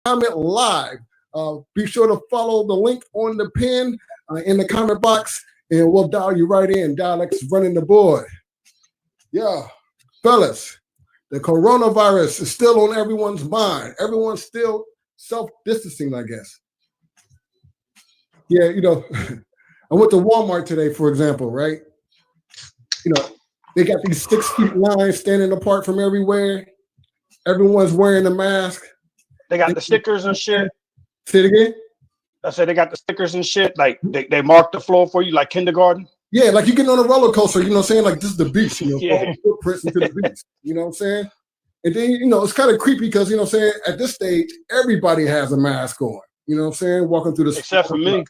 comment live. Be sure to follow the link on the pin in the comment box, and we'll dial you right in. Dialect's running the board. Yeah, fellas, the coronavirus is still on everyone's mind. Everyone's still self-distancing, I guess. Yeah, I went to Walmart today, for example, right? They got these 6 feet lines standing apart from everywhere. Everyone's wearing a mask. They got the stickers and shit. Say it again? I said they got the stickers and shit. Like they mark the floor for you like kindergarten. Yeah, like you getting on a roller coaster, you know what I'm saying? Like this is the beach, yeah. Footprints into the beach, you know what I'm saying? And then, it's kind of creepy because, what I'm saying, at this stage, everybody has a mask on, you know what I'm saying? Walking through the except for me.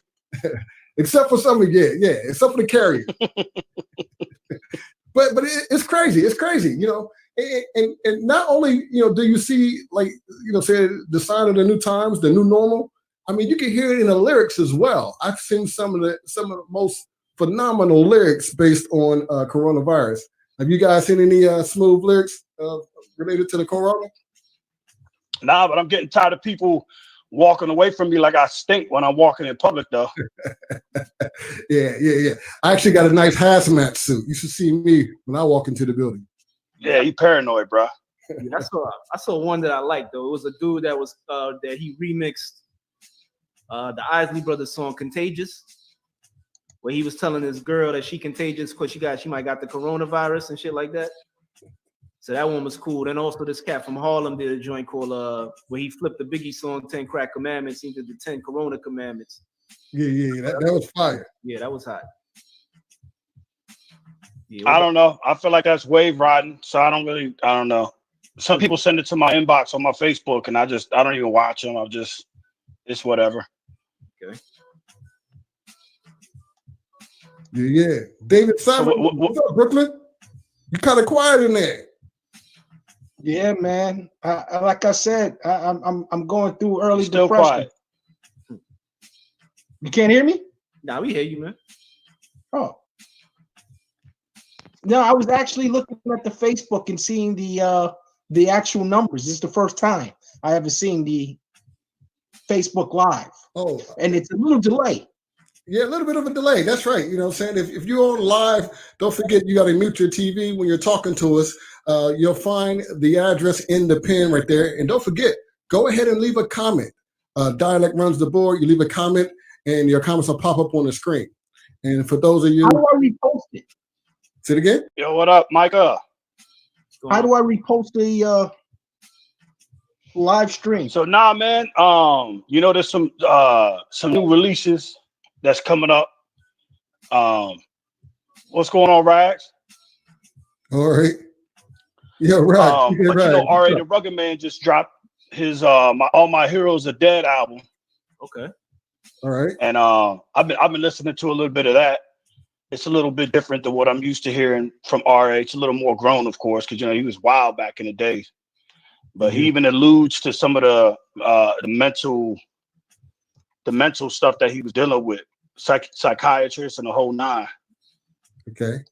Except for somebody, yeah, except for the carrier. But it's crazy. It's crazy, and not only, do you see, like, say the sign of the new times, the new normal. I mean, you can hear it in the lyrics as well. I've seen some of the most phenomenal lyrics based on coronavirus. Have you guys seen any smooth lyrics related to the corona? Nah, but I'm getting tired of people walking away from me like I stink when I'm walking in public, though. Yeah. I actually got a nice hazmat suit. You should see me when I walk into the building. Yeah, you paranoid, bro. Yeah, I saw one that I liked, though. It was a dude that was that he remixed the Isley Brothers song "Contagious," where he was telling this girl that she contagious because she might got the coronavirus and shit like that. So that one was cool. Then also this cat from Harlem did a joint called where he flipped the Biggie song 10 Crack Commandments into the 10 Corona Commandments. Yeah, that was fire. Yeah, that was hot. Yeah, I don't know. I feel like that's wave riding, so I don't know. Some people send it to my inbox on my Facebook, and I don't even watch them. It's whatever. Okay. Yeah. David Simon, what's up, Brooklyn? You kind of quiet in there. Yeah, man. Like I said, I'm going through early Still depression. Quiet. You can't hear me? Nah, we hear you, man. Oh. No, I was actually looking at the Facebook and seeing the actual numbers. This is the first time I ever seen the Facebook Live. Oh. And it's a little delay. Yeah, a little bit of a delay. That's right. You know what I'm saying? If you're on live, don't forget you got to mute your TV when you're talking to us. You'll find the address in the pin right there. And don't forget, go ahead and leave a comment. Dialect runs the board. You leave a comment, and your comments will pop up on the screen. And for those of you... How do I repost it? Say it again? Yo, what up, Micah? How do I repost the live stream? So nah, man. There's some new releases that's coming up. What's going on, Rags? All right. Yeah, right. But R.A. the Rugged Man just dropped his All My Heroes Are Dead album. Okay. All right. And I've been listening to a little bit of that. It's a little bit different than what I'm used to hearing from R.A. It's a little more grown, of course, because he was wild back in the day. But he even alludes to some of the mental stuff that he was dealing with, psychiatrists and the whole nine. Okay.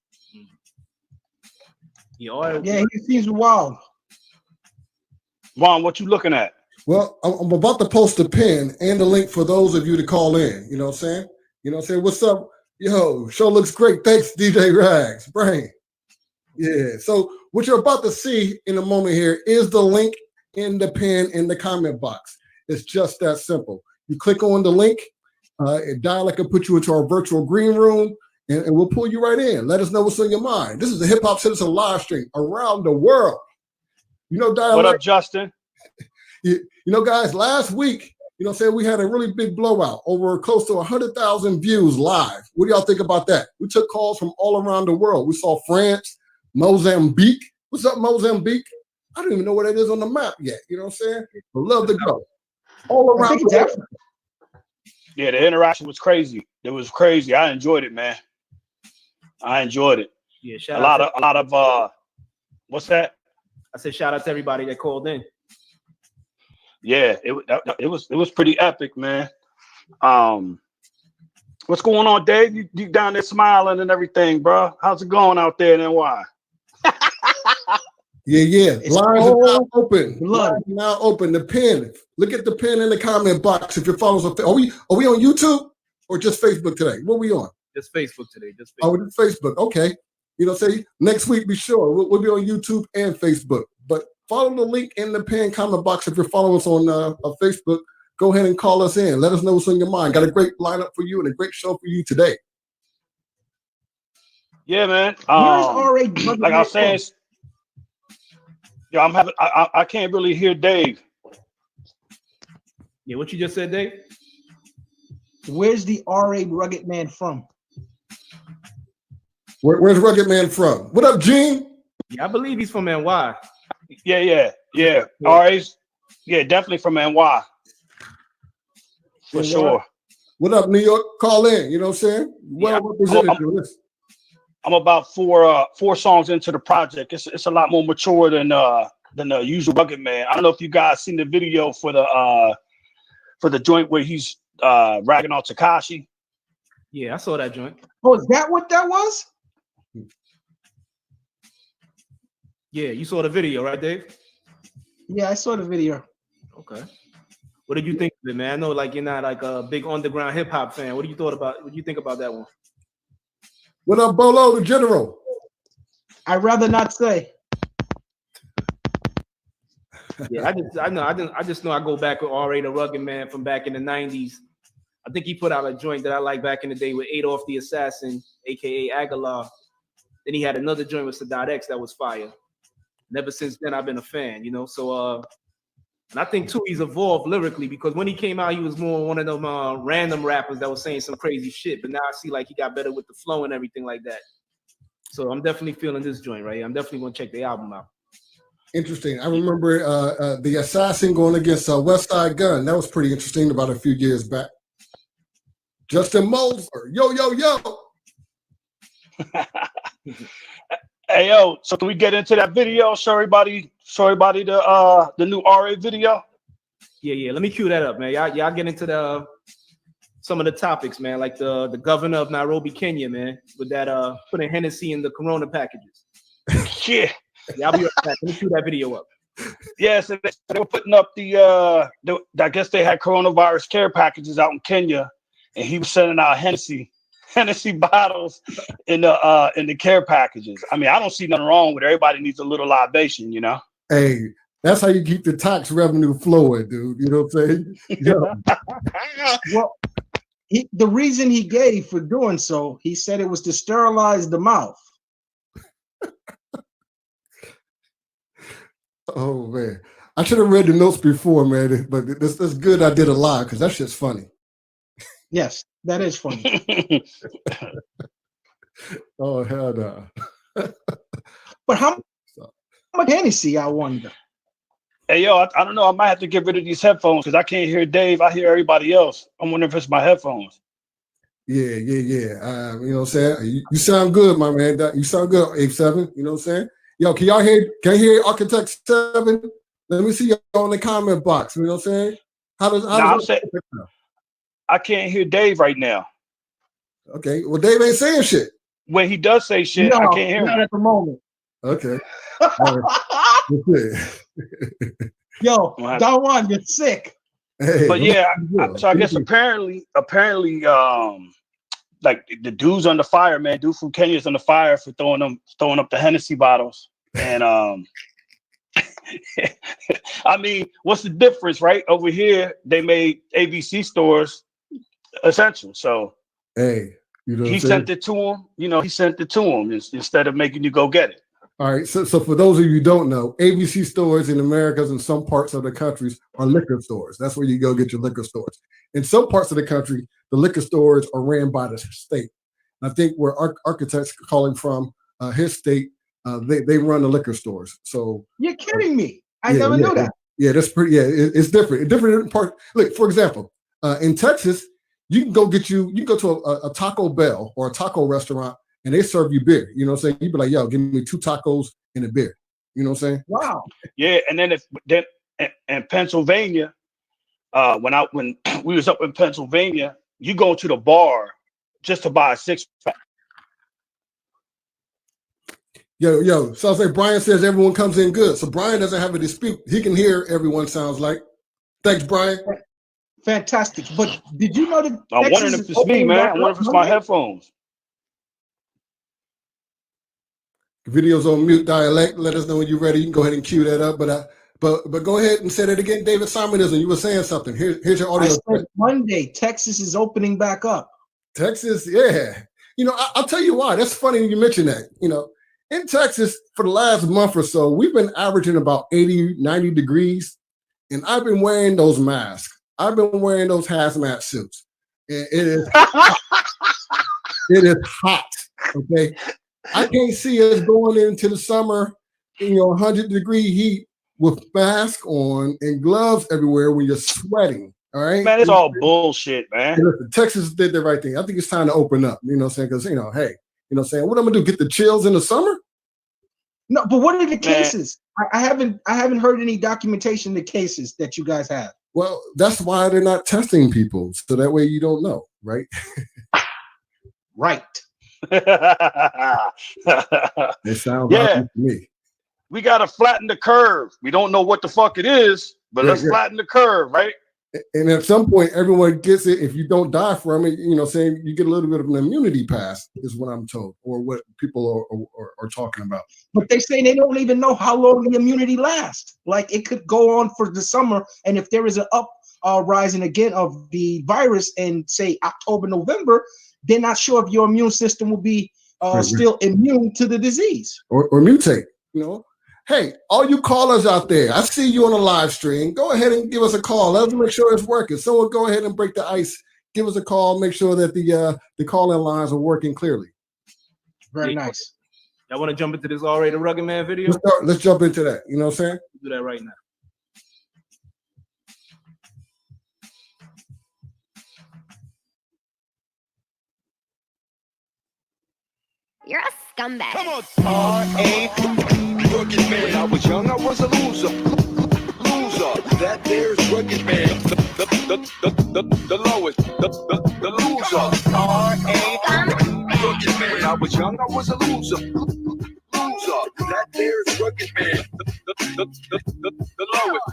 Yeah, he seems wild. Juan, what you looking at? Well, I'm about to post the pin and the link for those of you to call in. You know what I'm saying? You know what I'm saying? What's up? Yo, show looks great. Thanks, DJ Rags. Brain. Yeah. So what you're about to see in a moment here is the link in the pin in the comment box. It's just that simple. You click on the link, Dialect will put you into our virtual green room, and we'll pull you right in. Let us know what's on your mind. This is the Hip Hop Citizen live stream around the world. Dialect. What up, Justin? Guys, last week, we had a really big blowout, over close to 100,000 views live. What do y'all think about that? We took calls from all around the world. We saw France, Mozambique. What's up, Mozambique? I don't even know where that is on the map yet. You know what I'm saying? I'd love to go. All around the world. Yeah, the interaction was crazy. It was crazy. I enjoyed it, man. I enjoyed it. Yeah, a lot of what's that? I said shout out to everybody that called in. Yeah, it was pretty epic, man. What's going on, Dave? You down there smiling and everything, bro? How's it going out there in NY? Yeah. It's Lines are now all open. blood. Lines are now open. The pin. Look at the pin in the comment box. If you're following us, are we on YouTube or just Facebook today? What are we on? Just Facebook today. Just Facebook. Oh, it's Facebook. Okay. You know, say next week, be sure we'll be on YouTube and Facebook. But follow the link in the pinned comment box if you're following us on Facebook. Go ahead and call us in. Let us know what's on your mind. Got a great lineup for you and a great show for you today. Yeah, man. Where's R.A. Like I was saying, yeah, I can't really hear Dave. Yeah, what you just said, Dave? Where's the R.A. Rugged Man from? Where's Rugged Man from? What up, Gene? Yeah, I believe he's from NY. Yeah. RA's, yeah, definitely from NY. For sure. What up, New York? Call in. You know what I'm saying? Well represented. I'm about four songs into the project. It's a lot more mature than the usual Rugged Man. I don't know if you guys seen the video for the joint where he's ragging on Tekashi. Yeah, I saw that joint. Oh, is that what that was? Yeah, you saw the video, right, Dave? Yeah, I saw the video. Okay. What did you think of it, man? I know, like, you're not like a big underground hip hop fan. What do you think about that one? What up, Bolo the General? I'd rather not say. Yeah, I just know I go back with R.A. the Rugged Man from back in the 90s. I think he put out a joint that I liked back in the day with Adolf the Assassin, aka Aguilar. Then he had another joint with Sadat X that was fire. And ever since then, I've been a fan, you know. So, and I think too, he's evolved lyrically because when he came out, he was more one of them random rappers that was saying some crazy shit. But now I see like he got better with the flow and everything like that. So I'm definitely feeling this joint right here. I'm definitely gonna check the album out. Interesting. I remember the Assassin going against West Side Gun. That was pretty interesting about a few years back. Justin Moser, yo. Hey, yo, so can we get into that video? Show everybody the new RA video. Yeah. Let me cue that up, man. Y'all get into some of the topics, man, like the governor of Nairobi, Kenya, man, with that putting Hennessy in the Corona packages. Yeah. Yeah, I'll be right back. Let me cue that video up. Yeah, so they were putting up I guess they had coronavirus care packages out in Kenya, and he was sending out Hennessy bottles in the care packages. I mean, I don't see nothing wrong with it. Everybody needs a little libation, you know. Hey, that's how you keep the tax revenue flowing, dude. You know what I'm saying? Yeah. Well, the reason he gave for doing so, he said it was to sterilize the mouth. Oh man, I should have read the notes before, man. But that's good. I did a live because that shit's funny. Yes, that is funny. Oh hell no. But how much Hennessy, I wonder? Hey yo, I don't know. I might have to get rid of these headphones because I can't hear Dave. I hear everybody else. I'm wondering if it's my headphones. Yeah. You know what I'm saying? You sound good, my man. You sound good, 8-7. You know what I'm saying? Yo, can y'all hear? Can you hear Architect 7? Let me see y'all in the comment box. You know what I'm saying? I can't hear Dave right now. Okay. Well, Dave ain't saying shit. When he does say shit, I can't hear him. Not at the moment. Okay. Yo, Dawan, you're sick. Hey, but yeah, so I guess apparently, like the dude's on the fire, man. Dude from Kenya's on the fire for throwing up the Hennessy bottles. And I mean, what's the difference, right? Over here, they made ABC stores essential. So hey, you know he sent it to him. You know, he sent it to him instead of making you go get it. All right. So for those of you who don't know, ABC stores in Americas and some parts of the countries are liquor stores. That's where you go get your liquor stores. In some parts of the country, the liquor stores are ran by the state. And I think where Architect's calling from, his state, they run the liquor stores. So you're kidding me. I never knew that. Yeah, that's pretty. Yeah, it's different. Different part. Look, for example, in Texas, you can go to a Taco Bell or a taco restaurant and they serve you beer. You know what I'm saying? You'd be like, yo, give me 2 tacos and a beer. You know what I'm saying? Wow. Yeah, and then in Pennsylvania, when we was up in Pennsylvania, you go to the bar just to buy a 6-pack. Yo. Sounds like Brian says everyone comes in good. So Brian doesn't have a dispute. He can hear everyone, sounds like. Thanks, Brian. Fantastic. But did you know that I'm Texas wondering if is it's me, opening man. back I wonder up if it's my Monday? headphones. The video's on mute dialect. Let us know when you're ready. You can go ahead and cue that up. But go ahead and say that again, David Simonism. You were saying something. Here's your audio. I said Monday, Texas is opening back up. Texas, yeah. I'll tell you why. That's funny you mentioned that. In Texas, for the last month or so, we've been averaging about 80, 90 degrees. And I've been wearing those masks. I've been wearing those hazmat suits. And it is it is hot. Okay. I can't see us going into the summer, 100-degree heat with mask on and gloves everywhere when you're sweating. All right. Man, it's all bullshit, man. Listen, Texas did the right thing. I think it's time to open up, you know what I'm saying? Because, hey, what I'm going to do, get the chills in the summer? No, but what are the cases? I haven't heard any documentation of the cases that you guys have. Well, that's why they're not testing people. So that way you don't know, right? Right. It sounds obvious to me. We got to flatten the curve. We don't know what the fuck it is, but let's flatten the curve, right? And at some point, everyone gets it. If you don't die from it, saying you get a little bit of an immunity pass is what I'm told, or what people are talking about. But they say they don't even know how long the immunity lasts. Like, it could go on for the summer, and if there is an rising again of the virus in, say, October, November, they're not sure if your immune system will be still immune to the disease. Or mutate, Hey, all you callers out there, I see you on a live stream. Go ahead and give us a call. Let's make sure it's working. Someone go ahead and break the ice. Give us a call. Make sure that the call-in lines are working clearly. Very nice. Y'all want to jump into this already Rugged Man video? Let's jump into that. You know what I'm saying? Do that right now. You're a scumbag. Come on. R.A. Rugged Man. When I was young, I was a loser. That there's Rugged Man. The lowest. The loser. R.A. Rugged Man. When I was young, I was a loser. That there's Rugged Man. The lowest.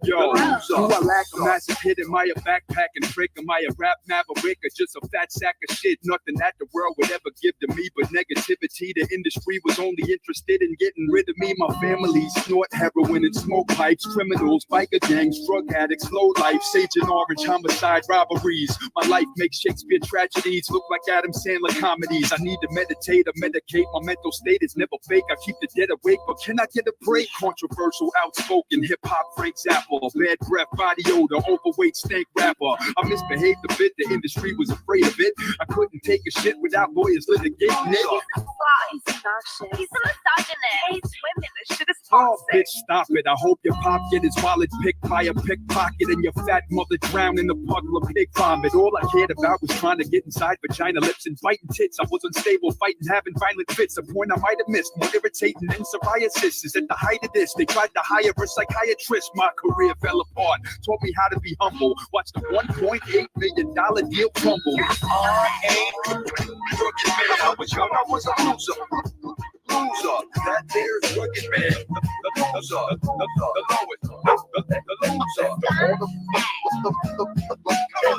Yo. Do I lack a massive hit? Am I a backpacking trick? Am I a rap maverick or just a fat sack of shit? Nothing that the world would ever give to me but negativity. The industry was only interested in getting rid of me. My family snort heroin and smoke pipes. Criminals, biker gangs, drug addicts, low life, sage and orange, homicide, robberies. My life makes Shakespeare tragedies look like Adam Sandler comedies. I need to meditate or medicate. My mental state is never fake. I keep the dead awake, but can I get a break? Controversial, outspoken, hip-hop, Frank Zappa, bad breath, body odor, overweight, stank rapper. I misbehaved a bit, the industry was afraid of it. I couldn't take a shit without lawyers litigating it. He's a misogynist. Hates women. This shit is Oh, toxic. bitch, stop it. I hope your pop get his wallet picked by a pickpocket and your fat mother drown in the puddle of pig vomit. All I cared about was trying to get inside vagina lips and biting tits. I was unstable, fighting, having violent fits. A point I might have missed. More irritating than psoriasis is at the height of this. They tried to hire a psychiatrist. My career fell apart. Taught me how to be humble. Watch the $1.8 million deal crumble. R.A. Rugged Man. I was young, I was a loser. That there's Rugged Man. The loser. The lowest. The loser.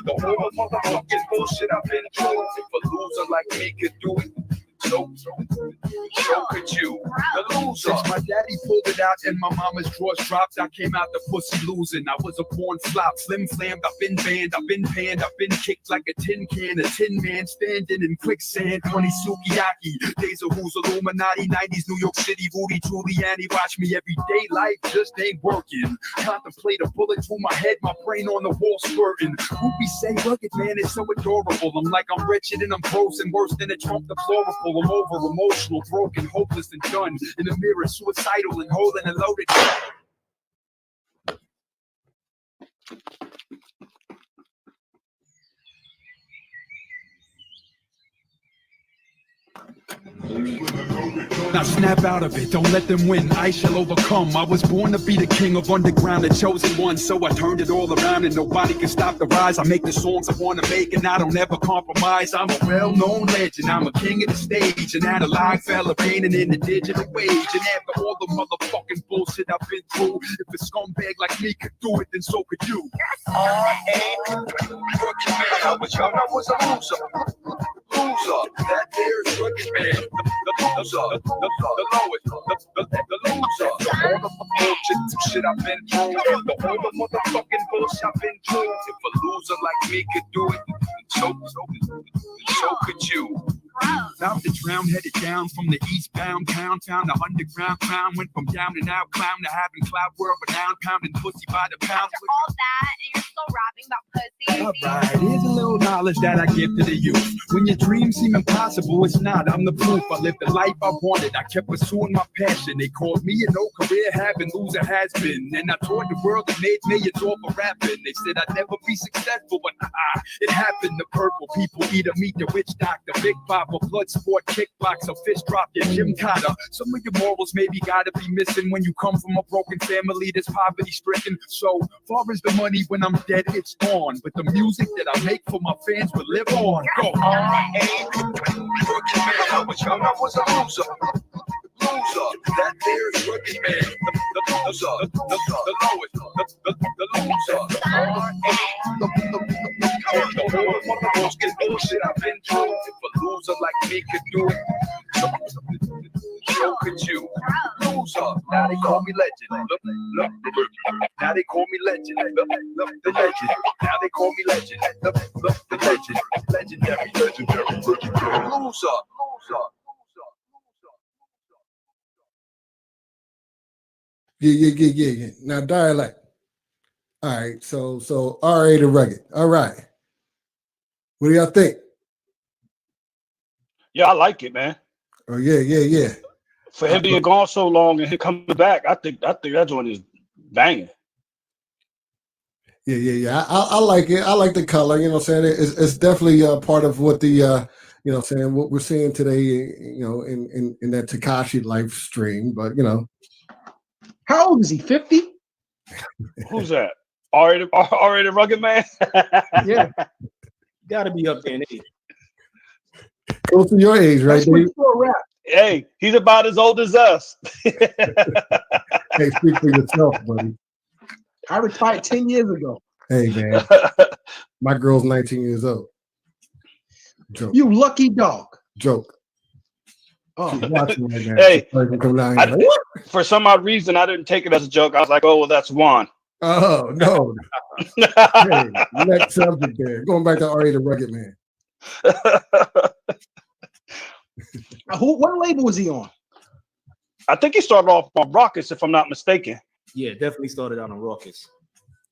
The whole motherfucking bullshit I've been through. If a loser like me could do it, so could you. The loser. Since my daddy pulled it out and my mama's drawers dropped, I came out the pussy losing. I was a born flop, flim flammed. I've been banned, I've been panned, I've been kicked like a tin can, a tin man standing in quicksand. 20 sukiyaki, days of who's Illuminati, 90s New York City, Rudy Giuliani. Watch me every day, life just ain't working. Contemplate a bullet through my head, my brain on the wall squirting. Whoopie say Rugged Man is so adorable. I'm like I'm wretched and I'm gross and worse than a Trump deplorable. I'm over, emotional, broken, hopeless, and done. In the mirror, suicidal and holding and loaded. Now snap out of it, don't let them win. I shall overcome. I was born to be the king of underground, the chosen one. So I turned it all around and nobody can stop the rise. I make the songs I want to make and I don't ever compromise. I'm a well-known legend, I'm a king of the stage. An analog fella painting in the digital age. And after all the motherfucking bullshit I've been through, if a scumbag like me could do it, then so could you. I was young, I was a loser. That there's rugged man. The loser. The lowest, the loser. All the bullshit shit I've been through. All the motherfucking bullshit I've been through. If a loser like me could do it, so could you. Out the drown, headed down from the eastbound town, found the underground crown, went from down and out clown to having cloud world renowned, pounding pussy by the pound. After all that, and you're still rapping about pussy. Alright, here's a little knowledge that I give to the youth. When your dreams seem impossible, it's not. I'm the proof. I lived the life I wanted. I kept pursuing my passion. They called me a no career having, loser has been. And I toured the world and made millions off of rapping. They said I'd never be successful, but it happened. The purple people eater, meet the witch doctor, big papa, blood sport, kickboxer, fish drop, your Jim Cotter. Some of your morals maybe gotta be missing when you come from a broken family that's poverty stricken. So far as the money, when I'm dead, it's gone. But the music that I make for my fans will live on. Go. I was young, I was a loser. That there's rugged man. The loser. The lowest. The loser. The whole motherfucking bullshit I've been through. If a loser like me could do it, so could you. Loser. Now they call me legend. Look. Now they call me legend. Look, the legend. Now they call me legend. Look, the legend. Legendary. Loser. Yeah. Now dialect. All right, so RA the Rugged. All right. What do y'all think? Yeah, I like it, man. Oh yeah. For him being gone so long and him coming back, I think that joint is banging. Yeah. I like it. I like the color. You know what I'm saying? It's definitely part of what the you know what I'm saying, what we're seeing today. You know, in that Tekashi live stream. But you know, how old is he? 50? Who's that? Already the Rugged Man? Yeah. Gotta be up there in age. Close to your age, right? Hey, he's about as old as us. Hey, speak for yourself, buddy. I retired 10 years ago. Hey, man. My girl's 19 years old. Joke. You lucky dog. Joke. Oh, hey, for some odd reason, I didn't take it as a joke. I was like, oh, well, that's Juan. Oh, no. Hey, next subject there. Going back to RA the Rugged Man. What label was he on? I think he started off on Rockets, if I'm not mistaken. Yeah, definitely started out on Rockets.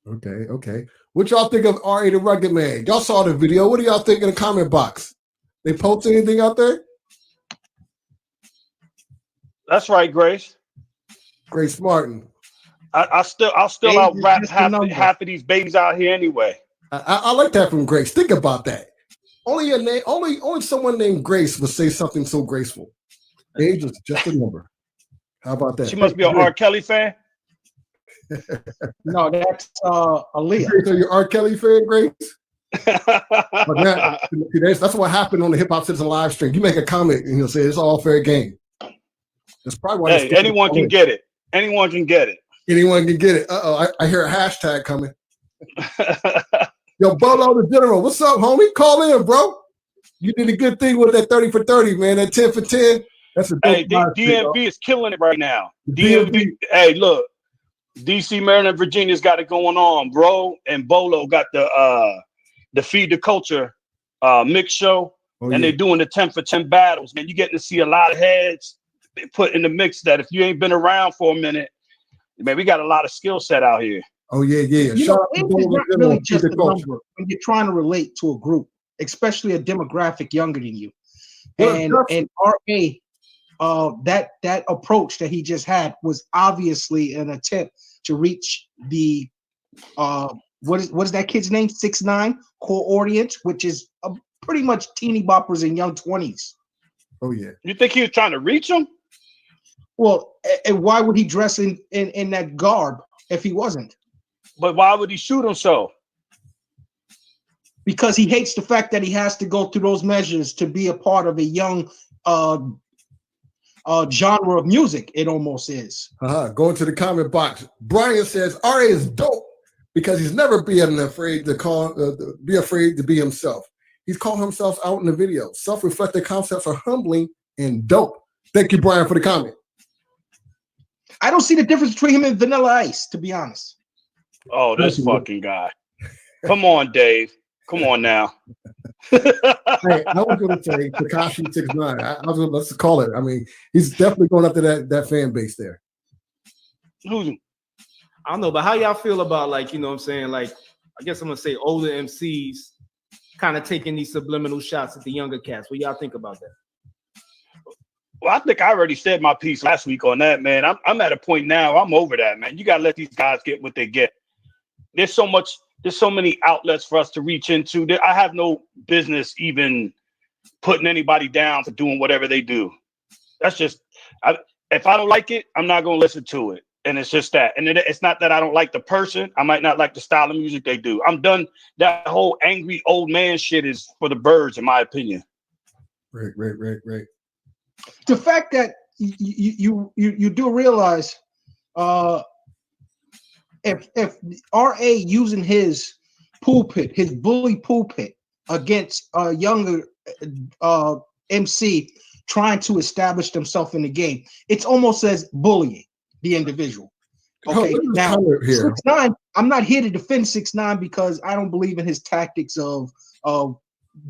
Okay. What y'all think of RA the Rugged Man? Y'all saw the video. What do y'all think in the comment box? They post anything out there? That's right, Grace. Grace Martin. I'll still out rap half of these babies out here anyway. I like that from Grace. Think about that. Only someone named Grace would say something so graceful. Age is just a number. How about that? She must be an R. Kelly fan. No, that's Aaliyah. So you're R. Kelly fan, Grace? But now, that's what happened on the Hip Hop Citizen live stream. You make a comment and you'll say it's all fair game. That's probably why. Hey, anyone can get it. Anyone can get it. Anyone can get it. I hear a hashtag coming. Yo, Bolo the General, what's up, homie? Call in, bro. You did a good thing with that 30 for 30, man. That 10 for 10. That's a hey, DMV is killing it right now. DMV. Hey, look, DC, Maryland, Virginia's got it going on, bro. And Bolo got the Feed the Culture mix show, and they're doing the 10 for 10 battles. Man, you're getting to see a lot of heads put in the mix that if you ain't been around for a minute, man, we got a lot of skill set out here. Oh yeah. You know, it's not really just a number when you're trying to relate to a group, especially a demographic younger than you. And RA, that approach that he just had was obviously an attempt to reach the what is that kid's name? 6ix9ine core audience, which is pretty much teeny boppers in young 20s. Oh yeah. You think he was trying to reach him? Well, and why would he dress in that garb if he wasn't? But why would he shoot him so? Because he hates the fact that he has to go through those measures to be a part of a young genre of music. It almost is. Going to the comment box. Brian says RA is dope because he's never being afraid to be himself. He's called himself out in the video. Self-reflective concepts are humbling and dope. Thank you, Brian, for the comment. I don't see the difference between him and Vanilla Ice, to be honest. Oh, this fucking guy. Come on, Dave. Come on now. Hey, I was going to say Tekashi 6ix9ine. I was going to let's call it. I mean, he's definitely going after that fan base there. I don't know, but how y'all feel about, like, you know what I'm saying? Like, I guess I'm going to say older MCs kind of taking these subliminal shots at the younger cats. What y'all think about that? Well, I think I already said my piece last week on that, man. I'm at a point now. I'm over that, man. You got to let these guys get what they get. There's so many outlets for us to reach into. I have no business even putting anybody down for doing whatever they do. That's just, if I don't like it, I'm not going to listen to it. And it's just that. And it's not that I don't like the person. I might not like the style of music they do. I'm done. That whole angry old man shit is for the birds, in my opinion. Right. The fact that you do realize if RA using his pulpit, his bully pulpit against a younger MC trying to establish themselves in the game, it's almost as bullying the individual. Okay, now 6ix9ine, I'm not here to defend 6ix9ine because I don't believe in his tactics of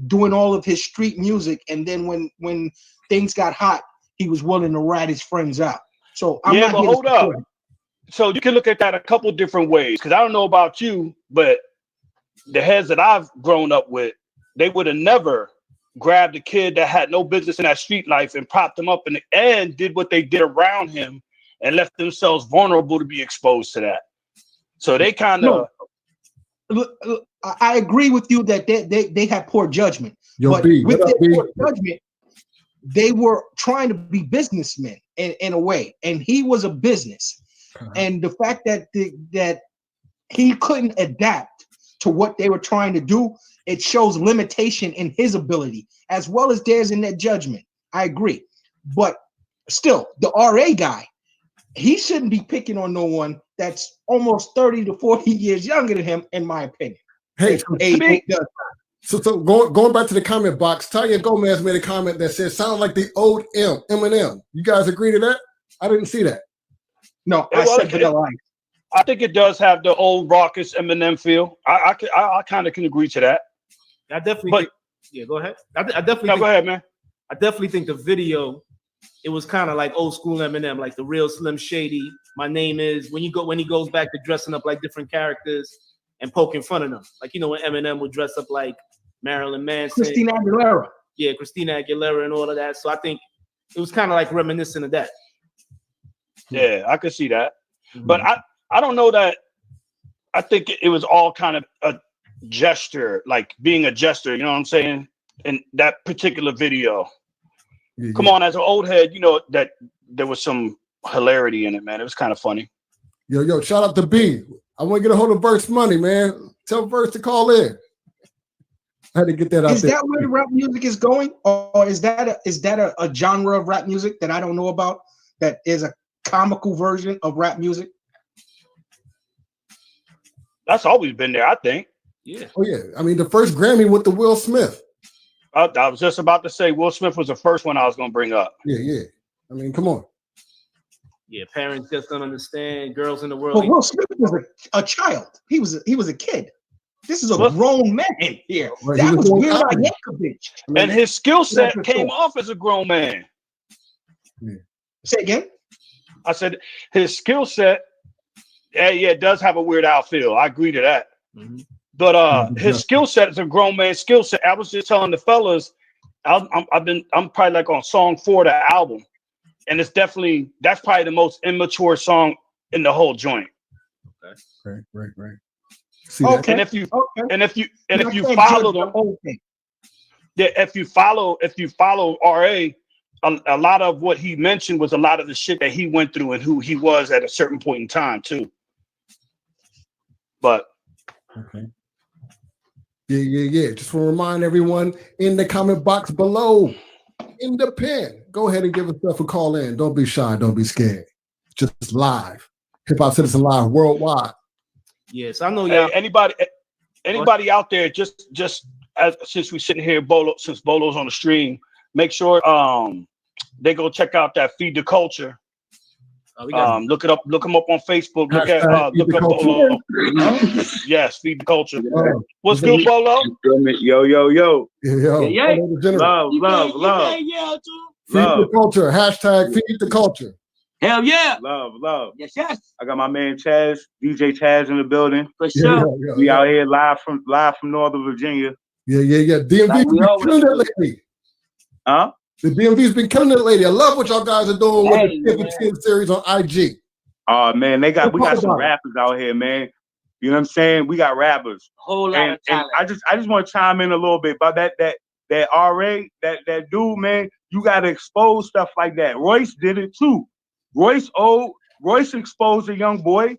doing all of his street music, and then when things got hot, he was willing to rat his friends out. So I'm not but here hold to up. So you can look at that a couple different ways, because I don't know about you, but the heads that I've grown up with, they would have never grabbed a kid that had no business in that street life and propped him up and did what they did around him and left themselves vulnerable to be exposed to that. So they kind of. No, I agree with you that they had poor judgment. But B, with their poor judgment, they were trying to be businessmen in a way, and he was a business. And the fact that that he couldn't adapt to what they were trying to do, it shows limitation in his ability as well as theirs in their judgment. I agree, but still, the RA guy, he shouldn't be picking on no one that's almost 30 to 40 years younger than him, in my opinion. Hey, so going back to the comment box, Tanya Gomez made a comment that says, "Sound like the old Eminem." You guys agree to that? I didn't see that. No, I said Vanilla Ice. I think it does have the old raucous Eminem feel. I kind of can agree to that. I definitely. Go ahead. I definitely. No, go ahead, man. I definitely think the video, it was kind of like old school Eminem, like the real Slim Shady. My name is when he goes back to dressing up like different characters and poking fun of them, like, you know, when Eminem would dress up like Marilyn Manson, Christina Aguilera. Yeah, Christina Aguilera and all of that. So I think it was kind of like reminiscent of that. Yeah, I could see that. But I don't know that. I think it was all kind of a gesture, like being a jester, you know what I'm saying? In that particular video. Yeah. Come on, as an old head, you know that there was some hilarity in it, man. It was kind of funny. Yo, shout out to B. I want to get a hold of Bert's money, man. Tell Bert to call in. I had to get that out there. Is that where the rap music is going? Or is that a genre of rap music that I don't know about, that is a comical version of rap music? That's always been there, I think. Yeah. Oh, yeah. I mean, the first Grammy went to Will Smith. I was just about to say Will Smith was the first one I was going to bring up. Yeah. I mean, come on. Yeah, parents just don't understand. Girls in the world. But Will Smith was a child. He was a kid. This is a grown man here. Right, that was Weird Al Yankovic. And his skill set came off as a grown man. Yeah. Say again? I said his skill set, it does have a Weird Al feel. I agree to that. Mm-hmm. But his skill set is a grown man skill set. I was just telling the fellas, I'm probably like on song 4 of the album. And that's probably the most immature song in the whole joint. Okay. Right. See Okay. that? And if you follow them, if you follow RA, a lot of what he mentioned was a lot of the shit that he went through and who he was at a certain point in time too. But okay. Yeah. Just want to remind everyone in the comment box below, in the pen, go ahead and give yourself a call in. Don't be shy. Don't be scared. Just live. Hip Hop Citizen Live worldwide. Yes, I know y'all. Hey, anybody out there, just since we're sitting here, since Bolo's on the stream, make sure they go check out that Feed the Culture. Look him up on Facebook. Look up Bolo. Yes, Feed the Culture. What's good, Bolo? Yo. Yo. Love. Feed the Culture. Hashtag Feed the Culture. Hell yeah. Love. Yes. I got my man Chaz, DJ Chaz in the building. For sure. We out here live from Northern Virginia. Yeah. DMV's been killing it lately. Huh? The DMV's been killing it lately. I love what y'all guys are doing with the 10 series on IG. Oh man, we got some rappers out here, man. You know what I'm saying? We got rappers. Whole lot of talent. And I just want to chime in a little bit about that RA, that dude, man. You gotta expose stuff like that. Royce did it too. Royce exposed a young boy.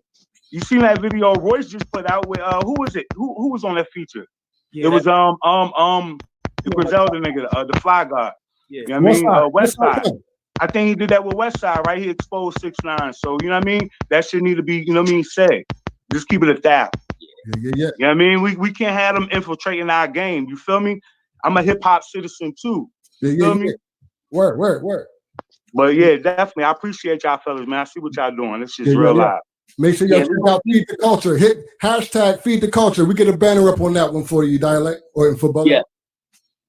You seen that video Royce just put out with who was it? Who was on that feature? Yeah, it was the Griselda nigga, the Fly God. Yeah. You know what I mean? Westside. I think he did that with Westside, right? He exposed 6ix9ine. So you know what I mean? That shit need to be, you know what I mean, said. Just keep it at that. Yeah. You know what I mean? We can't have them infiltrating our game. You feel me? I'm a hip hop citizen too. You feel me? Word. But yeah, definitely. I appreciate y'all fellas, man. I see what y'all doing. This is real live. Make sure y'all check out Feed the Culture. Hit hashtag Feed the Culture. We get a banner up on that one for you, Dialect, or for both. Yeah.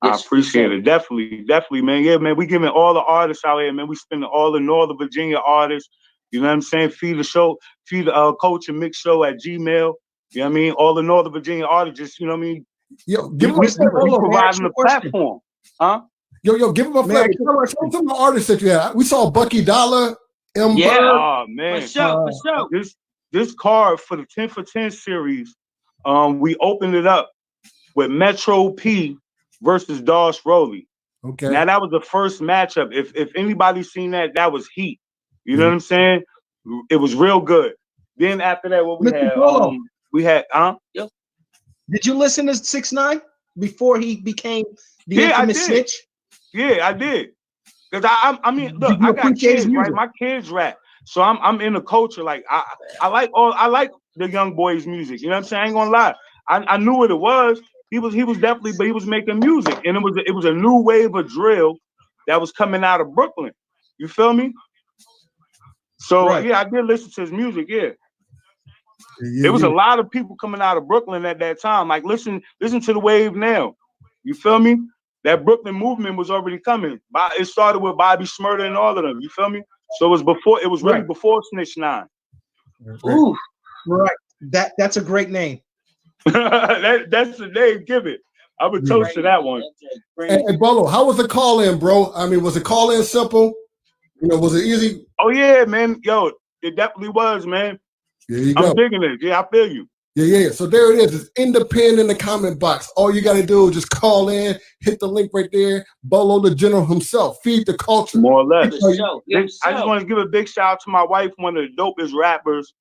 I appreciate it. Definitely, man. Yeah, man. We giving all the artists out here, man. We spending all the Northern Virginia artists. You know what I'm saying? Feed the Culture Mix Show at Gmail. You know what I mean? All the Northern Virginia artists, just, you know what I mean? Yo, we providing the platform. Huh? Yo, give them a flavor. Tell some of the artists that you have. We saw Bucky Dollar, M. Yeah, Bird. oh man. For sure. This card for the 10 for 10 series, we opened it up with Metro P versus Doss Rowley. Okay. Now that was the first matchup. If anybody's seen that was heat. You know what I'm saying? It was real good. Then after that, what we had, Did you listen to 6ix9ine before he became the infamous snitch? Yeah, I did. Cause I mean, look, I got kids, right? My kids rap, so I'm in the culture. Like I like the young boys' music. You know what I'm saying? I ain't gonna lie. I knew what it was. He was definitely, but he was making music, and it was a new wave of drill that was coming out of Brooklyn. You feel me? So yeah, I did listen to his music. Yeah. There was a lot of people coming out of Brooklyn at that time. Like listen to the wave now. You feel me? That Brooklyn movement was already coming. It started with Bobby Shmurda and all of them. You feel me? So it was really before Snitch 9. Ooh, right. That's a great name. That's the name. Give it. I would toast to that one. Hey, Bolo, how was the call in, bro? I mean, was the call in simple? You know, was it easy? Oh yeah, man. Yo, it definitely was, man. There you go. I'm digging it. Yeah, I feel you. Yeah. So there it is. It's in the pin in the comment box. All you got to do is just call in, hit the link right there. Bolo the General himself. Feed the culture. More or less. I just want to give a big shout out to my wife, one of the dopest rappers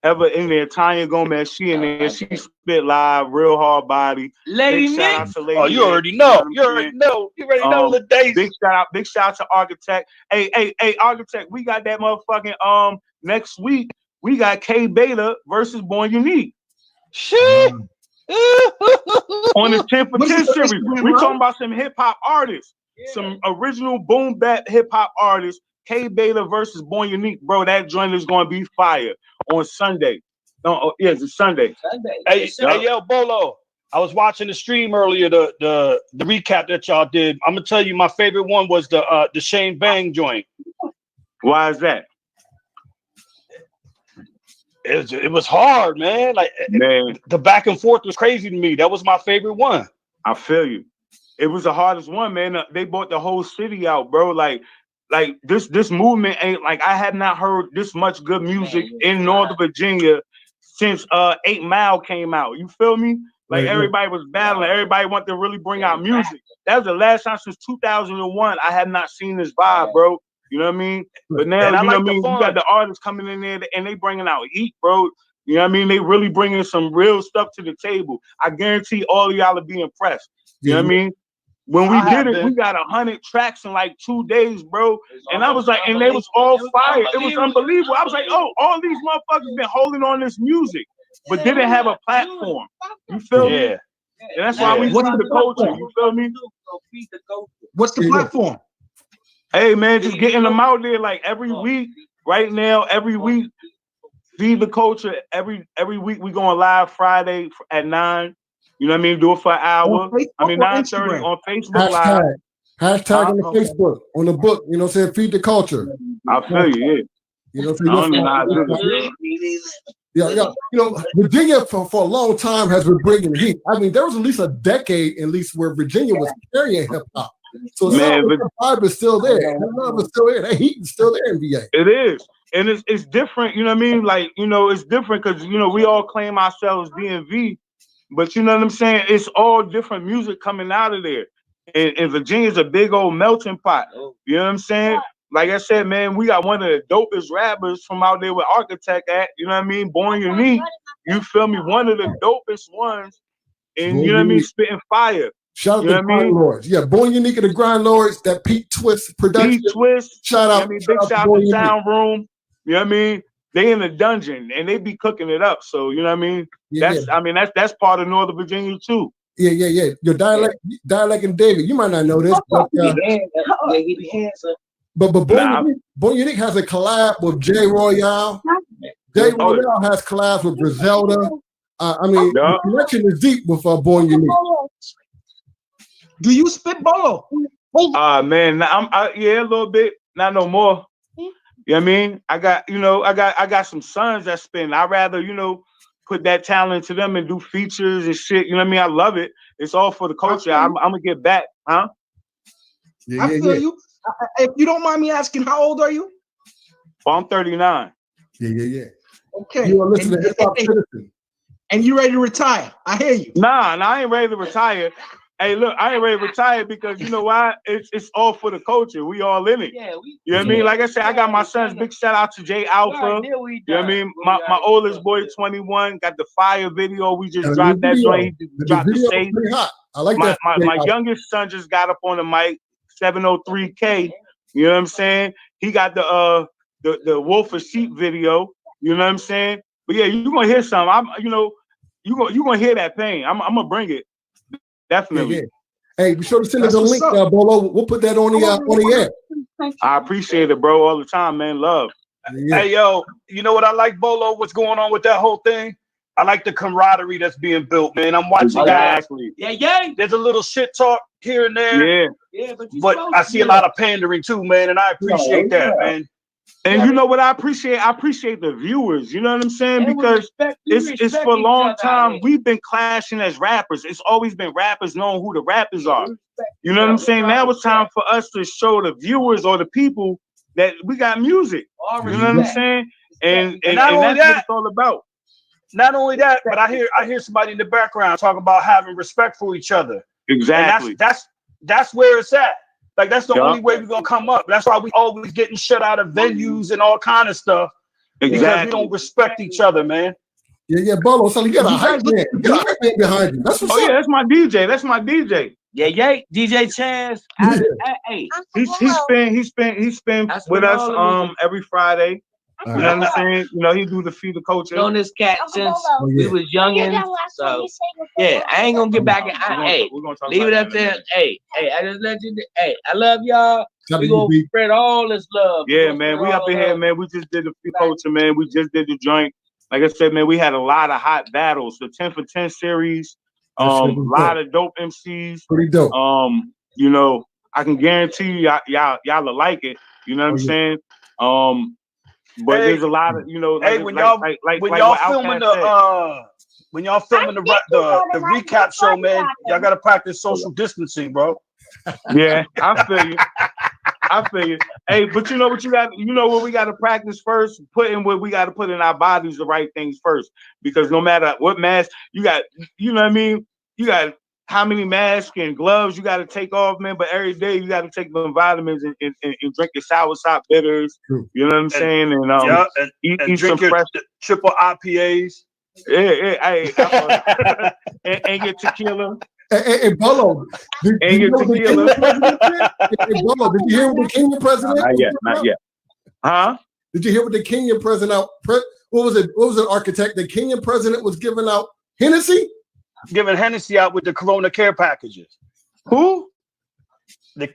ever in there, Tanya Gomez. She in there. She spit live, real hard body. Lady Nick. Oh, you already know. You already know the days. Big shout out to Architect. Hey, Architect, we got that motherfucking next week. We got K Beta versus Born Unique. Shit. On the 10 for 10 series. We talking about some hip hop artists, some original boom bap hip hop artists. K Beta versus Born Unique, bro. That joint is gonna be fire on Sunday. No, it's Sunday. Hey, yo, Bolo. I was watching the stream earlier, the recap that y'all did. I'm gonna tell you, my favorite one was the Shane Bang joint. Why is that? It was hard, man. Like, man, the back and forth was crazy to me. That was my favorite one. I feel you. It was the hardest one, man. They brought the whole city out, bro. Like this movement ain't like, I have not heard this much good music in Northern Virginia since 8 Mile came out. You feel me? Like everybody was battling. Everybody wanted to really bring out music. That was the last time since 2001 I had not seen this vibe, bro. You know what I mean? But now, you know what I mean? You got the artists coming in there and they bringing out heat, bro. You know what I mean? They really bringing some real stuff to the table. I guarantee all of y'all will be impressed. You know what I mean? When we did it, we got 100 tracks in like 2 days, bro. And I was like, and they was all fire. It was unbelievable. I was like, oh, all these motherfuckers been holding on this music, but didn't have a platform. You feel me? And that's why we went to the culture. You feel me? What's the platform? Hey, man, just getting them out there like every week. Right now, every week, feed the culture. Every week we going live Friday at 9. You know what I mean? Do it for an hour. I mean, 9:30 on Facebook Live. Hashtag on the Facebook, on the book. You know what I'm saying? Feed the culture. I feel you, yeah. You know what I'm saying? I don't know how to do this. Yeah. You know, Virginia for a long time has been bringing heat. I mean, there was at least a decade, at least, where Virginia was carrying hip hop. So the vibe is still there. That love is still there. That heat is still there in VA. It is. And it's different, you know what I mean? Like, you know, it's different because, you know, we all claim ourselves DMV. But you know what I'm saying? It's all different music coming out of there. And Virginia's a big old melting pot. You know what I'm saying? Like I said, man, we got one of the dopest rappers from out there with Architect at, you know what I mean? Born Unique. You feel me? One of the dopest ones. And you know what I mean? Spitting fire. Shout out to the Grind Lords. Yeah, Born Unique and the Grind Lords, that Pete Twist production. Pete Twist. Shout out. Big shout out to Sound Room. You know what I mean? They in the dungeon and they be cooking it up. So you know what I mean? That's part of Northern Virginia too. Yeah. Your dialect and David, you might not know this, but Born Unique has a collab with Jay Royale. Jay Royale has collabs with Griselda. I mean, the connection is deep with Born Unique. Do you spit bolo? Man, a little bit, not no more. You know what I mean? I got some sons that spin. I'd rather, you know, put that talent to them and do features and shit. You know what I mean? I love it. It's all for the culture. I'm gonna get back, huh? I feel you. If you don't mind me asking, how old are you? Oh, I'm 39. Yeah. Okay. You are listening to HIPHOPCITIZEN. And you ready to retire? I hear you. Nah, I ain't ready to retire. Hey, look, I ain't ready to retire because you know why? It's all for the culture. We all in it. Yeah, you know what I mean? Like I said, I got my sons. Big shout out to Jay Alpha. You know what I mean? My oldest boy, 21, got the fire video. We just dropped that joint. He dropped the safe. I like that. My youngest son just got up on the mic, 703K. You know what I'm saying? He got the Wolf of Sheep video. You know what I'm saying? But yeah, you gonna hear something. You gonna hear that pain. I'm gonna bring it. Definitely. Yeah. Hey, be sure to send us a link, Bolo. We'll put that on the air. I appreciate it, bro, all the time, man. Love. Yeah. Hey, yo, you know what I like, Bolo? What's going on with that whole thing? I like the camaraderie that's being built, man. I'm watching guys. Yeah. There's a little shit talk here and there. Yeah. But I see a lot of pandering too, man, and I appreciate that, man. And you know what I appreciate? I appreciate the viewers. You know what I'm saying? Because it's for a long time we've been clashing as rappers. It's always been rappers knowing who the rappers are. You know what I'm saying? Now it's time for us to show the viewers or the people that we got music. You know what I'm saying? And that's what it's all about. Not only that, but I hear somebody in the background talk about having respect for each other. Exactly. And that's where it's at. Like, that's the only way we're gonna come up. That's why we always getting shut out of venues and all kind of stuff. Because we don't respect each other, man. Yeah, Bolo. So you got a hype man. You got a hype man behind you. That's what's up. Yeah, that's my DJ. Yeah, DJ Chance. Hey, he spent with us every Friday. You know what I'm saying? You know, he do the feed the culture. Known this cat since we was youngin'. So yeah, I ain't gonna get back in. Hey, leave it up there. Hey, I just let you. Hey, I love y'all. We gonna spread all this love. Yeah, man. We up in here, man. We just did the feed culture, man. We just did the joint. Like I said, man, we had a lot of hot battles. The 10 for 10 series. A lot of dope MCs. Pretty dope. You know, I can guarantee y'all will like it. You know what I'm saying? But there's a lot of, you know, when y'all filming the recap show, man, y'all gotta practice social distancing, bro. Yeah, I feel you. Hey, but you know what you got? You know what we got to practice first? Put in what we got to put in our bodies, the right things first. Because no matter what mask you got, you know what I mean? You got how many masks and gloves you got to take off, man. But every day you got to take them vitamins and drink your soursop bitters. You know what I'm saying? And eat drink some your triple IPAs. Yeah, and get tequila. Hey, Bolo, did you hear what the Kenyan president said? Hey, Bolo, did you hear what the Kenyan president? Not yet. Huh? Did you hear what the Kenyan president? What was it? What was the architect? The Kenyan president was giving out Hennessy. Giving Hennessy out with the Corona care packages. Who? The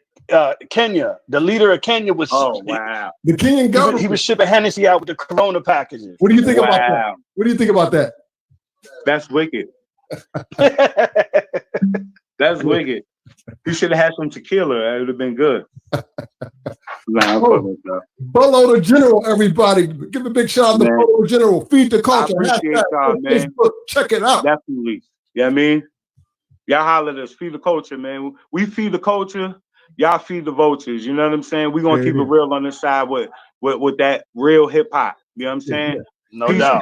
Kenya. The leader of Kenya was. Oh wow. The Kenyan government. He was shipping Hennessy out with the Corona packages. What do you think about that? What do you think about that? That's wicked. That's wicked. You should have had some tequila. It would have been good. Bolo the General, everybody. Give a big shout out to Bolo the General. Feed the culture. I appreciate y'all, man. Facebook. Check it out. Definitely. You know what I mean? Y'all holler at us. Feed the culture, man. We feed the culture. Y'all feed the vultures. You know what I'm saying? We're going to keep it real on this side with that real hip hop. You know what I'm saying? Yeah. No doubt.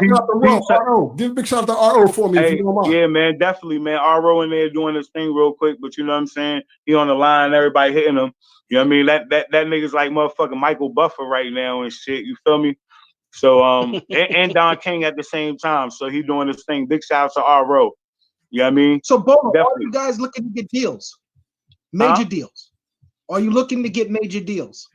Give a big shout out to RO for me. Hey, if you don't mind. Yeah, man, definitely, man. RO in there doing this thing real quick, but you know what I'm saying? He on the line, everybody hitting him. You know what I mean? That nigga's like motherfucking Michael Buffer right now and shit. You feel me? So and Don King at the same time. So he doing this thing. Big shout out to RO. You know what I mean? So Bolo, are you guys looking to get deals? Major deals? Are you looking to get major deals?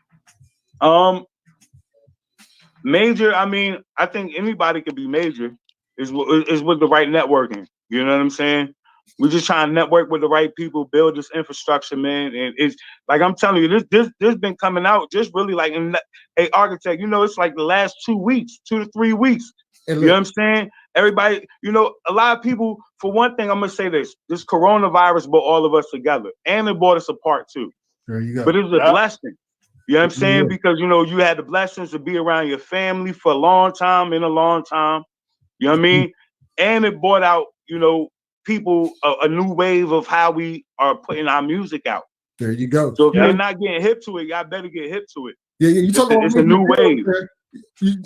Major, I mean, I think anybody can be major is with the right networking. You know what I'm saying? We're just trying to network with the right people, build this infrastructure, man. And it's like I'm telling you, this been coming out just really like hey, architect, you know, it's like the last 2 weeks, 2 to 3 weeks. You know what I'm saying? Everybody, you know, a lot of people, for one thing, I'm gonna say this coronavirus brought all of us together and it brought us apart too. There you go. But it was a blessing. You know what I'm saying? Because, you know, you had the blessings to be around your family for a long time. You know what I mean? And it brought out, you know, people a new wave of how we are putting our music out. There you go. So if you're not getting hip to it, y'all better get hip to it. Yeah, you talk about it's a new wave.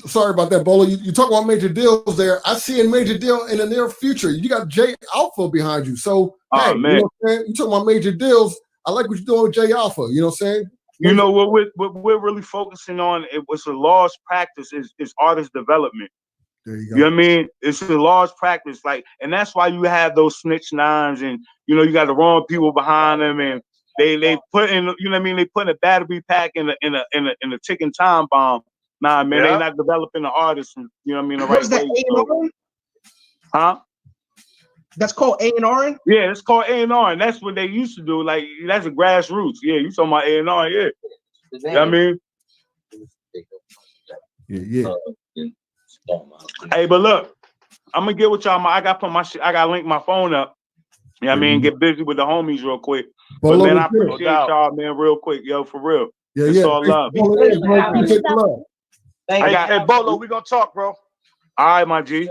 Sorry about that, Bolo. You talk about major deals there. I see a major deal in the near future. You got J Alpha behind you. So, hey, man. You know what I'm saying? You talking about major deals. I like what you're doing with J Alpha. You know what I'm saying? You know what we're really focusing on. It was a large practice is artist development. There you go. You know what I mean? It's a large practice, like, and that's why you have those snitch nines, and you know you got the wrong people behind them, and they put in, you know what I mean? They put a battery pack in a ticking time bomb. Nah, man, they not developing the artists, you know what I mean? The right way. So, huh? That's called A&R? Yeah, it's called A&R, and that's what they used to do. Like, that's a grassroots. Yeah, you talking about A&R, yeah. You know what I mean? Yeah. Hey, but look, I'm gonna get with y'all. I gotta link my phone up. You know what I mean? Get busy with the homies real quick. But man, I appreciate y'all, man, real quick, yo, for real. It's all love. Hey, Bolo, we gonna talk, bro. All right, my G.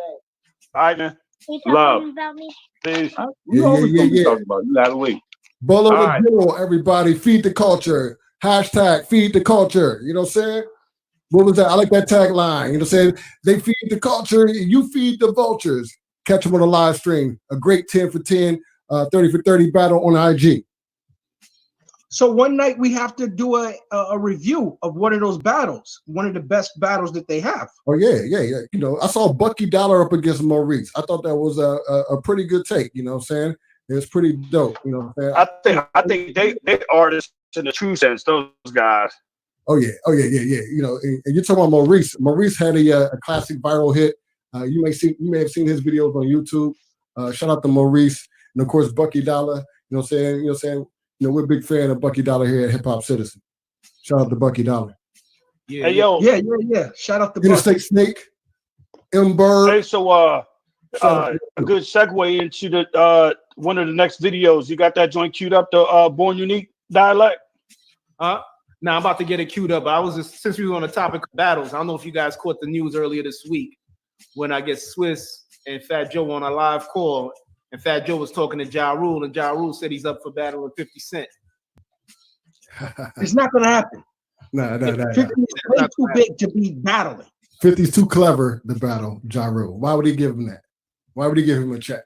All right, man. Love. Peace. Yeah. Talking about you gotta wait. Bolo the General, everybody. Feed the culture. Hashtag feed the culture. You know what I'm saying? What was that? I like that tagline. You know what I'm saying? They feed the culture. You feed the vultures. Catch them on the live stream. A great 10 for 10, 30 for 30 battle on IG. So one night we have to do a review of one of those battles, one of the best battles that they have. Oh yeah. You know, I saw Bucky Dollar up against Maurice. I thought that was a pretty good take. You know what I'm saying? It was pretty dope. You know what I'm saying? I think they artists in the true sense. Those guys. Oh yeah. You know, and you're talking about Maurice. Maurice had a classic viral hit. You may have seen his videos on YouTube. Shout out to Maurice, and of course Bucky Dollar. You know what I'm saying? You know, we're a big fan of Bucky Dollar here at Hip Hop Citizen. Shout out to Bucky Dollar. Yeah. Hey, yo. Yeah. Shout out to Interstate Bucky. Snake. Bird. Hey, so a good segue into the one of the next videos. You got that joint queued up, the Born Unique dialect? Now I'm about to get it queued up. I was just, since we were on the topic of battles, I don't know if you guys caught the news earlier this week when I guess Swiss and Fat Joe on a live call. And Fat Joe was talking to Ja Rule, and Ja Rule said he's up for battling 50 Cent. It's not going to happen. No. 50 is way too big to be battling. 50's too clever to battle Ja Rule. Why would he give him that? Why would he give him a check?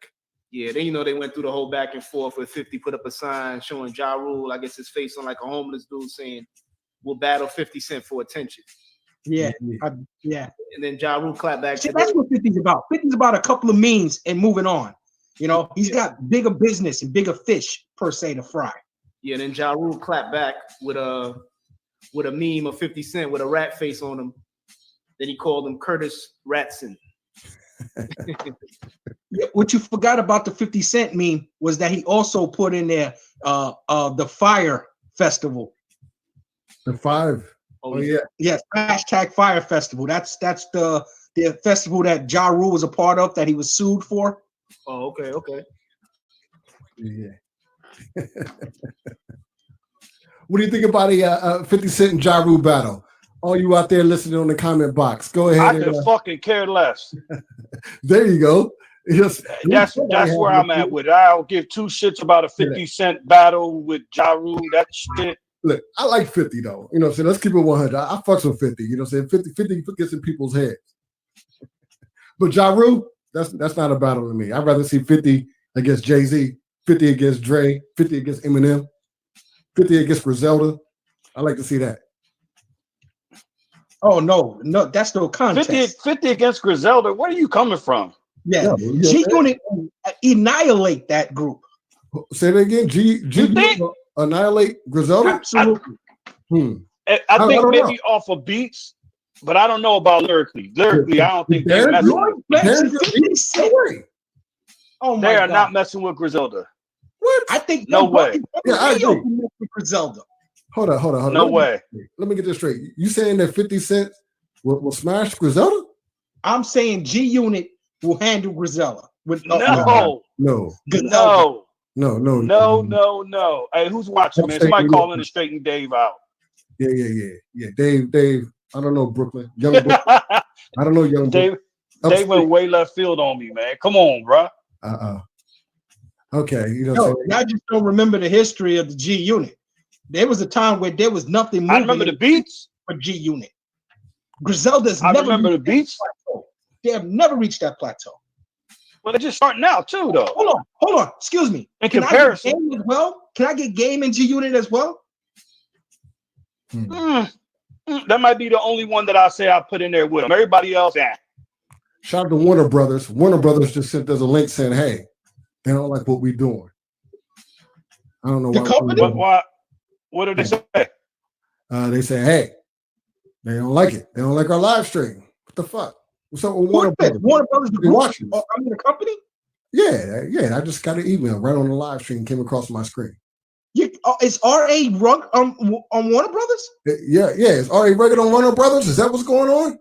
Yeah, then they went through the whole back and forth with 50 put up a sign showing Ja Rule, I guess his face on like a homeless dude saying, "We'll battle 50 Cent for attention." Yeah. And then Ja Rule clapped back. See, that's what 50's about. 50's about a couple of memes and moving on. He's got bigger business and bigger fish per se to fry. Yeah, then Ja Rule clapped back with a meme of 50 Cent with a rat face on him. Then he called him Curtis Ratson. Yeah, what you forgot about the 50 Cent meme was that he also put in there the Fire Festival. The 5. Oh yeah. Yes, hashtag Fire Festival. That's the festival that Ja Rule was a part of that he was sued for. Oh, okay. Yeah. What do you think about a 50 Cent and Ja Rule battle? All you out there listening on the comment box, go ahead. I could fucking care less. There you go. That's where I'm at with it. I don't give two shits about a 50 Cent battle with Ja Rule. That shit. Look, I like 50 though. So let's keep it 100. I fucks with 50. 50 gets in people's heads. But Ja Rule, that's not a battle to me. I'd rather see 50 against Jay-Z, 50 against Dre, 50 against Eminem, 50 against Griselda. I like to see that. Oh no, that's no contest. 50 against Griselda. Where are you coming from? Yeah, G Unit annihilate that group. Say that again. G annihilate Griselda. Absolutely. I think maybe off of beats, but I don't know about lyrically. Lyrically, I don't think they're messing. They are not messing with Griselda. What? I think no way. Yeah, I agree with Griselda. Hold on. No way. Let me get this straight. You saying that 50 Cent will smash Griselda? I'm saying G Unit will handle Griselda. No. Hey, who's watching, man? Somebody call in and straighten Dave out. Yeah. Dave. I don't know Brooklyn. Young Brooklyn. I don't know young Dave. Dave went way left field on me, man. Come on, bro. Okay. I just don't remember the history of the G Unit. There was a time where there was nothing moving. I remember the beats for G Unit. Griselda's I remember the beats. They have never reached that plateau. Well, they're just starting out too, though. Hold on. Excuse me. In comparison, I get Game as well? Can I get Game in G Unit as well? That might be the only one that I say I put in there with them. Everybody else, yeah. Shout out to Warner Brothers. Warner Brothers just sent us a link saying, "Hey, they don't like what we're doing." I don't know why. What did they say? They say, "Hey, they don't like it. They don't like our live stream." What the fuck? What's up with Warner Brothers? Warner Brothers, you watching? The company? Yeah. I just got an email right on the live stream, came across my screen. Is R.A. Rug on Warner Brothers? Yeah. Is R.A. Rugged on Warner Brothers? Is that what's going on?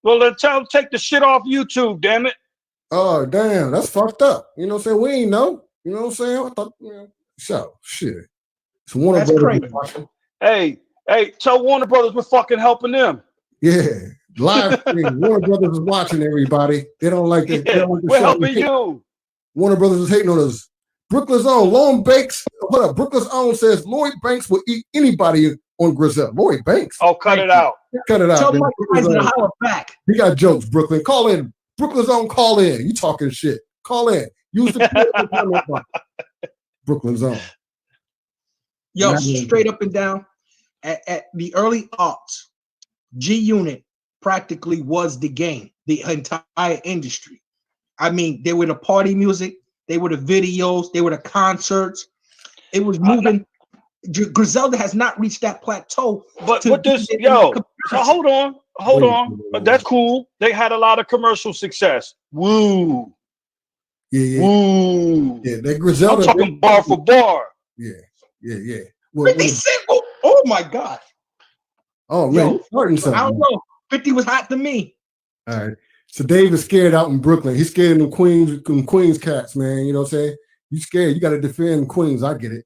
Well, then take the shit off YouTube, damn it. Oh, damn, that's fucked up. You know what I'm saying? We ain't know. You know what I'm saying? I thought, shit. It's Warner Brothers. Crazy. Hey, tell Warner Brothers we're fucking helping them. Yeah, live stream. Warner Brothers is watching everybody. They don't like it. Yeah, we're helping you. Warner Brothers is hating on us. Brooklyn's own Lloyd Banks. Hold up. Brooklyn's own says Lloyd Banks will eat anybody on Griselda. Lloyd Banks. Oh, cut it out. Cut it out. Tell Mike Tyson to holler back. He got jokes, Brooklyn. Call in. Brooklyn's own, call in. You talking shit. Call in. Use the Brooklyn's own. Yo, straight up and down. At the early aughts, G Unit practically was the game, the entire industry. I mean, they were the party music, they were the videos, they were the concerts. It was moving. Griselda has not reached that plateau. But what this, so hold on. That's cool. They had a lot of commercial success. Woo. Yeah. Woo. Yeah, they Griselda. I'm talking bar for bar. Yeah. Well, 50 Cent, oh my God. Oh man, starting something. I don't know. 50 was hot to me. All right. So Dave is scared out in Brooklyn. He's scared of them Queens cats, man. You know what I'm saying? You scared. You got to defend Queens. I get it.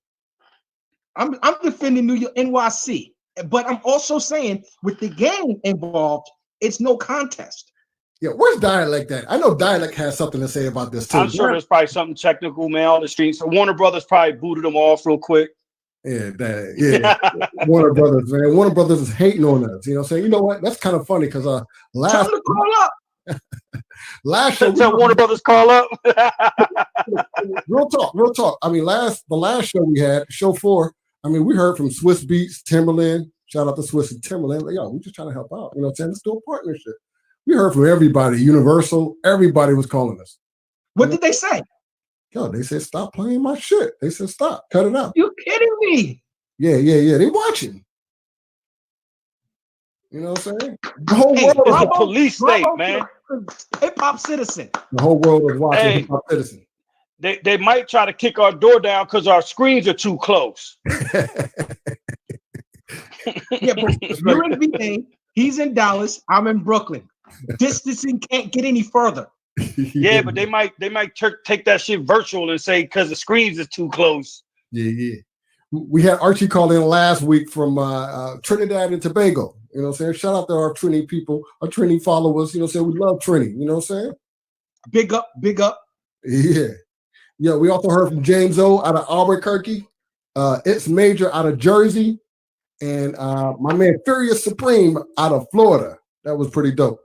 I'm defending New York, NYC. But I'm also saying with the game involved, it's no contest. Yeah, where's Dialect at? I know Dialect has something to say about this too. I'm sure there's probably something technical, man, on the streets. So Warner Brothers probably booted them off real quick. Warner Brothers, man. Warner Brothers is hating on us. You know what I'm saying? You know what? That's kind of funny because last show tell Warner Brothers call up. real talk. I mean, the last show we had, show 4. I mean, we heard from Swiss Beats, Timberland. Shout out to Swiss and Timberland. Like, yo, we're just trying to help out. You know what I'm saying? Let's do a partnership. We heard from everybody. Universal. Everybody was calling us. What did they say? Yo, they said, stop playing my shit. They said, stop. Cut it out. You kidding me? Yeah. They watching. You know what I'm saying? The whole world is a police state, man. Hip Hop Citizen. The whole world is watching Hip Hop Citizen. They might try to kick our door down because our screens are too close. Yeah, but you're in VA, he's in Dallas, I'm in Brooklyn. Distancing can't get any further. Yeah, but they might take that shit virtual and say because the screens is too close. Yeah. We had Archie call in last week from Trinidad and Tobago. You know what I'm saying? Shout out to our Trini people, our Trini followers. You know what I'm saying? We love Trini. You know what I'm saying? Big up. Yeah. We also heard from James O out of Albuquerque. It's Major out of Jersey. And my man Furious Supreme out of Florida. That was pretty dope.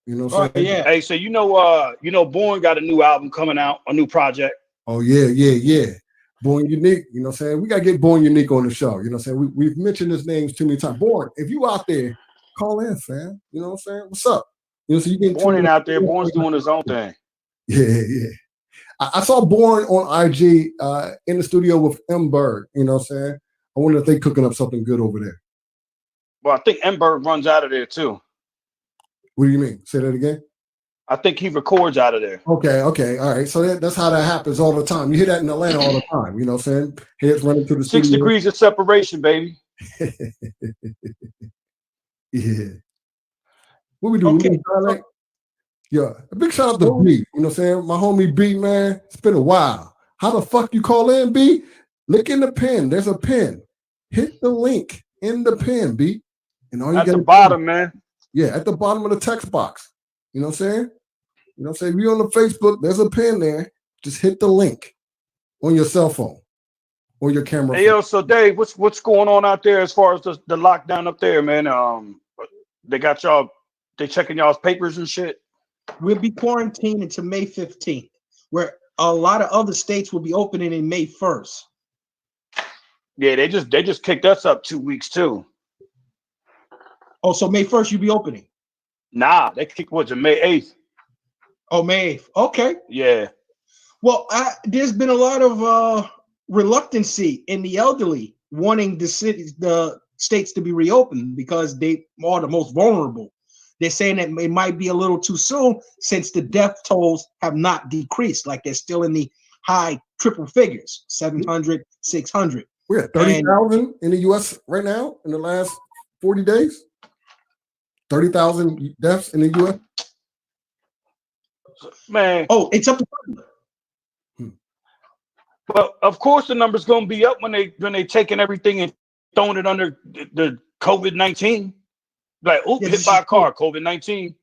You know what I'm saying? Yeah. Hey, so you know Born got a new album coming out, a new project. Oh, yeah. Born Unique, you know what I'm saying? We got to get Born Unique on the show. You know what I'm saying? We've mentioned his names too many times. Born, if you out there, call in, fam. You know what I'm saying? What's up? You know, so you get Born out there. Born's doing his own thing. Yeah. I saw Born on IG in the studio with M. Berg. You know what I'm saying? I wonder if they cooking up something good over there. Well, I think M. Berg runs out of there too. What do you mean? Say that again? I think he records out of there. Okay. All right. So that's how that happens all the time. You hear that in Atlanta all the time. You know what I'm saying? Heads running to the 6 studio. degrees of separation, baby. Yeah. What we do? Okay. Yeah. A big shout out to B. You know what I'm saying? My homie B, man. It's been a while. How the fuck you call in, B? Look in the pen. There's a pen. Hit the link in the pen, B. And all you at got the bottom, man. Yeah, at the bottom of the text box. You know what I'm saying? You know what I'm saying? If you're on the Facebook, there's a pen there. Just hit the link on your cell phone or your camera. Hey, yo, so Dave, what's going on out there as far as the lockdown up there, man? They got y'all, they checking y'all's papers and shit? We'll be quarantined until May 15th, where a lot of other states will be opening in May 1st. Yeah, they just kicked us up 2 weeks too. Oh, so May 1st you'll be opening? Nah, they kicked what, to May 8th. Oh, May 8th. Okay. Yeah. Well, there's been a lot of reluctancy in the elderly wanting the states to be reopened because they are the most vulnerable. They're saying that it might be a little too soon since the death tolls have not decreased. Like they're still in the high triple figures, 700, 600. We're at 30,000 in the U.S. right now in the last 40 days. 30,000 deaths in the U.S. Man. Oh, it's up to. Well, of course the number's gonna be up when they taking everything and throwing it under the COVID-19. Like, hit by a car, COVID-19.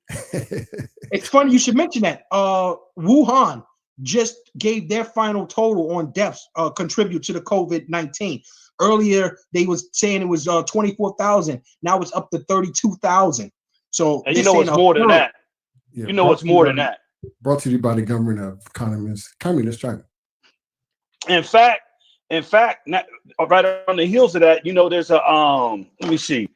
It's funny you should mention that. Wuhan just gave their final total on deaths contribute to the COVID-19. Earlier, they was saying it was 24,000. Now it's up to 32,000. So and you know it's more than that. Yeah, you know it's more than that. Brought to you by the government of communist China. In fact, right on the heels of that, you know, there's a let me see.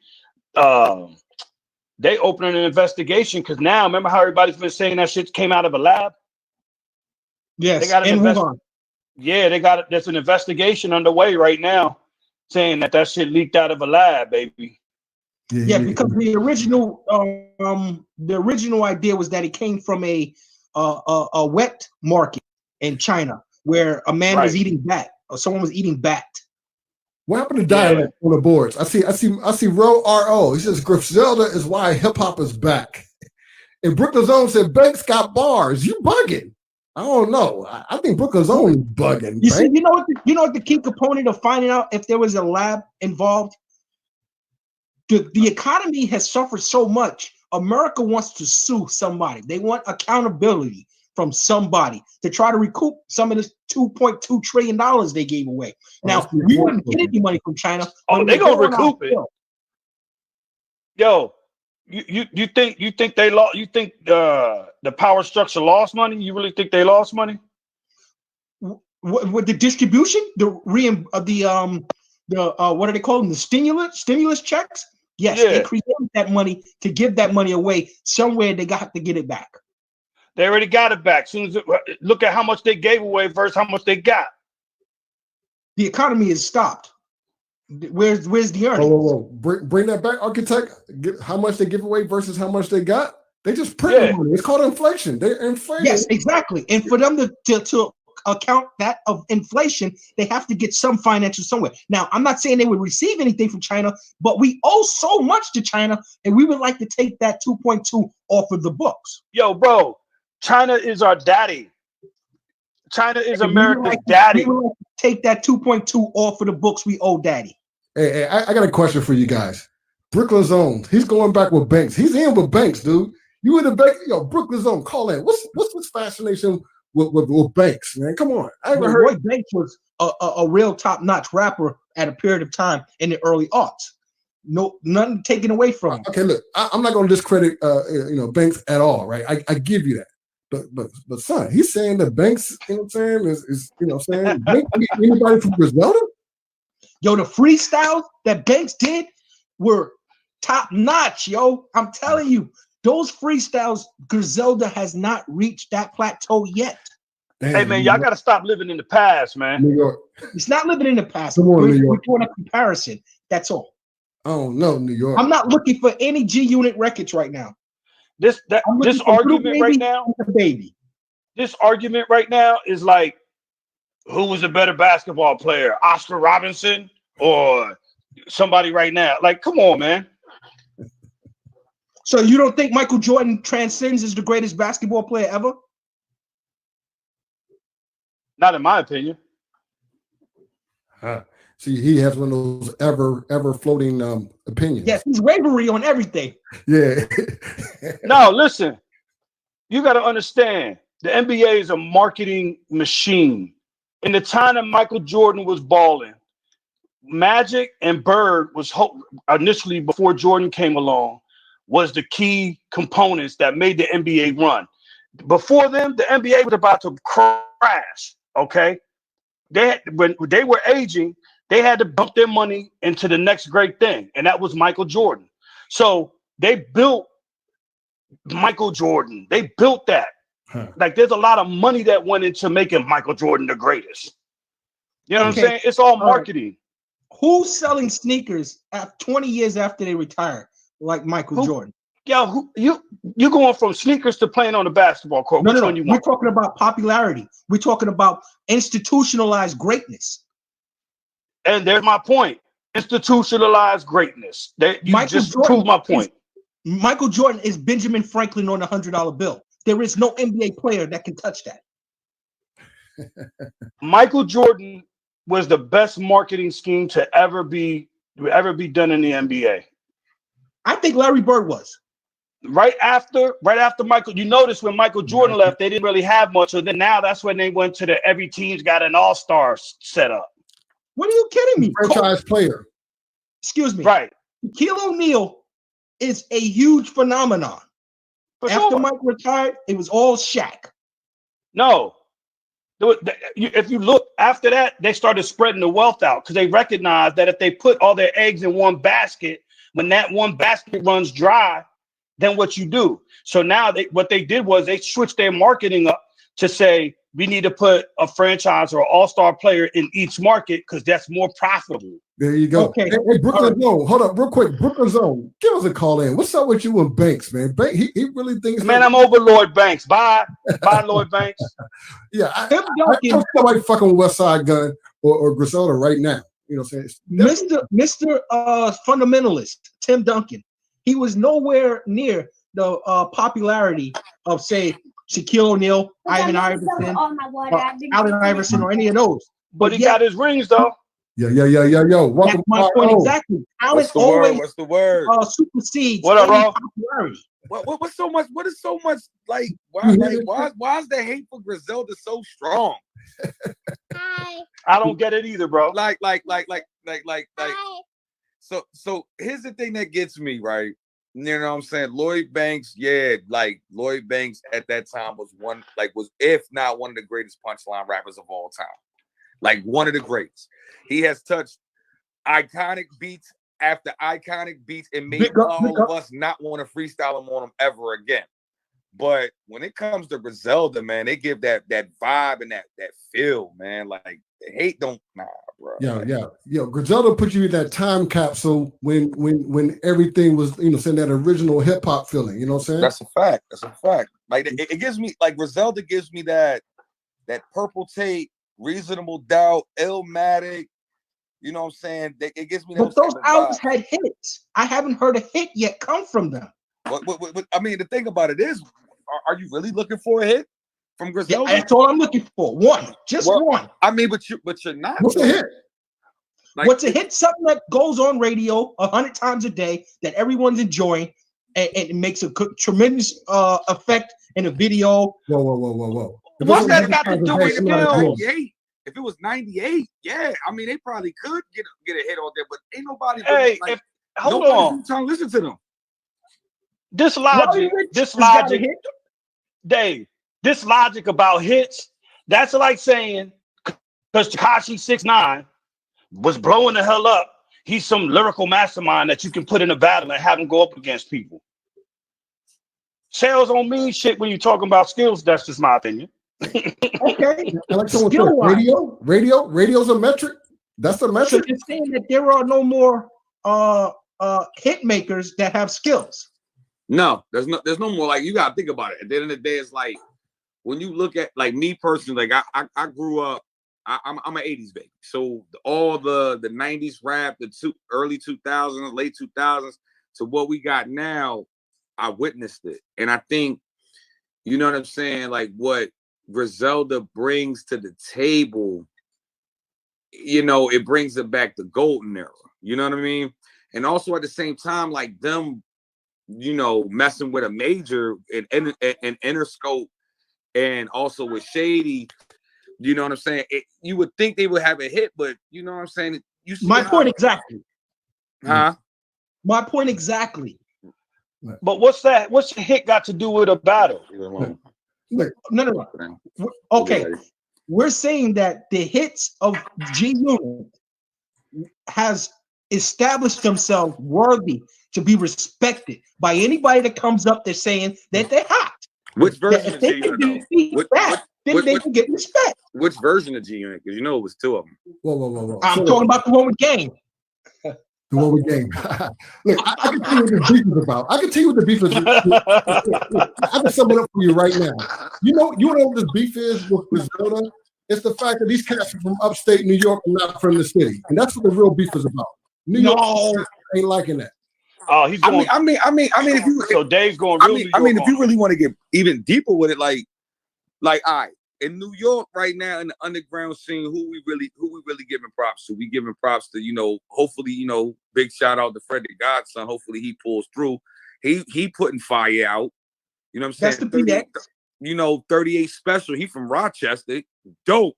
They opening an investigation because now remember how everybody's been saying that shit came out of a lab? Yes, they got Wuhan. Yeah, there's an investigation underway right now saying that shit leaked out of a lab, baby. Yeah, because the original idea was that it came from a wet market in China where a man was eating bat or someone was eating bat. What happened to dialect on the boards? I see Ro. He says Griselda is why hip hop is back. And Brooklyn Zone said Banks got bars. You bugging? I don't know. I think Brooklyn Zone is bugging. You see, you know what the key component of finding out if there was a lab involved? The economy has suffered so much. America wants to sue somebody. They want accountability. from somebody to try to recoup some of this $2.2 trillion they gave away. Now, we wouldn't get any money from China. Oh, they're gonna recoup it. Yo, you think they lost? You think the power structure lost money? You really think they lost money? With the distribution, what do they call them? The stimulus checks. Yes, they created that money to give that money away somewhere. They got to get it back. They already got it back. Soon as look at how much they gave away versus how much they got. The economy is stopped. Where's the earnings? Whoa. Bring that back, architect. How much they give away versus how much they got. They just print money. It's called inflation. They're inflating. Yes, exactly. And for them to account that of inflation, they have to get some financial somewhere. Now, I'm not saying they would receive anything from China, but we owe so much to China, and we would like to take that 2.2 off of the books. Yo, bro, China is our daddy. China is America's daddy. We would like to take that 2.2 off of the books. We owe daddy. Hey, I got a question for you guys. Brooklyn Zone, he's going back with Banks. He's in with Banks, dude. You in the bank? Yo, Brooklyn Zone, call in. What's this fascination with Banks, man? Come on. I haven't heard. Banks was a real top-notch rapper at a period of time in the early aughts. No, nothing taken away from him. Okay, look, I'm not going to discredit Banks at all, right? I give you that. But son, he's saying that Banks, you know what I'm saying, Banks, anybody from Griselda? Yo, the freestyles that Banks did were top-notch, yo. I'm telling you, those freestyles, Griselda has not reached that plateau yet. Damn, hey, man, y'all got to stop living in the past, man. New York. It's not living in the past. Come on, We're New York. doing a comparison. That's all. Oh, no, New York. I'm not looking for any G-Unit records right now. This argument right now, baby. This argument right now is like, who was a better basketball player, Oscar Robinson or somebody right now? Like, come on, man. So you don't think Michael Jordan transcends as the greatest basketball player ever? Not in my opinion. See, he has one of those ever floating opinions. Yes, he's wavery on everything. Yeah. No, listen. You got to understand, the NBA is a marketing machine. In the time that Michael Jordan was balling, Magic and Bird was initially, before Jordan came along, was the key components that made the NBA run. Before them, the NBA was about to crash. Okay, when they were aging, they had to dump their money into the next great thing, and that was Michael Jordan. So they built Michael Jordan. They built that. Like, there's a lot of money that went into making Michael Jordan the greatest. You know what I'm saying? It's all marketing. Who's selling sneakers 20 years after they retire, like Michael Jordan? Yo, you going from sneakers to playing on the basketball court? Which one you want? We're talking about popularity. We're talking about institutionalized greatness. And there's my point. Institutionalized greatness. You just proved my point. Michael Jordan is Benjamin Franklin on a $100 bill. There is no NBA player that can touch that. Michael Jordan was the best marketing scheme to ever be done in the NBA. I think Larry Bird was. Right after Michael, you notice when Michael Jordan left, they didn't really have much. So then now that's when they went to every team's got an all-star set up. What are you kidding me? Franchise player. Excuse me. Right. Shaquille O'Neal is a huge phenomenon. After Mike retired, it was all Shaq. No. If you look after that, they started spreading the wealth out because they recognized that if they put all their eggs in one basket, when that one basket runs dry, then what you do. So now what they did was they switched their marketing up to say, we need to put a franchise or all-star player in each market because that's more profitable. There you go. Okay. Hey, Brooklyn Zone, hold up real quick. Brooklyn Zone, give us a call in. What's up with you and Banks, man? He really thinks. Man, I'm over Lloyd Banks. Bye, Lloyd Banks. Yeah, I'm somebody fucking West Side Gun or Griselda right now. You know what I'm saying? Mr. Fundamentalist, Tim Duncan. He was nowhere near the popularity of, say, Shaquille O'Neal, Ivan Iverson, Allen Iverson, or any of those. But he got his rings, though. Yo. Welcome. That's my point exactly. Allen What's the word? supersedes what up, any popularity. What's so much? What is so much like? Why is the hate for Griselda so strong? I don't get it either, bro. Like. So here's the thing that gets me, right? You know what I'm saying? Lloyd Banks, Lloyd Banks at that time was if not one of the greatest punchline rappers of all time. Like one of the greats. He has touched iconic beats after iconic beats and made all of us not want to freestyle him on him ever again. But when it comes to Griselda, man, they give that vibe and that feel, man. Like the hate don't bro. Yeah. Griselda put you in that time capsule when everything was, saying that original hip hop feeling. You know what I'm saying? That's a fact. Like it gives me like Griselda gives me that Purple Tape, Reasonable Doubt, Illmatic. You know what I'm saying? It gives me. But those albums had hits. I haven't heard a hit yet come from them. What I mean, the thing about it is, are you really looking for a hit from Griselda? Yeah, that's all I'm looking for. One. I mean, but you're not. What's a hit? Like, what's a hit? Something that goes on radio 100 times a day that everyone's enjoying, and it makes a tremendous effect in a video. Whoa. What's that got to do with 98? If it was 98, yeah, I mean they probably could get a hit on there, but ain't nobody. Hey, hold on. Trying to listen to them. This logic, Dave. This logic about hits. That's like saying because Tekashi 6ix9ine was blowing the hell up, he's some lyrical mastermind that you can put in a battle and have him go up against people. Sales don't mean shit when you're talking about skills. That's just my opinion. Okay. Like radio's a metric. That's a metric. So you're saying that there are no more hit makers that have skills. No, there's no more. Like you gotta think about it. At the end of the day, it's like when you look at like me personally, like I grew up, I'm an 80s baby. So all the 90s rap, early 2000s, late 2000s to what we got now, I witnessed it. And I think, you know what I'm saying? Like what Griselda brings to the table, it brings it back to golden era. You know what I mean? And also at the same time, like them, messing with a major and Interscope and also with Shady, you know what I'm saying? You would think they would have a hit, but you know what I'm saying? My point exactly. Huh? My point exactly. But what's that? What's the hit got to do with a battle? No. Okay. We're saying that the hits of G-Unit has established themselves worthy to be respected by anybody that comes up there saying that they're hot. Which version of G-Unit? Then they can get respect. Which version of G-Unit? Because it was two of them. Whoa. I'm talking about the one with Game. The one with Game. Look, I can tell you what the beef is about. I can tell you what the beef is. I can sum it up for you right now. You know what this beef is with Griselda? It's the fact that these cats are from upstate New York and not from the city. And that's what the real beef is about. New York ain't liking that. Oh, he's going. I mean, so Dave's going. If you really want to get even deeper with it, like, all right, in New York right now in the underground scene, who we really giving props to? We giving props to, hopefully, big shout out to Fred the Godson. Hopefully he pulls through. He putting fire out. You know what I'm saying? That's the 38 Special. He from Rochester. Dope.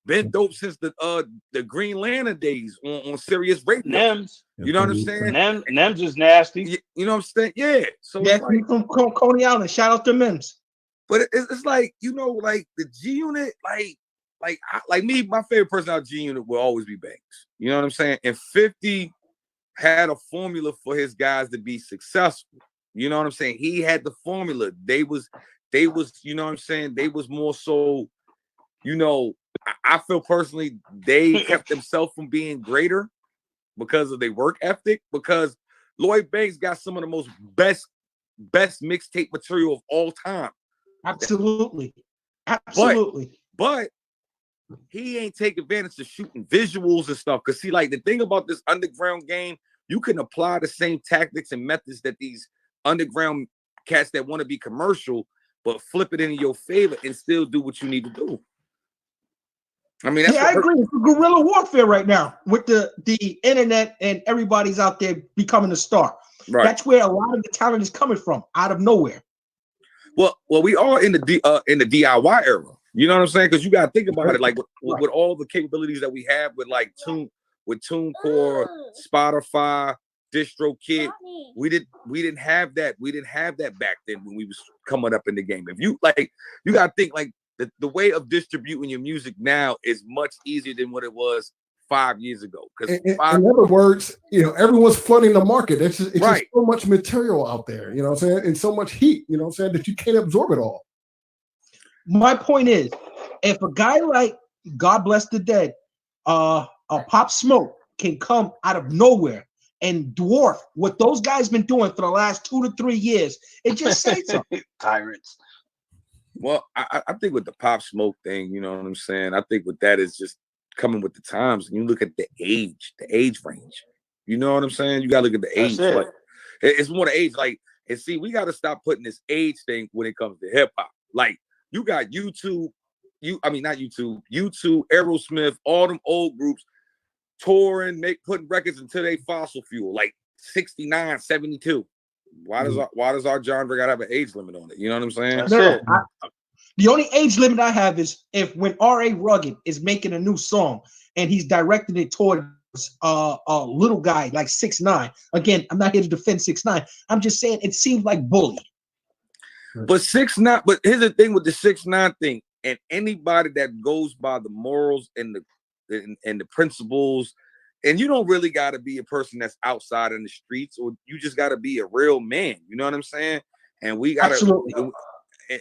Been dope since the Green Lantern days on Sirius Radio. Nems. You know what I'm saying? Nems is nasty. You know what I'm saying? Yeah. So yeah, from Coney Island. Shout out to Mims. But it's like, like the G-Unit, like me, my favorite person out of G-Unit will always be Banks. You know what I'm saying? And 50 had a formula for his guys to be successful. You know what I'm saying? He had the formula. They was, you know what I'm saying? They was more so, I feel personally they kept themselves from being greater because of their work ethic, because Lloyd Banks got some of the most best mixtape material of all time. Absolutely. But he ain't take advantage of shooting visuals and stuff. Because see, like the thing about this underground game, you can apply the same tactics and methods that these underground cats that want to be commercial, but flip it in your favor and still do what you need to do. I mean, that's I agree. It's guerrilla warfare right now with the internet and everybody's out there becoming a star. Right. That's where a lot of the talent is coming from, out of nowhere. Well, we are in the DIY era. You know what I'm saying? Because you got to think about it, like with all the capabilities that we have with like TuneCore, Spotify, DistroKid. We didn't have that. We didn't have that back then when we was coming up in the game. If you you got to think like the way of distributing your music now is much easier than what it was 5 years ago. Because in other words, everyone's flooding the market. It's just so much material out there, you know what I'm saying? And so much heat, you know what I'm saying, that you can't absorb it all. My point is, if a guy like God Bless the Dead, Pop Smoke can come out of nowhere and dwarf what those guys been doing for the last 2 to 3 years, it just says something. Tyrants. Well, I think with the Pop Smoke thing, you know what I'm saying? I think with that is just coming with the times. And you look at the age range. You know what I'm saying? You gotta look at the age. Like, it's more the age. Like, and see, we gotta stop putting this age thing when it comes to hip hop. Like, you got YouTube, not YouTube, Aerosmith, all them old groups touring, putting records until they fossil fuel, like 69, 72. Why does our genre gotta have an age limit on it? You know what I'm saying? The only age limit I have is if when R.A. Rugged is making a new song and he's directing it towards a little guy like 6ix9ine. Again, I'm not here to defend 6ix9ine. I'm just saying it seems like bully. But 6ix9ine, but here's the thing with the 6ix9ine thing, and anybody that goes by the morals and the principles, and you don't really got to be a person that's outside in the streets, or you just got to be a real man. You know what I'm saying? And we got to,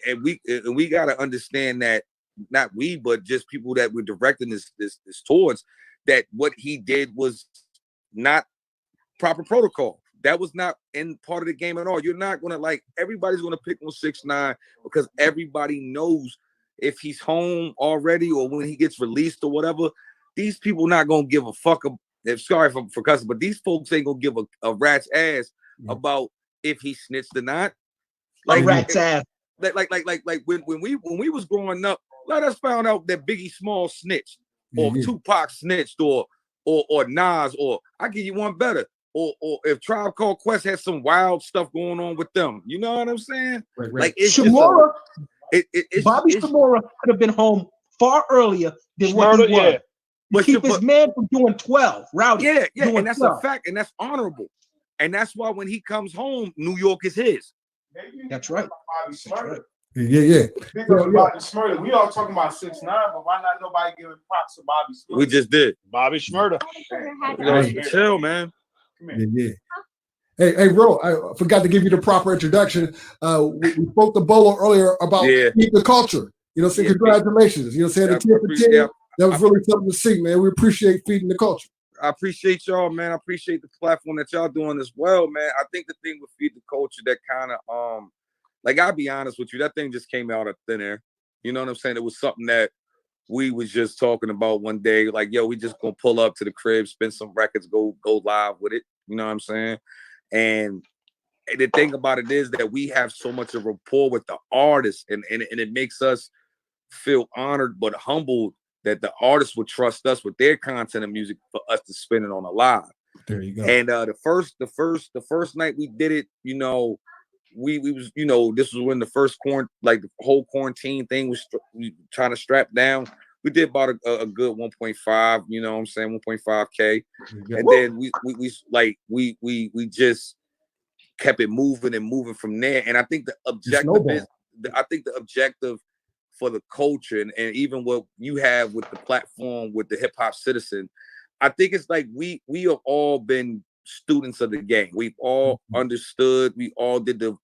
and we got to understand that not we, but just people that we're directing this towards, that what he did was not proper protocol. That was not in part of the game at all. You're not gonna everybody's gonna pick on 6ix9ine because everybody knows if he's home already or when he gets released or whatever, these people not gonna give a fuck. Sorry for cussing, but these folks ain't gonna give a rat's ass about if he snitched or not. Like rat's ass. Like when we was growing up, let us found out that Biggie Small snitched, or Tupac snitched, or Nas, or I give you one better, or if Tribe Called Quest had some wild stuff going on with them. You know what I'm saying? Right. Like it's Shimura, Bobby Shimura could have been home far earlier than what he was. But keep his man from doing 12. Rowdy. Yeah, and that's 12. A fact, and that's honorable. And that's why when he comes home, New York is his. That's right. Yeah. Big up about the Smurda. We all talking about 6ix9ine, but why not nobody giving props to Bobby Smurda? We just did. Bobby Smurda. Chill, man. Yeah. Hey, bro, I forgot to give you the proper introduction. We spoke to Bolo earlier about the culture. You know, saying congratulations. You know, saying the 10 for 10. That was really something to see, man. We appreciate feeding the culture. I appreciate y'all, man. I appreciate the platform that y'all doing as well, man. I think the thing with Feed the Culture that kind of I'll be honest with you, that thing just came out of thin air. You know what I'm saying? It was something that we was just talking about one day, like, yo, we just gonna pull up to the crib, spin some records, go live with it. You know what I'm saying? And the thing about it is that we have so much of rapport with the artists, and it makes us feel honored but humbled that the artists would trust us with their content and music for us to spin it on a live. There you go. And the first night we did it, you know, we was, you know, this was when the first the whole quarantine thing was trying to strap down. We did about a good 1.5, you know what I'm saying, 1.5K. And then we just kept it moving and moving from there. And I think the objective for the culture and even what you have with the platform with the HIPHOPCITIZEN, I think it's like we have all been students of the game. We've all understood. We all did the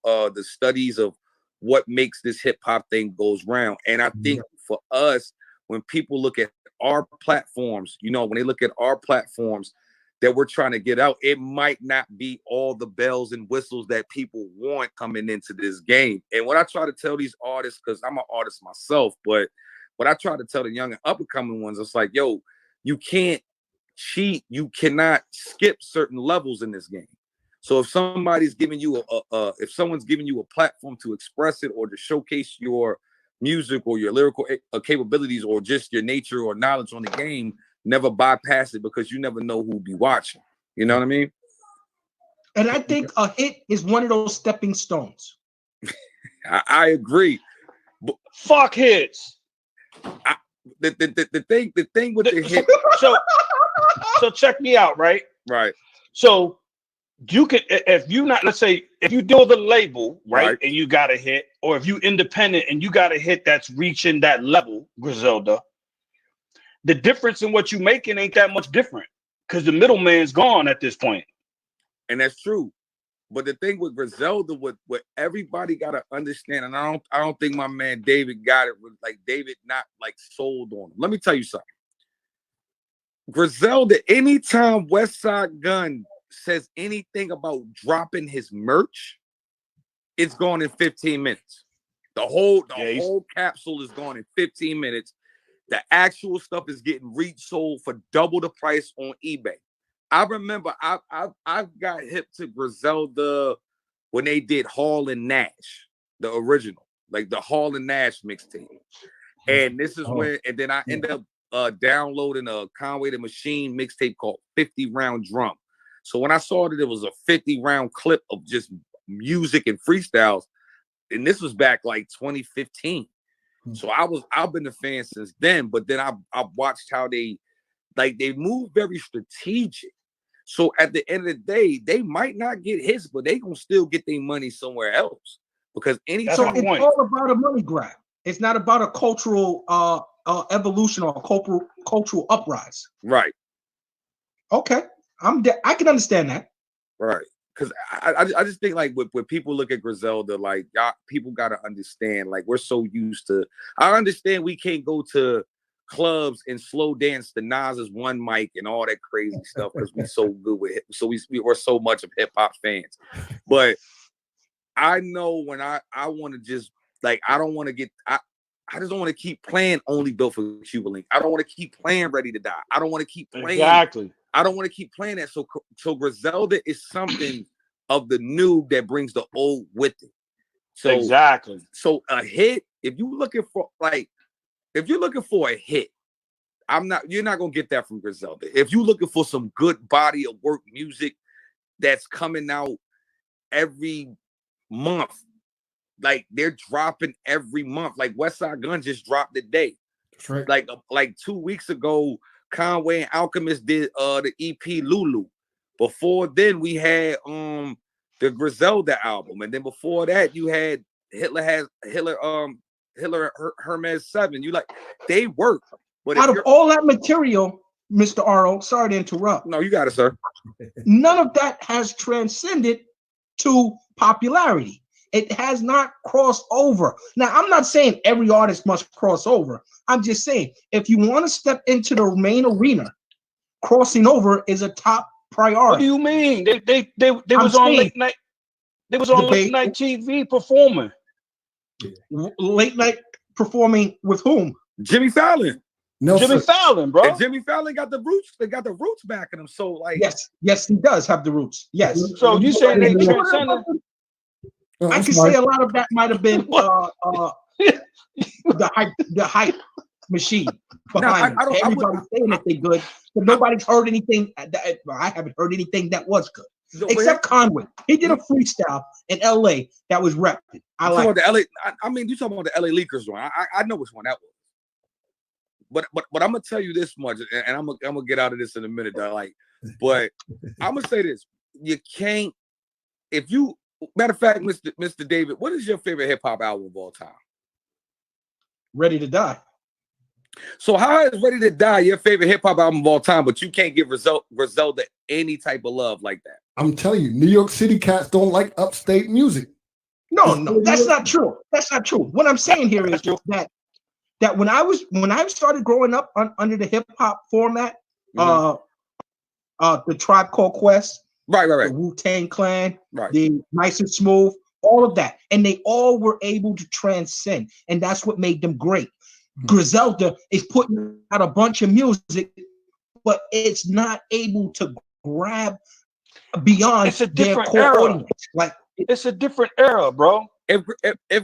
studies of what makes this hip hop thing goes round. And I think for us, when people look at our platforms, you know, when they look at our platforms that we're trying to get out, it might not be all the bells and whistles that people want coming into this game. And what I try to tell these artists, because I'm an artist myself, but what I try to tell the young and up and coming ones, it's like, yo, you can't cheat. You cannot skip certain levels in this game. So if somebody's giving you if someone's giving you a platform to express it or to showcase your music or your lyrical capabilities or just your nature or knowledge on the game, never bypass it, because you never know who'll be watching. You know what I mean? And I think a hit is one of those stepping stones. I agree. But fuck hits. The thing with the hit. So check me out, right? Right. So you can, if you not, let's say, if you deal with a label, right, and you got a hit, or if you independent and you got a hit that's reaching that level, Griselda, the difference in what you making ain't that much different because the middleman's gone at this point. And that's true. But the thing with Griselda, what everybody gotta understand, and I don't think my man David got it. Like David not like sold on him. Let me tell you something. Griselda, anytime Westside Gun says anything about dropping his merch, it's gone in 15 minutes. The whole capsule is gone in 15 minutes. The actual stuff is getting resold for double the price on eBay. I remember I got hip to Griselda when they did Hall and Nash, the original, like the Hall and Nash mixtape. And this is when, and then I ended up downloading a Conway the Machine mixtape called 50 Round Drum. So when I saw that it was a 50 round clip of just music and freestyles, and this was back like 2015. So I've been a fan since then, but then I watched how they move very strategic. So at the end of the day, they might not get hits, but they gonna still get their money somewhere else. Because it's all about a money grab. It's not about a cultural evolution or a cultural uprise. Right. Okay. I can understand that. Right. Because I just think like when people look at Griselda, like people gotta understand, like we're so used to. I understand we can't go to clubs and slow dance the Nas's One Mic and all that crazy stuff because we're so good with it. So we're so much of hip hop fans. But I know when I want to just like I don't want to get I just don't want to keep playing Only Built for Cuba Link. I don't want to keep playing Ready to Die. I don't want to keep playing I don't want to keep playing that. So Griselda is something of the new that brings the old with it. So exactly. So a hit, if you're looking for a hit, you're not gonna get that from Griselda. If you're looking for some good body of work music that's coming out every month, like they're dropping every month. Like Westside Gun just dropped today. That's right. Like 2 weeks ago, Conway and Alchemist did the EP Lulu. Before then, we had the Griselda album, and then before that, you had Hitler Hermes 7. You like they work. But out of all that material, Mr. Aro, sorry to interrupt. No, you got it, sir. None of that has transcended to popularity. It has not crossed over. Now, I'm not saying every artist must cross over. I'm just saying if you want to step into the main arena, crossing over is a top priority. What do you mean? They was on late night. They was on late night TV performing. Late night performing with whom? Jimmy Fallon. No, Jimmy Fallon, bro. And Jimmy Fallon got the roots. They got the roots backing him. So like, yes, he does have the roots. Yes. So you saying they transcended? I can say a lot of that might have been the hype machine behind it. Everybody's saying that they're good, but nobody's heard anything. I haven't heard anything that was good, except Conway. He did a freestyle in LA that was repped. I like the LA. I mean, you talking about the LA Leakers one? I know which one that was. But I'm gonna tell you this much, and I'm gonna get out of this in a minute. But I'm gonna say this: you can't. If you, matter of fact, Mr. David, what is your favorite hip hop album of all time? Ready to Die. So how is Ready to Die your favorite hip hop album of all time, but you can't give Griselda any type of love like that? I'm telling you, New York City cats don't like upstate music. No, that's not true. That's not true. What I'm saying here is that when I started growing up under the hip hop format, the Tribe Called Quest, right, the Wu-Tang Clan, the Nice and Smooth, all of that, and they all were able to transcend, and that's what made them great. Griselda is putting out a bunch of music, but it's not able to grab beyond their core audience. Like it's a different era, bro. If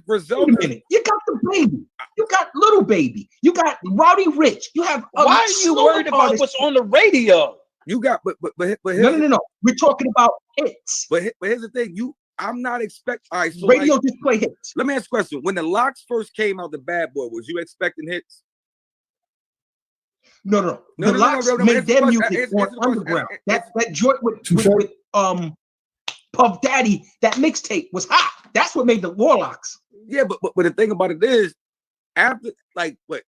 Griselda, you got the Baby, you got Little Baby, you got Rowdy Rich, you have. Why are you worried about what's on the radio? You got, but no. We're talking about hits. But here's the thing, I'm not expecting. All right, so radio just play hits. Let me ask you a question. When the Locks first came out, the Bad Boy, was you expecting hits? No. The Locks made their music on underground. That joint with Puff Daddy, that mixtape was hot. That's what made the Warlocks. Yeah, but the thing about it is, after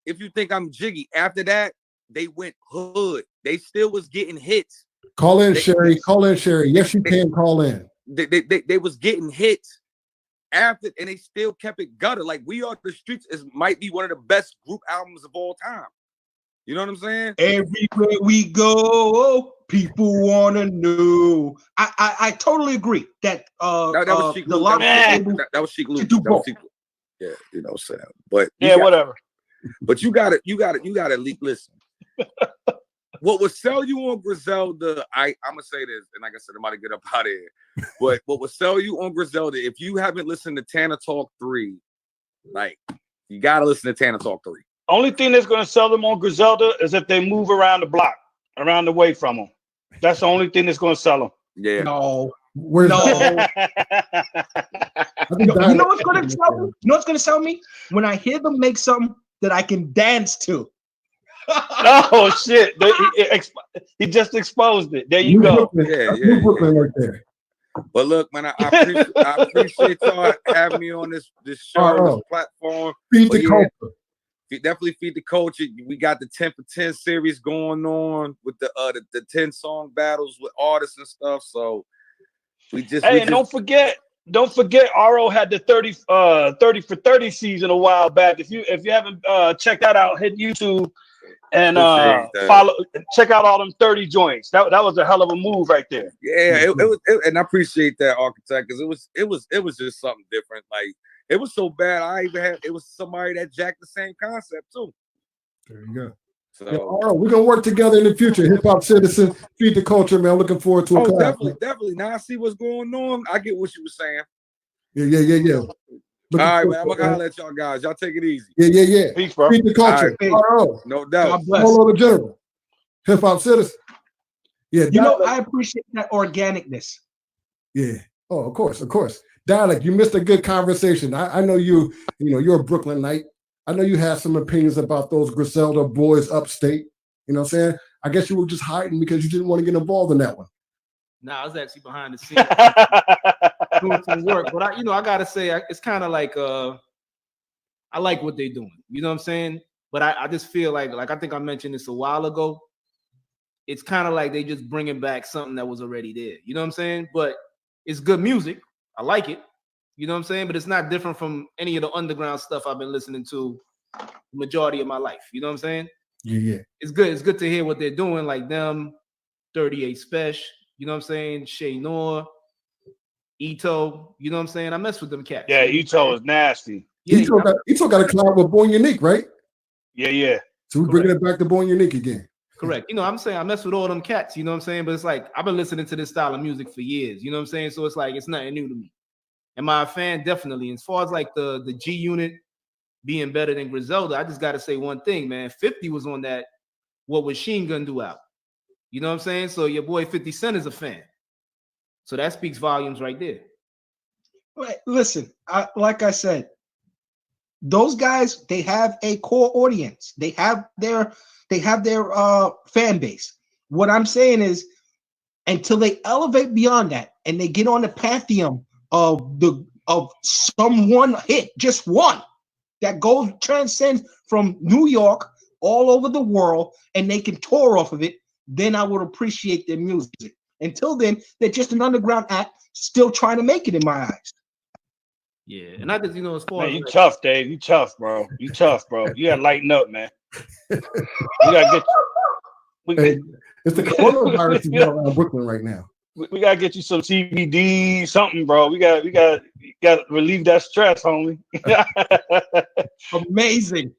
if you think I'm jiggy, after that they went hood. They still was getting hits. Call in, Sherry. Call in, Sherry. Yes, you can call in. They was getting hits after, and they still kept it gutter. Like We Are the Streets might be one of the best group albums of all time. You know what I'm saying? Everywhere we go, people wanna know. I totally agree that that was Sheik the Locks that was Sheik Luke. Yeah, you know what I'm saying. But whatever. But you gotta listen. What would sell you on Griselda? I'm gonna say this, and like I said, I'm about to get up out of here. But what would sell you on Griselda, if you haven't listened to Tana Talk 3, like you gotta listen to Tana Talk 3. Only thing that's gonna sell them on Griselda is if they move around the block, around the way from them. That's the only thing that's gonna sell them. Yeah. No. You know what's gonna sell me? You know what's gonna sell me? When I hear them make something that I can dance to. Oh shit! He just exposed it. There you go. Right there. But look, man, I appreciate y'all having me on this show, this platform. Feed the culture. Definitely feed the culture. We got the 10 for 10 series going on with the 10 song battles with artists and stuff. So and don't forget, RO had the 30 for 30 season a while back. If you haven't checked that out, hit YouTube and check out all them 30 joints. That was a hell of a move right there. Yeah, it was, and I appreciate that, Architect, because it was just something different. Like it was so bad. It was somebody that jacked the same concept too. There you go. So we're gonna work together in the future. Hip Hop Citizen, feed the culture, man. Looking forward to a class. Definitely. Now I see what's going on. I get what you were saying. Yeah. All right, man. I'm gonna holler at y'all guys. Y'all take it easy. Yeah. Peace, bro. Feed the culture. Right. No doubt. Hello, the general. Hip Hop Citizen. Yeah. I appreciate that organicness. Yeah. Oh, of course. Dialect, you missed a good conversation. I know you're a Brooklynite. I know you have some opinions about those Griselda boys upstate. You know what I'm saying? I guess you were just hiding because you didn't want to get involved in that one. Nah, I was actually behind the scenes doing some work. But I gotta say, it's kind of like I like what they're doing. You know what I'm saying? But I just feel like I think I mentioned this a while ago. It's kind of like they just bringing back something that was already there. You know what I'm saying? But it's good music. I like it. You know what I'm saying? But it's not different from any of the underground stuff I've been listening to the majority of my life. You know what I'm saying? Yeah. It's good. It's good to hear what they're doing, like them, 38 Special. You know what I'm saying? Shay Noor, Ito. You know what I'm saying? I mess with them cats. Yeah, Ito is nasty. Yeah, Ito got a collab with Born Unique, right? Yeah. So we're bringing it back to Born Unique again. Correct. I'm saying I mess with all them cats. You know what I'm saying? But it's like I've been listening to this style of music for years. You know what I'm saying? So it's like it's nothing new to me. Am I a fan? Definitely. As far as like the G Unit being better than Griselda, I just got to say one thing, man. 50 was on that What Would Sheen Gun Do out. You know what I'm saying? So your boy 50 Cent is a fan. So that speaks volumes right there. Right. Listen, like I said, those guys, they have a core audience. They have their fan base. What I'm saying is, until they elevate beyond that and they get on the pantheon of some one hit, just one that goes transcends from New York all over the world, and they can tour off of it, then I would appreciate their music. Until then, they're just an underground act still trying to make it in my eyes. Yeah, and I just, as far man, as you tough, Dave. You tough, bro. You gotta lighten up, man. We gotta get. It's the coronavirus around Brooklyn right now. We gotta get you some CBD, something, bro. We got relieve that stress, homie. Amazing.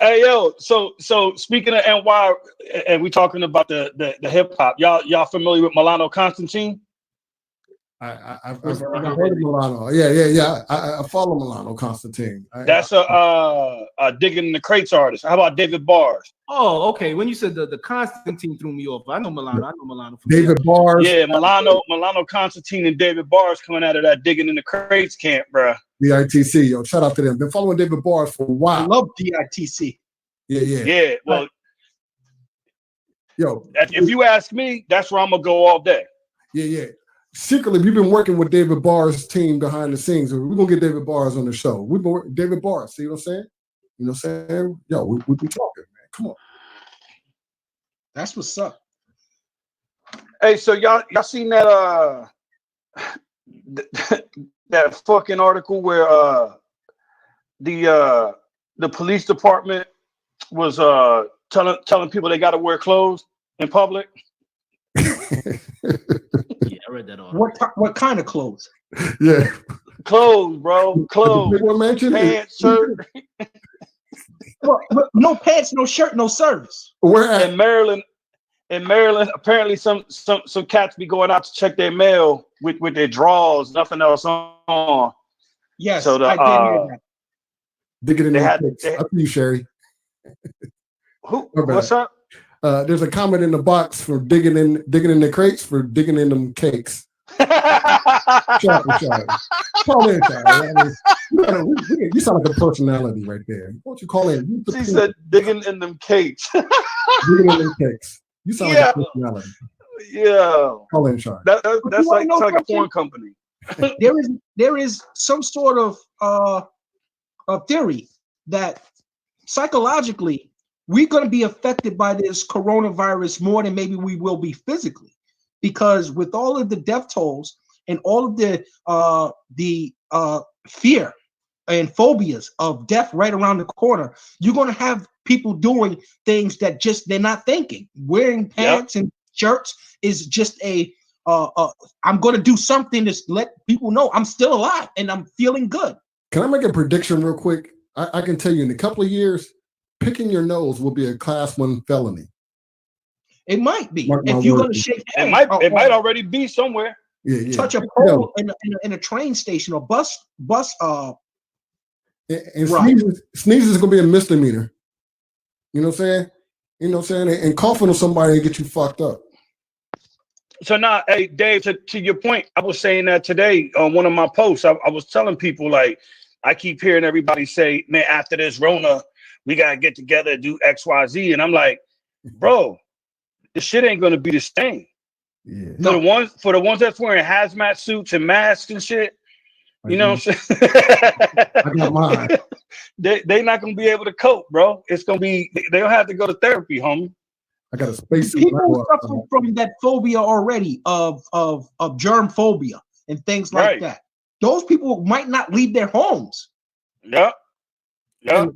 Hey, yo. So speaking of NY, and we talking about the hip hop. Y'all familiar with Milano Constantine? I've heard of Milano. Yeah. I follow Milano Constantine. That's a digging in the crates artist. How about David Bars? Oh, okay. When you said the Constantine threw me off. I know Milano. I know Milano. David Bars. Yeah, Milano Constantine and David Bars coming out of that digging in the crates camp, bro. DITC, yo, shout out to them. Been following David Bars for a while. I love DITC. Yeah. Well, yo, if you ask me, that's where I'm gonna go all day. Yeah. Secretly, we've been working with David Barr's team behind the scenes. We're gonna get David Barr's on the show. We've been working David Barr. See what I'm saying? You know what I'm saying? Yo, we be talking, man. Come on. That's what's up. Hey, so y'all seen that that fucking article where the police department was telling people they got to wear clothes in public? Yeah, I read that article. What kind of clothes? Yeah, clothes, bro. Clothes. Pants, shirt. Well, no pants, no shirt, no service. In Maryland, apparently some cats be going out to check their mail with their drawers, nothing else on. Yes, so I did hear that. Dig it in the up to you, Sherry. What's up? There's a comment in the box for digging in the crates for digging in them cakes. Call in, Charlie. You sound like a personality right there. Won't you call in? She said digging in them cakes. Digging in them cakes. You sound like a personality. Yeah. Call in, Charlie. That's like a porn company. There is some sort of theory that psychologically we're going to be affected by this coronavirus more than maybe we will be physically, because with all of the death tolls and all of the fear and phobias of death right around the corner, you're going to have people doing things that just they're not thinking. Wearing pants and shirts is just I'm going to do something to let people know I'm still alive and I'm feeling good. Can I make a prediction real quick? I can tell you in a couple of years, picking your nose will be a class 1 felony. It might be. If you're going to shake hands. It might already be somewhere. Yeah. Touch a pole in a train station or bus. And sneezing is going to be a misdemeanor. You know what I'm saying? And coughing on somebody and get you fucked up. So now, hey, Dave, to your point, I was saying that today on one of my posts. I was telling people, like, I keep hearing everybody say, man, after this Rona, we got to get together and do X, Y, Z. And I'm like, bro, this shit ain't going to be the same. Yeah. For the ones that's wearing hazmat suits and masks and shit, you know what I'm saying? I got mine. They not going to be able to cope, bro. It's going to be, they'll have to go to therapy, homie. I got a space suit. People suffer from that phobia already of germ phobia and things like that. Those people might not leave their homes. Yeah. I'm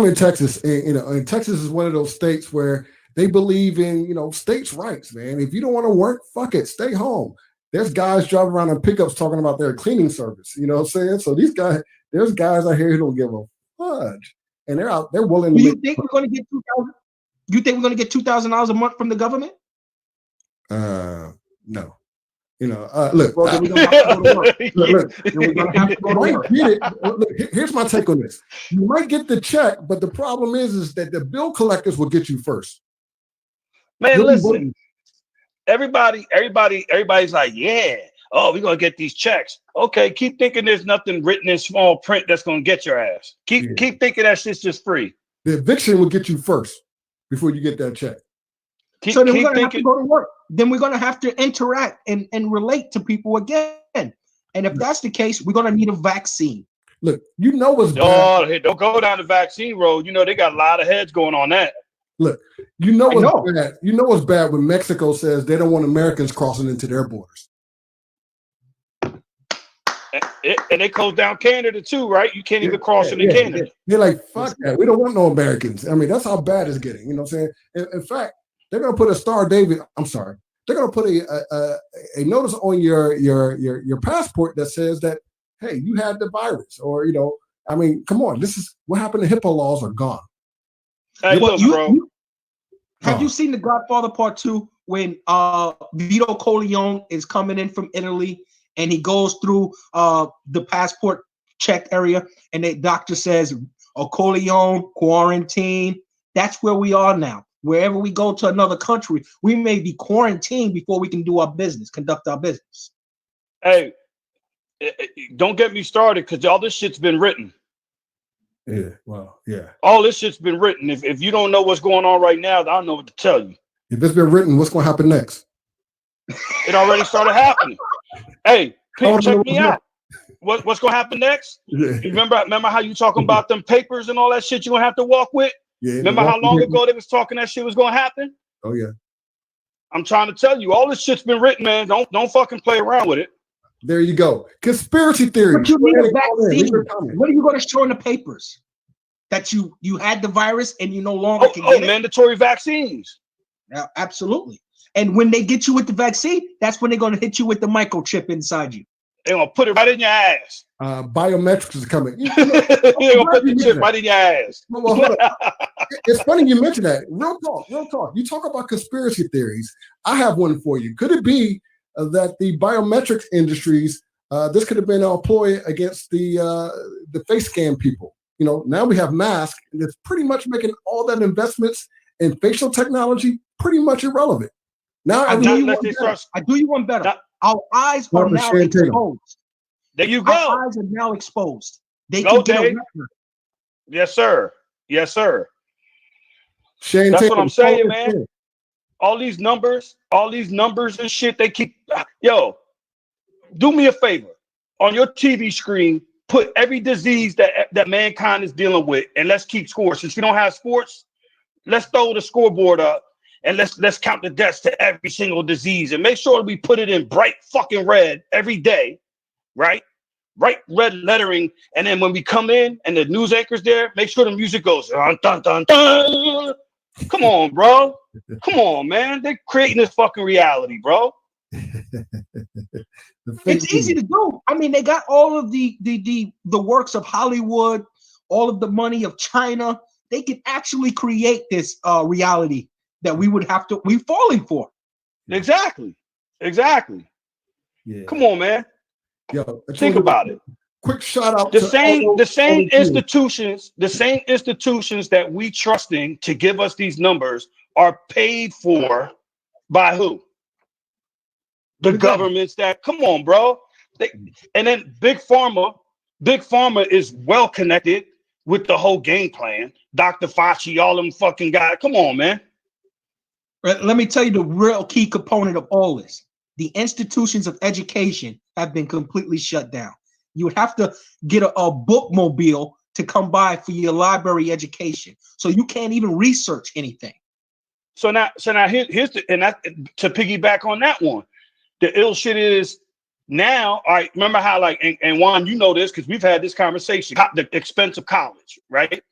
in Texas, and Texas is one of those states where they believe in, states' rights, man. If you don't want to work, fuck it, stay home. There's guys driving around in pickups talking about their cleaning service. You know what I'm saying? So there's guys out here who don't give a fudge, and they're willing to. You think we're going to get $2,000? You think we're going to get $2,000 a month from the government? No. Look. Well, then we're going to have to go to work. We're going to have to go to work. Look, here's my take on this. You might get the check, but the problem is that the bill collectors will get you first. Man, listen. Everybody's like, yeah. Oh, we're gonna get these checks. Okay, keep thinking there's nothing written in small print that's gonna get your ass. Keep thinking that shit's just free. The eviction will get you first before you get that check. So then we're gonna have to go to work. Then we're gonna have to interact and relate to people again. And if that's the case, we're gonna need a vaccine. Look, what's bad. Oh, don't go down the vaccine road. They got a lot of heads going on that. Look, what's bad. You know what's bad when Mexico says they don't want Americans crossing into their borders. And they closed down Canada too, right? You can't even cross into Canada. They're like, fuck that. We don't want no Americans. I mean, that's how bad it's getting. You know what I'm saying? In fact, they're gonna put they're gonna put a notice on your passport that says that, hey, you had the virus, or I mean, come on, this is what happened. The HIPAA laws are gone. Hey, look, bro. Have you seen The Godfather Part 2 when Vito Corleone is coming in from Italy and he goes through the passport check area and the doctor says, Corleone, quarantine. That's where we are now. Wherever we go to another country, we may be quarantined before we can do our business, conduct our business. Hey, don't get me started because all this shit's been written. Yeah, well, yeah. All this shit's been written. If you don't know what's going on right now, I don't know what to tell you. If it's been written, what's going to happen next? It already started happening. Hey, check me out. What's going to happen next? Yeah. Remember how you talking about them papers and all that shit you're going to have to walk with? Yeah. Remember how long ago they was talking that shit was going to happen? Oh, yeah. I'm trying to tell you, all this shit's been written, man. Don't fucking play around with it. There you go. Conspiracy theory. But you need a vaccine. What are you going to show in the papers? That you had the virus and you no longer can get it? Mandatory vaccines. Yeah, absolutely. And when they get you with the vaccine, that's when they're going to hit you with the microchip inside you. They're going to put it right in your ass. Biometrics is coming. They're going to put the chip right in your ass. Well, hold on. It's funny you mentioned that. Real talk. You talk about conspiracy theories. I have one for you. Could it be that the biometrics industries, this could have been a ploy against the face scan people? You know, now we have masks, and it's pretty much making all that investments in facial technology pretty much irrelevant. Now I do you one better. Our eyes are now exposed. There you go. Our eyes are now exposed. They can get a record. Yes, sir. Yes, sir. Shane That's Tatum, what I'm saying, man. All these numbers and shit, they keep, do me a favor. On your TV screen, put every disease that mankind is dealing with, and let's keep score. Since we don't have sports, let's throw the scoreboard up and let's count the deaths to every single disease and make sure we put it in bright fucking red every day, right? Bright red lettering. And then when we come in and the news anchor's there, make sure the music goes dun dun dun dun. Come on, bro. Come on, man. They're creating this fucking reality, bro. It's easy to do. I mean, they got all of the works of Hollywood, all of the money of China. They can actually create this reality that we're falling for. Exactly. Yeah. Come on, man. Yo, think about it. Quick shout out the same institutions that we trusting to give us these numbers are paid for by who? The governments that, come on, bro. And then Big Pharma is well connected with the whole game plan. Dr. Fauci, all them fucking guys. Come on, man. Let me tell you the real key component of all this. The institutions of education have been completely shut down. You would have to get a bookmobile to come by for your library education. So you can't even research anything. So now here's to piggyback on that one. The ill shit is now, all right, remember how and Juan, you know this because we've had this conversation, the expense of college, right?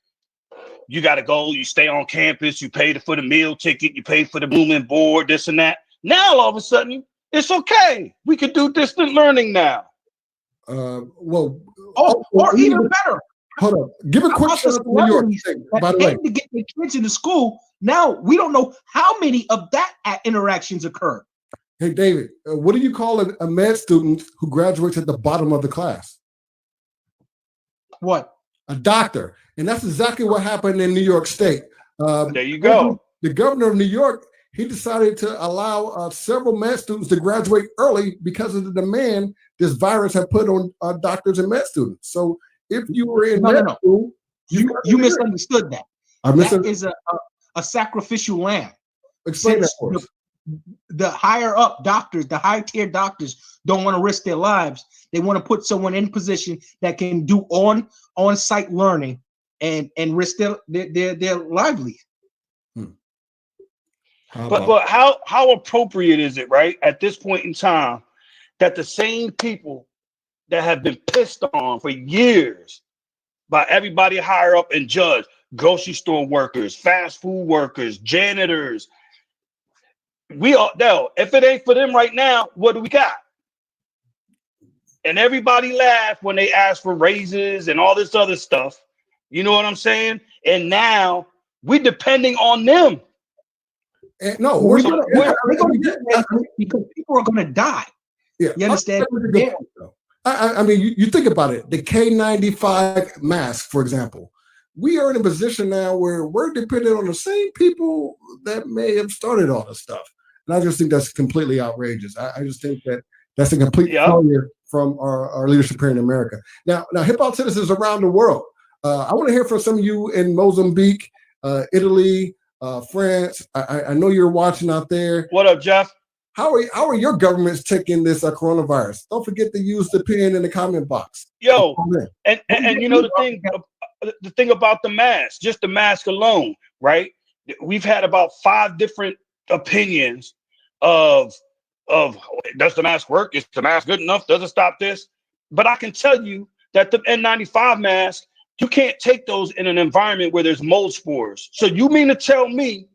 You got to go, you stay on campus, you pay for the meal ticket, you pay for the room and board, this and that. Now, all of a sudden, it's okay. We can do distant learning now. Or even better. Hold on. Give a quick shout out to New York. By the way, to get their kids into school, now we don't know how many of that interactions occurred. Hey, David, what do you call a med student who graduates at the bottom of the class? What? A doctor. And that's exactly what happened in New York State. There you go. The governor of New York, he decided to allow several med students to graduate early because of the demand this virus had put on doctors and med students. So if you were in med school, you misunderstood that. That is a sacrificial lamb. Explain that for us. The higher up doctors, the high tier doctors don't want to risk their lives. They want to put someone in position that can do on-site learning and risk their livelihood. But how appropriate is it, right, at this point in time, that the same people that have been pissed on for years by everybody higher up and judge, grocery store workers, fast food workers, janitors, if it ain't for them right now, what do we got? And everybody laughed when they asked for raises and all this other stuff. You know what I'm saying? And now we're depending on them. No, we're gonna get that because people are gonna die. Yeah, you understand? I mean, you think about it. The K95 mask, for example. We are in a position now where we're dependent on the same people that may have started all this stuff. And I just think that's completely outrageous. I just think that that's a complete failure from our leadership here in America. Now, hip hop citizens around the world. I want to hear from some of you in Mozambique, Italy, France. I know you're watching out there. What up, Jeff? How are your governments taking this coronavirus? Don't forget to use the pin in the comment box. Yo, and you know the thing about the mask, just the mask alone, right? We've had about 5 different opinions of does the mask work? Is the mask good enough? Does it stop this? But I can tell you that the N95 mask, you can't take those in an environment where there's mold spores. So you mean to tell me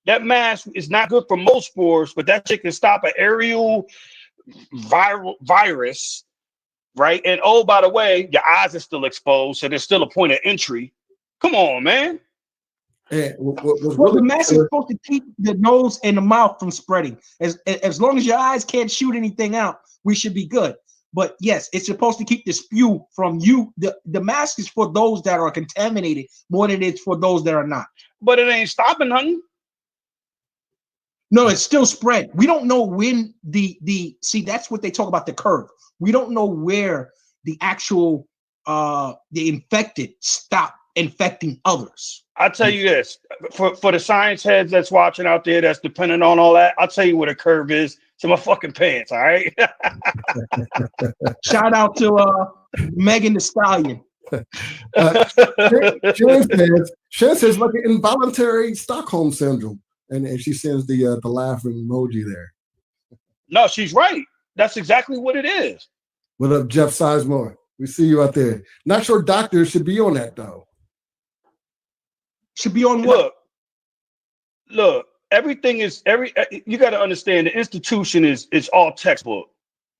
that mask is not good for mold spores, but that shit can stop an aerial virus, right? And oh, by the way, your eyes are still exposed, so there's still a point of entry. Come on, man. Yeah, well, the mask is supposed to keep the nose and the mouth from spreading. As long as your eyes can't shoot anything out, we should be good. But yes, it's supposed to keep the spew from you. The mask is for those that are contaminated more than it's for those that are not. But it ain't stopping nothing. No, it's still spread. We don't know when see, that's what they talk about, the curve. We don't know where the actual the infected stop infecting others. I'll tell you this, for the science heads that's watching out there that's dependent on all that, I'll tell you what a curve is. To my fucking pants, all right? Shout out to Megan Thee Stallion. Sharon says like an involuntary Stockholm syndrome. And she sends the laughing emoji there. No, she's right. That's exactly what it is. What up, Jeff Sizemore? We see you out there. Not sure doctors should be on that though. Should be on what? Look, everything is you got to understand the institution is all textbook,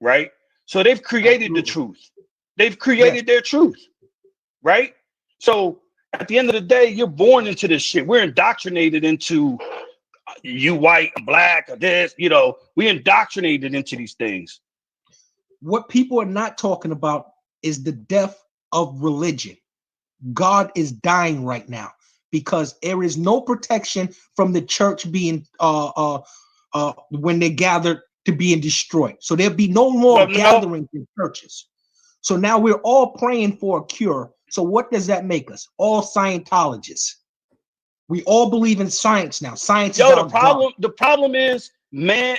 right? So they've created the truth. They've created their truth, right? So at the end of the day, you're born into this shit. We're indoctrinated into you white, black, or this, we indoctrinated into these things. What people are not talking about is the death of religion. God is dying right now because there is no protection from the church being when they gathered to being destroyed. So there'll be no more gatherings in churches. So now we're all praying for a cure. So what does that make us? All Scientologists. We all believe in science now. Science is the problem is man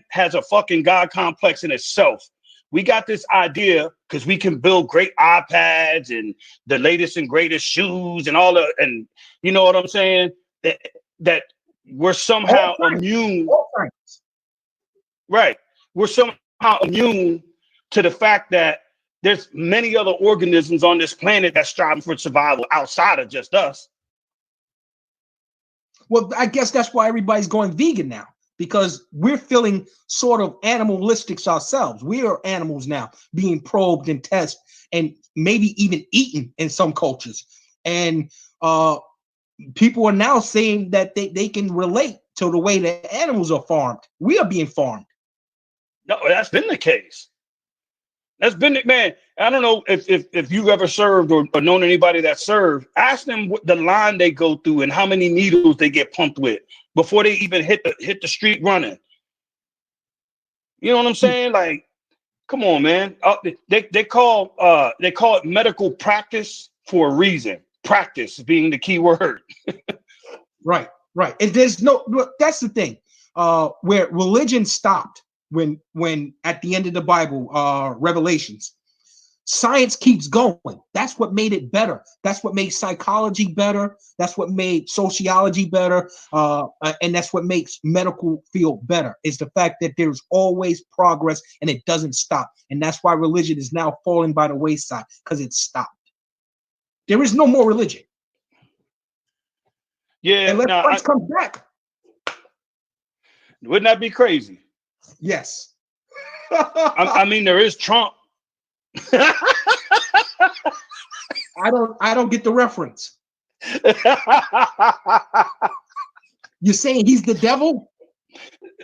has a fucking God complex in itself. We got this idea because we can build great iPads and the latest and greatest shoes and and you know what I'm saying? That we're somehow immune. Right. We're somehow immune to the fact that there's many other organisms on this planet that's striving for survival outside of just us. Well, I guess that's why everybody's going vegan now, because we're feeling sort of animalistic ourselves. We are animals now being probed and tested and maybe even eaten in some cultures. And people are now saying that they can relate to the way that animals are farmed. We are being farmed. No, that's been the case. That's been, man, I don't know if you've ever served or known anybody that served. Ask them what the line they go through and how many needles they get pumped with before they even hit the street running. You know what I'm saying? Like, come on, man. They call it medical practice for a reason. Practice being the key word. Right. And that's the thing. Where religion stopped when at the end of the Bible, Revelations, science keeps going. That's what made it better. That's what made psychology better. That's what made sociology better. And that's what makes medical field better, is the fact that there's always progress and it doesn't stop. And that's why religion is now falling by the wayside, because it stopped. There is no more religion. Yeah. Unless Christ comes back. Wouldn't that be crazy? Yes. I mean, there is Trump. I don't get the reference. You're saying he's the devil?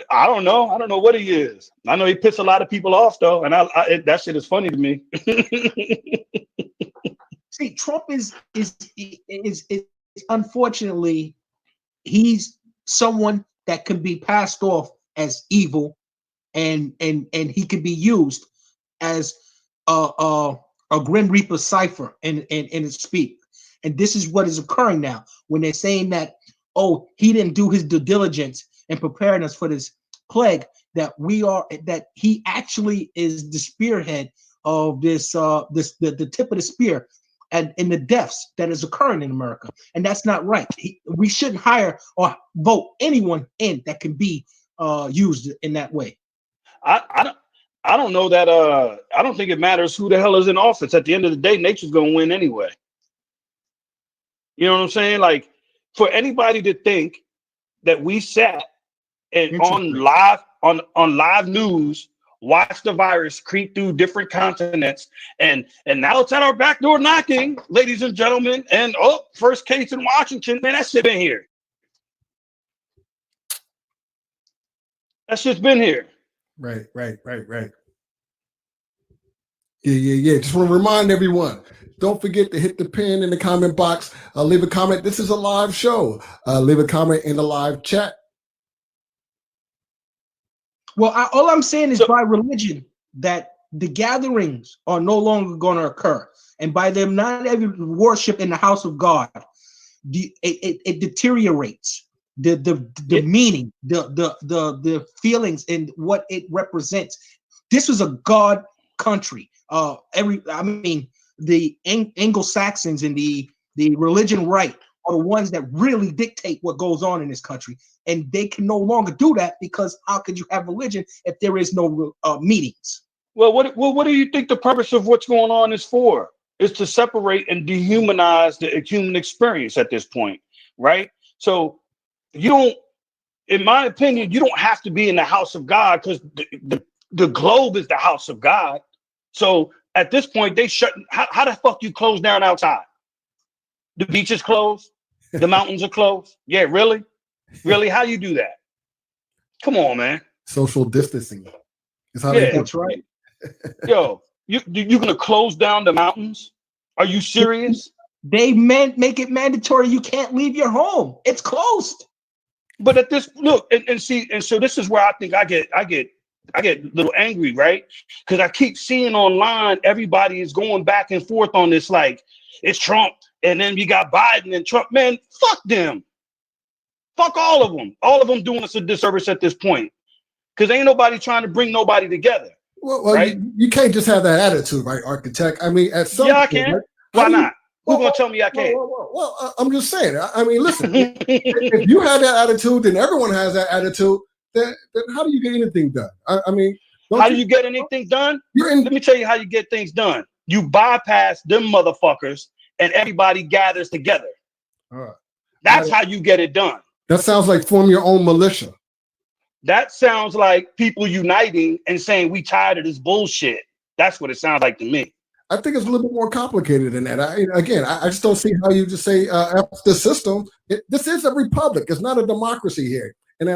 I don't know. I don't know what he is. I know he pissed a lot of people off though, and that shit is funny to me. See, Trump is unfortunately, he's someone that can be passed off as evil, and he can be used as a Grim Reaper cipher in his speak. And this is what is occurring now when they're saying that, oh, he didn't do his due diligence in preparing us for this plague, that he actually is the spearhead of the tip of the spear and in the deaths that is occurring in America. And that's not right. We shouldn't hire or vote anyone in that can be used in that way. I don't know that I don't think it matters who the hell is in office. At the end of the day, nature's gonna win anyway. You know what I'm saying? Like, for anybody to think that we sat and on live news, watched the virus creep through different continents, and now it's at our back door knocking, ladies and gentlemen, and first case in Washington, man, that shit been here. That shit's been here. Right. Yeah. Just want to remind everyone, don't forget to hit the pin in the comment box. Leave a comment. This is a live show. Leave a comment in the live chat. Well, all I'm saying is by religion that the gatherings are no longer going to occur. And by them not having worship in the house of God, it deteriorates the meaning, the feelings, and what it represents. This was a God country. The Anglo-Saxons and the religion right are the ones that really dictate what goes on in this country, and they can no longer do that, because how could you have religion if there is no meetings? Well, what do you think the purpose of what's going on is for? Is to separate and dehumanize the human experience at this point, right? So you don't, in my opinion, you don't have to be in the house of God, because the globe is the house of God. So at this point, they shut. How the fuck you close down outside? The beach is closed. The mountains are closed. Yeah, really? Really? How you do that? Come on, man. Social distancing. That's right. Yo, you gonna close down the mountains? Are you serious? They make it mandatory. You can't leave your home. It's closed. But at this look and see, and so this is where I think I get a little angry, right? Because I keep seeing online everybody is going back and forth on this, like it's Trump, and then you got Biden and Trump. Man, fuck them. Fuck all of them. All of them doing us a disservice at this point, because ain't nobody trying to bring nobody together. Well, right? You can't just have that attitude, right, architect? I mean, at some point, I can. Right? Why not? Who's gonna tell me I can't? Well, I'm just saying. I mean, listen. If you have that attitude, then everyone has that attitude. Then how do you get anything done? I mean, how do you get anything done? Let me tell you how you get things done. You bypass them motherfuckers, and everybody gathers together. All right. That's how you get it done. That sounds like form your own militia. That sounds like people uniting and saying we tired of this bullshit. That's what it sounds like to me. I think it's a little bit more complicated than that. I just don't see how you just say F the system. This is a republic. It's not a democracy here. And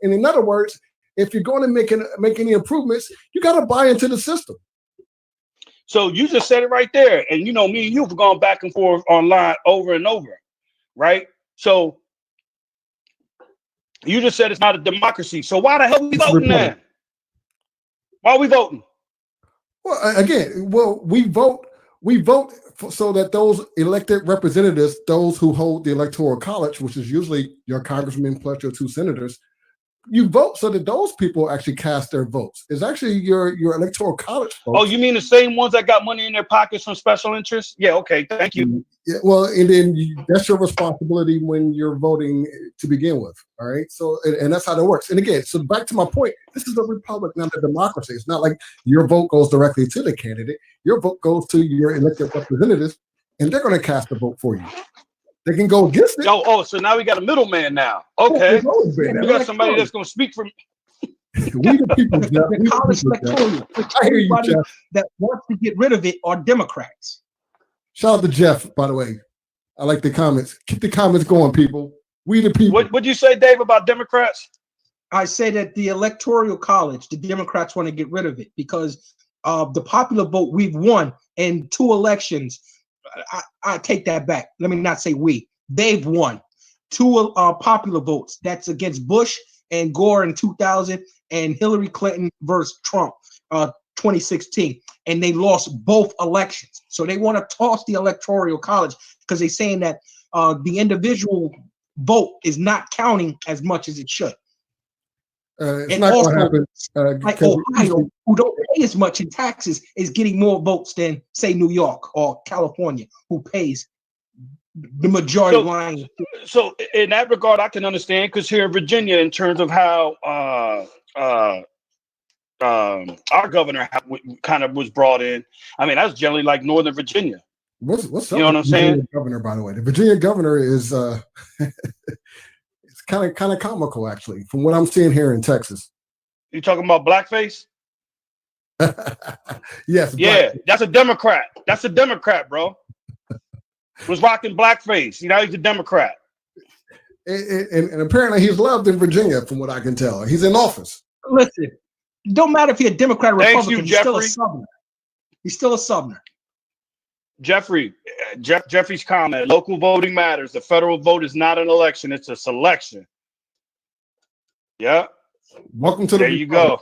in other words, if you're going to make any improvements, you got to buy into the system. So you just said it right there. And you know, me and you've gone back and forth online over and over, right? So you just said it's not a democracy. So why the hell are we voting then? Why are we voting? Well, again, we vote so that those elected representatives, those who hold the electoral college, which is usually your congressman plus your 2 senators, you vote so that those people actually cast their votes. It's actually your electoral college folks. Oh, you mean the same ones that got money in their pockets from special interests? Yeah, okay, thank you. Yeah, well, and then that's your responsibility when you're voting to begin with. All right, so and that's how that works. And again, so back to my point, this is a republic, not a democracy. It's not like your vote goes directly to the candidate. Your vote goes to your elected representatives, and they're going to cast a vote for you. They can go against it. Oh, so now we got a middleman now. Okay, we got somebody that's going to speak for me. We the people, Jeff. The college electoral. I hear you, Jeff. That wants to get rid of it are Democrats. Shout out to Jeff, by the way. I like the comments. Keep the comments going, people. We the people. What'd you say, Dave, about Democrats? I say that the Electoral College, the Democrats want to get rid of it because the popular vote we've won in 2 elections. I take that back. Let me not say we. They've won 2 popular votes. That's against Bush and Gore in 2000 and Hillary Clinton versus Trump 2016. And they lost both elections. So they want to toss the Electoral College because they're saying that the individual vote is not counting as much as it should. It's and not also, going to happen. like Ohio, who don't pay as much in taxes, is getting more votes than, say, New York or California, who pays the majority line. So in that regard, I can understand, because here in Virginia, in terms of how our governor kind of was brought in, I mean, that's generally like Northern Virginia. What's you know what I'm saying? Governor, by the way, the Virginia governor is it's kind of comical, actually, from what I'm seeing here in Texas. You talking about blackface? Yes. Yeah, blackface. that's a Democrat. That's a Democrat, bro. Was rocking blackface. You know, he's a Democrat. And apparently he's loved in Virginia, from what I can tell. He's in office. Listen, it don't matter if you're a Democrat or Republican. Thanks you, he's still a Southerner. He's still a Southerner. Jeffrey's comment: local voting matters. The federal vote is not an election; it's a selection. Yeah. Welcome to there you go.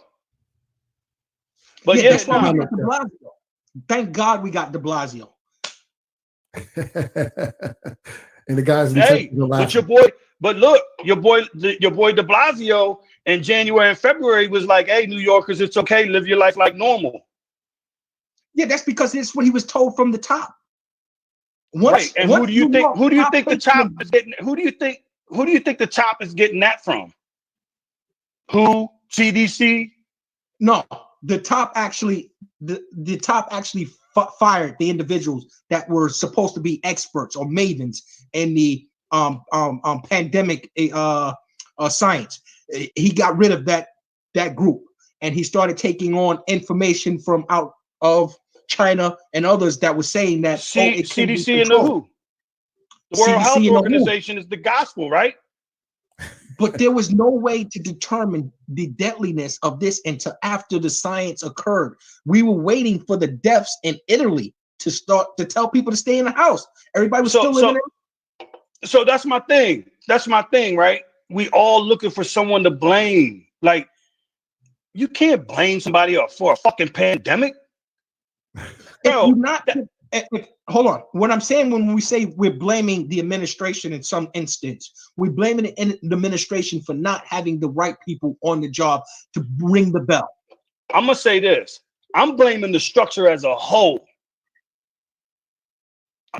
But yeah, that's why we got De Blasio. Thank God we got De Blasio. And the guys. But your boy. But look, your boy De Blasio in January and February was like, "Hey, New Yorkers, it's okay. Live your life like normal." Yeah, that's because it's what he was told from the top. Right. And who do you think the top is getting? Who do you think the top is getting that from? Who? CDC? No, the top actually fired the individuals that were supposed to be experts or mavens in the pandemic science. He got rid of that group, and he started taking on information from out of China and others that were saying that CDC and the WHO. The World Health Organization is the gospel, right? But there was no way to determine the deadliness of this until after the science occurred. We were waiting for the deaths in Italy to start to tell people to stay in the house. Everybody was still living in. So that's my thing. That's my thing, right? We all looking for someone to blame. Like, you can't blame somebody for a fucking pandemic. Hold on. What I'm saying when we say we're blaming the administration in some instance, we're blaming the administration for not having the right people on the job to ring the bell. I'm gonna say this. I'm blaming the structure as a whole.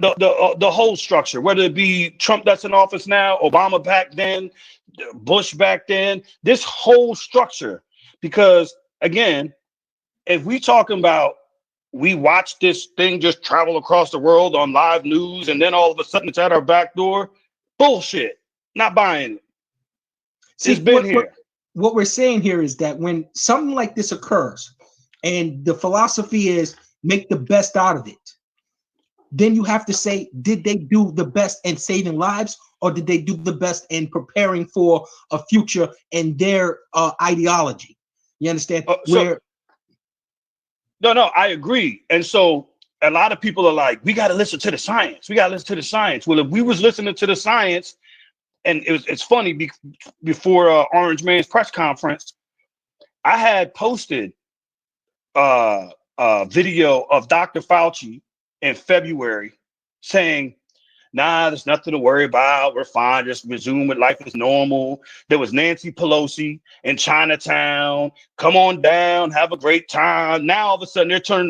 The whole structure, whether it be Trump that's in office now, Obama back then, Bush back then, this whole structure. Because again, if we talking about we watch this thing just travel across the world on live news, and then all of a sudden it's at our back door. Bullshit. Not buying it. See, it's been here. What we're saying here is that when something like this occurs, and the philosophy is make the best out of it, then you have to say, did they do the best in saving lives, or did they do the best in preparing for a future in their ideology? You understand? No, I agree. And so a lot of people are like, we got to listen to the science. We got to listen to the science. Well, if we was listening to the science, and it's funny, before Orange Man's press conference, I had posted a video of Dr. Fauci in February saying, nah, there's nothing to worry about. We're fine. Just resume with life as normal. There was Nancy Pelosi in Chinatown. Come on down. Have a great time. Now, all of a sudden,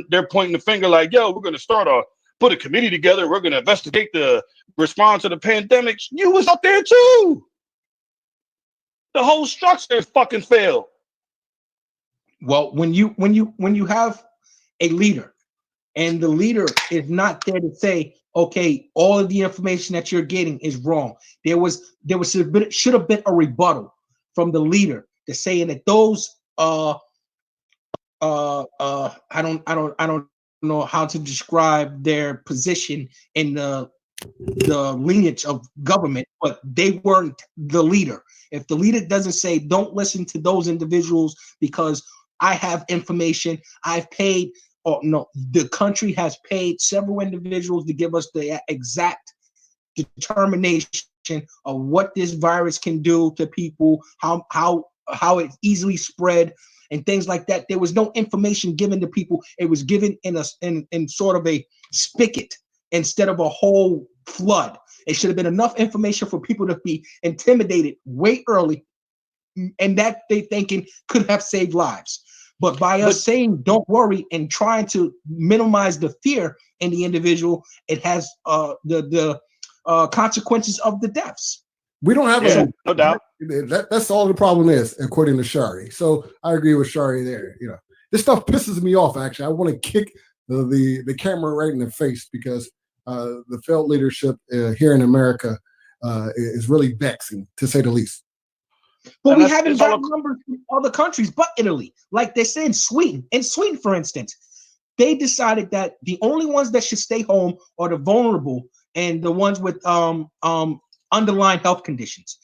they're pointing the finger like, yo, we're going to put a committee together. We're going to investigate the response to the pandemic. You was up there, too. The whole structure has fucking failed. Well, when you have a leader, and the leader is not there to say, okay, all of the information that you're getting is wrong. There should have been a rebuttal from the leader to saying that those I don't know how to describe their position in the the lineage of government, but they weren't the leader. If the leader doesn't say, don't listen to those individuals because I have information, I've paid, or no, the country has paid several individuals to give us the exact determination of what this virus can do to people, how it easily spread, and things like that. There was no information given to people. It was given in sort of a spigot instead of a whole flood. It should have been enough information for people to be intimidated way early, and that they thinking could have saved lives. But by us saying don't worry and trying to minimize the fear in the individual, it has the consequences of the deaths. We don't have no doubt. That's all the problem is, according to Shari. So I agree with Shari there. You know, this stuff pisses me off. Actually, I want to kick the camera right in the face because the failed leadership here in America is really vexing, to say the least. But we haven't got numbers from other countries but Italy. Like they said, Sweden. In Sweden, for instance, they decided that the only ones that should stay home are the vulnerable and the ones with underlying health conditions.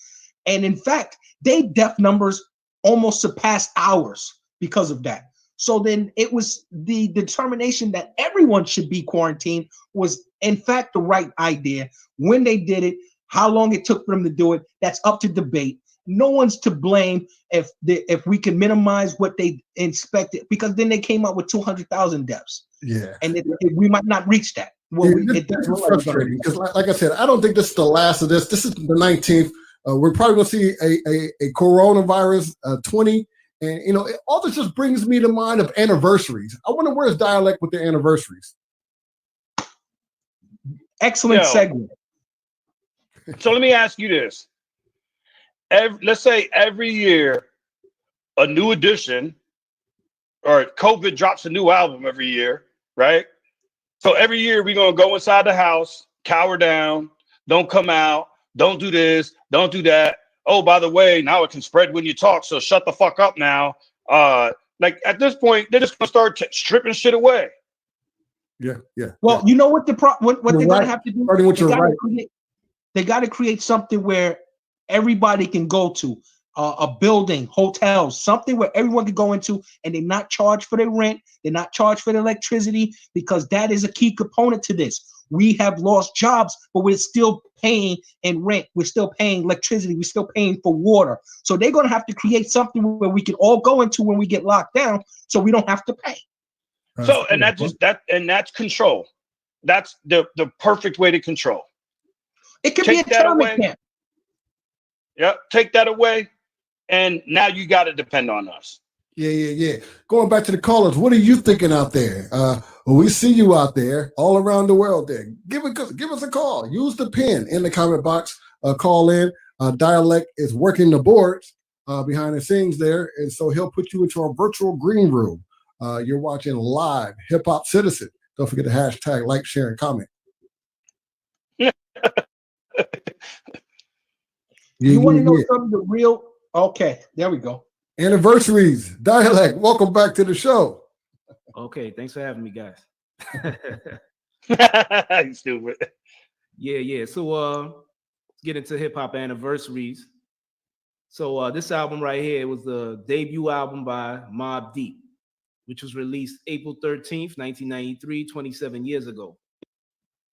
And in fact, their death numbers almost surpassed ours because of that. So then it was the determination that everyone should be quarantined was in fact the right idea. When they did it, how long it took for them to do it, that's up to debate. No one's to blame if we can minimize what they inspected, because then they came out with 200,000 deaths. Yeah, and we might not reach that. Well, it's frustrating because, like I said, I don't think this is the last of this. This is the 19th. We're probably going to see a coronavirus 20, and you know, all this just brings me to mind of anniversaries. I wonder where's Dialect with the anniversaries. Excellent segment. So let me ask you this. Let's say every year a new edition, or COVID drops a new album every year, right? So every year we're going to go inside the house, cower down, don't come out, don't do this, don't do that. Oh, by the way, now it can spread when you talk, so shut the fuck up now. Like at this point, they're just going to start stripping shit away. Yeah. Well, you know what what they're going to have to do? Starting with your right. They got to create something where everybody can go to, a building, hotels, something where everyone can go into, and they're not charged for their rent, they're not charged for their electricity, because that is a key component to this. We have lost jobs, but we're still paying in rent, we're still paying electricity, we're still paying for water. So they're going to have to create something where we can all go into when we get locked down, so we don't have to pay. So, and that's control. That's the perfect way to control. It could be a tournament camp. Yep, take that away, and now you got to depend on us. Yeah. Going back to the callers, what are you thinking out there? We see you out there all around the world there. Give us a call. Use the pin in the comment box. Call in. Dialect is working the boards behind the scenes there, and so he'll put you into a virtual green room. You're watching live Hip Hop Citizen. Don't forget the hashtag, like, share, and comment. You want to know something the real? Okay, there we go. Anniversaries, Dialect. Welcome back to the show. Okay, thanks for having me, guys. You stupid. Yeah. So let's get into hip hop anniversaries. So this album right here was the debut album by Mobb Deep, which was released April 13th, 1993, 27 years ago.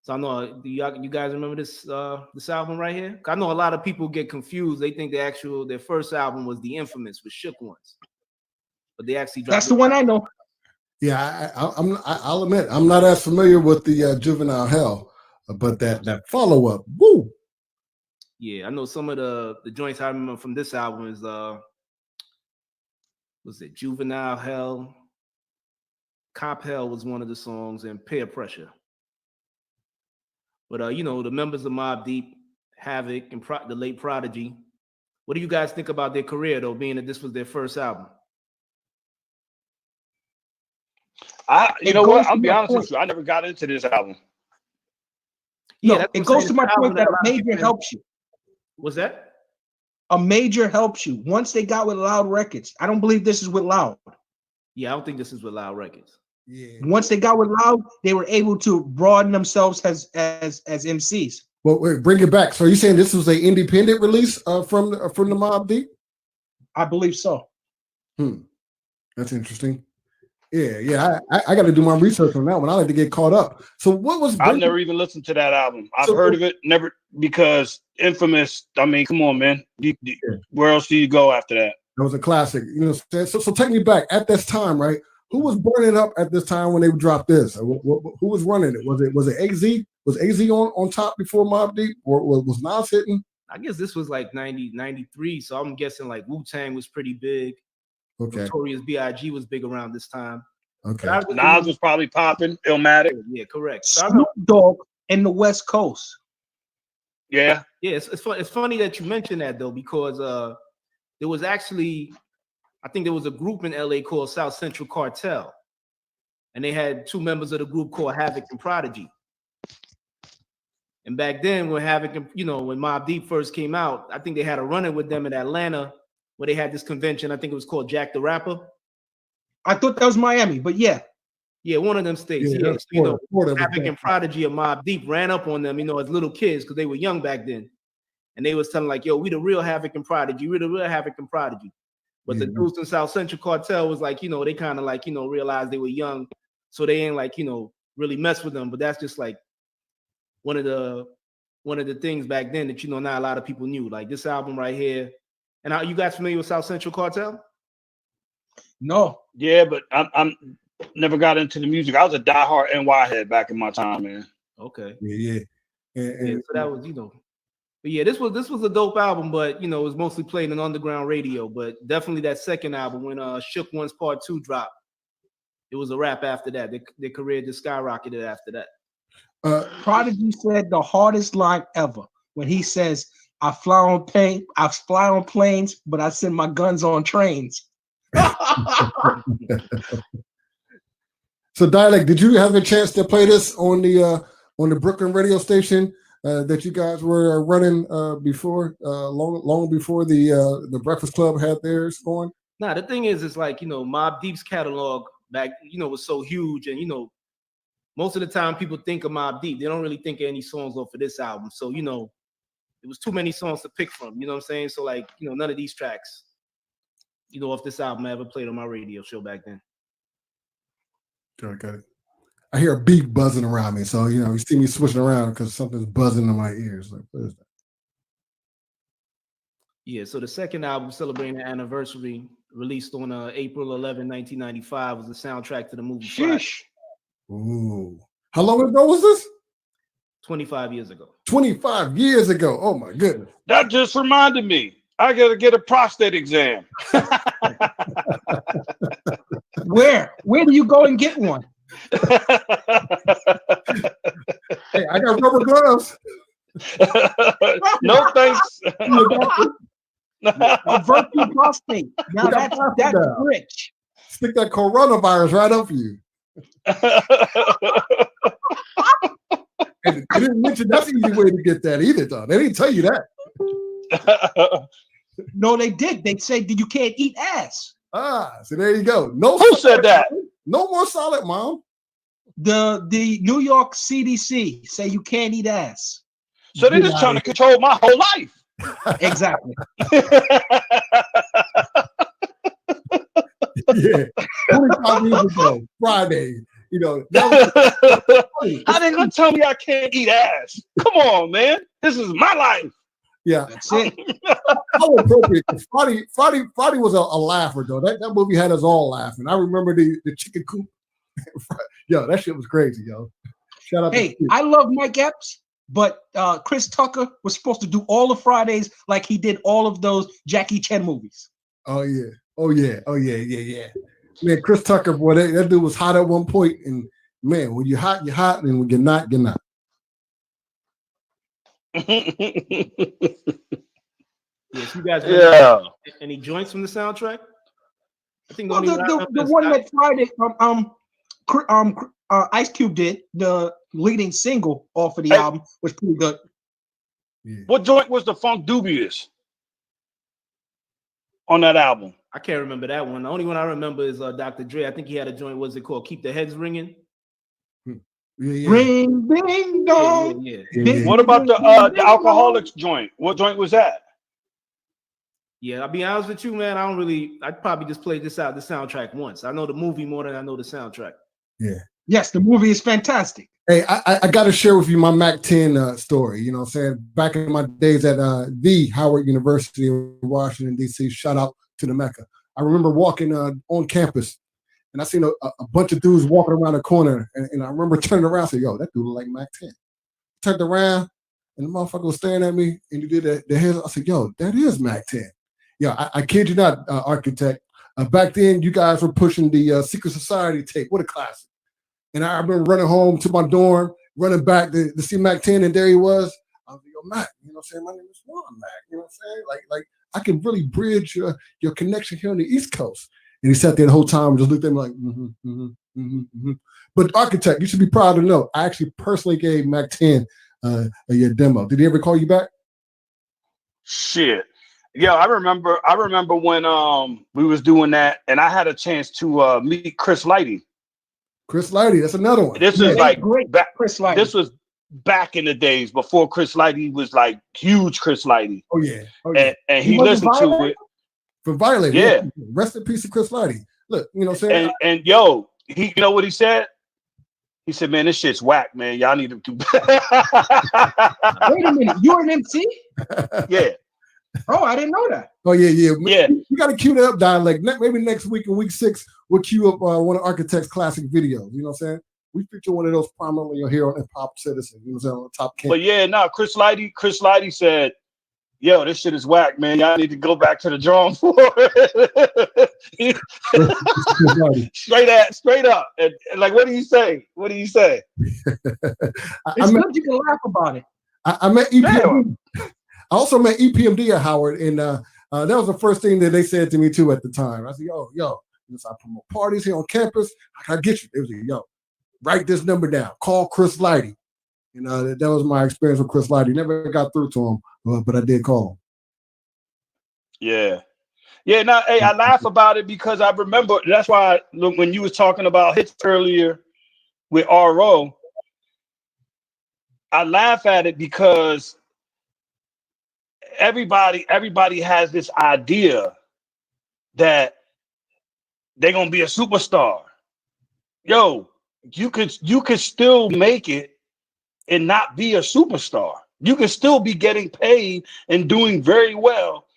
So I know, do you guys remember this album right here? I know a lot of people get confused. They think their first album was the infamous with Shook Ones, but they actually dropped. That's the one I know. Yeah, I'll admit I'm not as familiar with the Juvenile Hell, but that follow up, woo. Yeah, I know some of the joints I remember from this album is was it Juvenile Hell? Cop Hell was one of the songs, and Peer Pressure. But you know, the members of Mobb Deep, Havoc, and the late Prodigy. What do you guys think about their career, though, being that this was their first album? You know what? I'll be honest with you. I never got into this album. Yeah, no, it goes to my point that a major helps you. What's that? A major helps you. Once they got with Loud Records, I don't believe this is with Loud. Yeah, I don't think this is with Loud Records. Yeah. Once they got with Loud, they were able to broaden themselves as MCs. Well, wait, bring it back. So you're saying this was an independent release from the Mobb Deep? I believe so. That's interesting. Yeah. I got to do my research on that one. I like to get caught up. So what was? I've never even listened to that album. I've heard of it, never, because Infamous. I mean, come on, man. Where else do you go after that? That was a classic. You know, so take me back at this time, right? Who was burning up at this time when they dropped this? Who was running it? Was it AZ? Was AZ on top before Mobb Deep, or was Nas hitting? I guess this was like 90, 93. So I'm guessing like Wu-Tang was pretty big. Okay. Notorious B.I.G. was big around this time. Okay. Nas was probably popping. Illmatic. Yeah, correct. Snoop Dogg in the West Coast. Yeah. Yeah, it's funny that you mentioned that though, because there was actually, I think there was a group in LA called South Central Cartel, and they had two members of the group called Havoc and Prodigy. And back then, when Havoc, when Mobb Deep first came out, I think they had a run-in with them in Atlanta, where they had this convention. I think it was called Jack the Rapper. I thought that was Miami, but yeah, one of them states. Yeah, So, Havoc and Prodigy of Mobb Deep ran up on them, as little kids, because they were young back then, and they was telling like, "Yo, we the real Havoc and Prodigy. We the real Havoc and Prodigy." But the dudes in South Central Cartel was like, they kind of like, realized they were young, so they ain't like, really mess with them. But that's just like one of the things back then that not a lot of people knew. Like this album right here. And are you guys familiar with South Central Cartel? No. Yeah, but I'm never got into the music. I was a diehard NY head back in my time, man. Okay. Yeah. So that was, but yeah, this was a dope album, but it was mostly played on underground radio. But definitely that second album, when Shook One's Part 2 dropped, it was a wrap after that. Their career just skyrocketed after that. Prodigy said the hardest line ever when he says, I fly on planes, but I send my guns on trains. So Dialect, did you have a chance to play this on the Brooklyn radio station that you guys were running before, long before the Breakfast Club had theirs going? Nah, the thing is like, Mobb Deep's catalog back, was so huge, and most of the time people think of Mobb Deep, they don't really think of any songs off of this album. So it was too many songs to pick from, you know what I'm saying? So like, none of these tracks, off this album I ever played on my radio show back then. Got it. I hear a beat buzzing around me, so you see me switching around because something's buzzing in my ears. Like, what is that? Yeah, so the second album, celebrating the anniversary, released on April 11, 1995, was the soundtrack to the movie. Sheesh. Ooh. How long ago was this? 25 years ago. 25 years ago. Oh my goodness. That just reminded me. I gotta get a prostate exam. Where do you go and get one? Hey, I got rubber gloves. No thanks. A virtual prostate. Now that's rich. Stick that coronavirus right up for you. And they didn't mention that's an easy way to get that either, though. They didn't tell you that. No, they did. They said that you can't eat ass. So there you go. No, who said that? No more solid, Mom. The New York CDC say you can't eat ass. So they're just trying to control my whole life. Exactly. Yeah. 25 years ago, Friday. How they gonna tell me I can't eat ass? Come on, man. This is my life. Yeah, that's it. How appropriate. Friday was a laugher, though. That movie had us all laughing. I remember the chicken coop. Yo, that shit was crazy, yo. Shout out. Hey, I love Mike Epps, but Chris Tucker was supposed to do all the Fridays like he did all of those Jackie Chan movies. Oh yeah. Man, Chris Tucker, boy, that dude was hot at one point, and man, when you're hot, and when you're not, you're not. Yes, you guys. Yeah. Any joints from the soundtrack? I think the one that Friday, Ice Cube did, the leading single off of the album, was pretty good. Yeah. What joint was the Funk Dubious on that album? I can't remember that one. The only one I remember is Dr. Dre. I think he had a joint. What's it called? Keep the Heads Ringing. Yeah. Ring, ding, dong. Yeah. What about the Alcoholics joint? What joint was that? Yeah, I'll be honest with you, man. I'd probably just play this out, the soundtrack once. I know the movie more than I know the soundtrack. Yeah. Yes, the movie is fantastic. Hey, I got to share with you my Mac 10 story. You know what I'm saying? Back in my days at the Howard University in Washington, D.C., shout out to the Mecca. I remember walking on campus, and I seen a bunch of dudes walking around the corner, and I remember turning around and saying, yo, that dude look like Mac 10. Turned around, and the motherfucker was staring at me, and he did the head. I said, yo, that is Mac 10. Yeah, I kid you not, Architect. Back then, you guys were pushing the Secret Society tape. What a classic. And I remember running home to my dorm, running back to see Mac 10, and there he was. I was like, yo, Mac, you know what I'm saying? My name is Juan, Mac. You know what I'm saying? Like I can really bridge your connection here on the East Coast. And he sat there the whole time and just looked at me like, But Architect, you should be proud to know, I actually personally gave Mac 10 your demo. Did he ever call you back? Shit. Yeah, I remember when we was doing that, and I had a chance to meet Chris Lighty. Chris Lighty, that's another one. This is like Chris Lighty. This was back in the days before Chris Lighty was like huge. Chris Lighty. Oh yeah. And he listened to it. For Violator. Yeah. Rest in peace to Chris Lighty. Look, you know what I'm saying? And yo, you know what he said? He said, man, this shit's whack, man. Y'all need to do better. Wait a minute, you're an MC? Yeah. Oh, I didn't know that. Oh yeah. Yeah. You got to cue that up, dialect. Maybe next week in week 6, we'll cue up one of Architect's classic videos. You know what I'm saying? We feature one of those prominently here on HIPHOP Citizen. You know what I'm saying? On the top camp. But yeah, no, Chris Lighty said, yo, this shit is whack, man. Y'all need to go back to the drawing board. straight up. And like, what do you say? What do you say? It's good you can laugh about it. I met EPMD. I also met EPMD at Howard, and that was the first thing that they said to me too at the time. I said, yo, I promote parties here on campus. I gotta get you. They was like, yo, write this number down. Call Chris Lighty. You know, that was my experience with Chris Lighty. Never got through to him, but I did call him. Yeah. Yeah, no, hey, I laugh about it because I remember, that's why when you was talking about hits earlier with RO, I laugh at it because everybody has this idea that they're gonna be a superstar. Yo, you could still make it and not be a superstar. You can still be getting paid and doing very well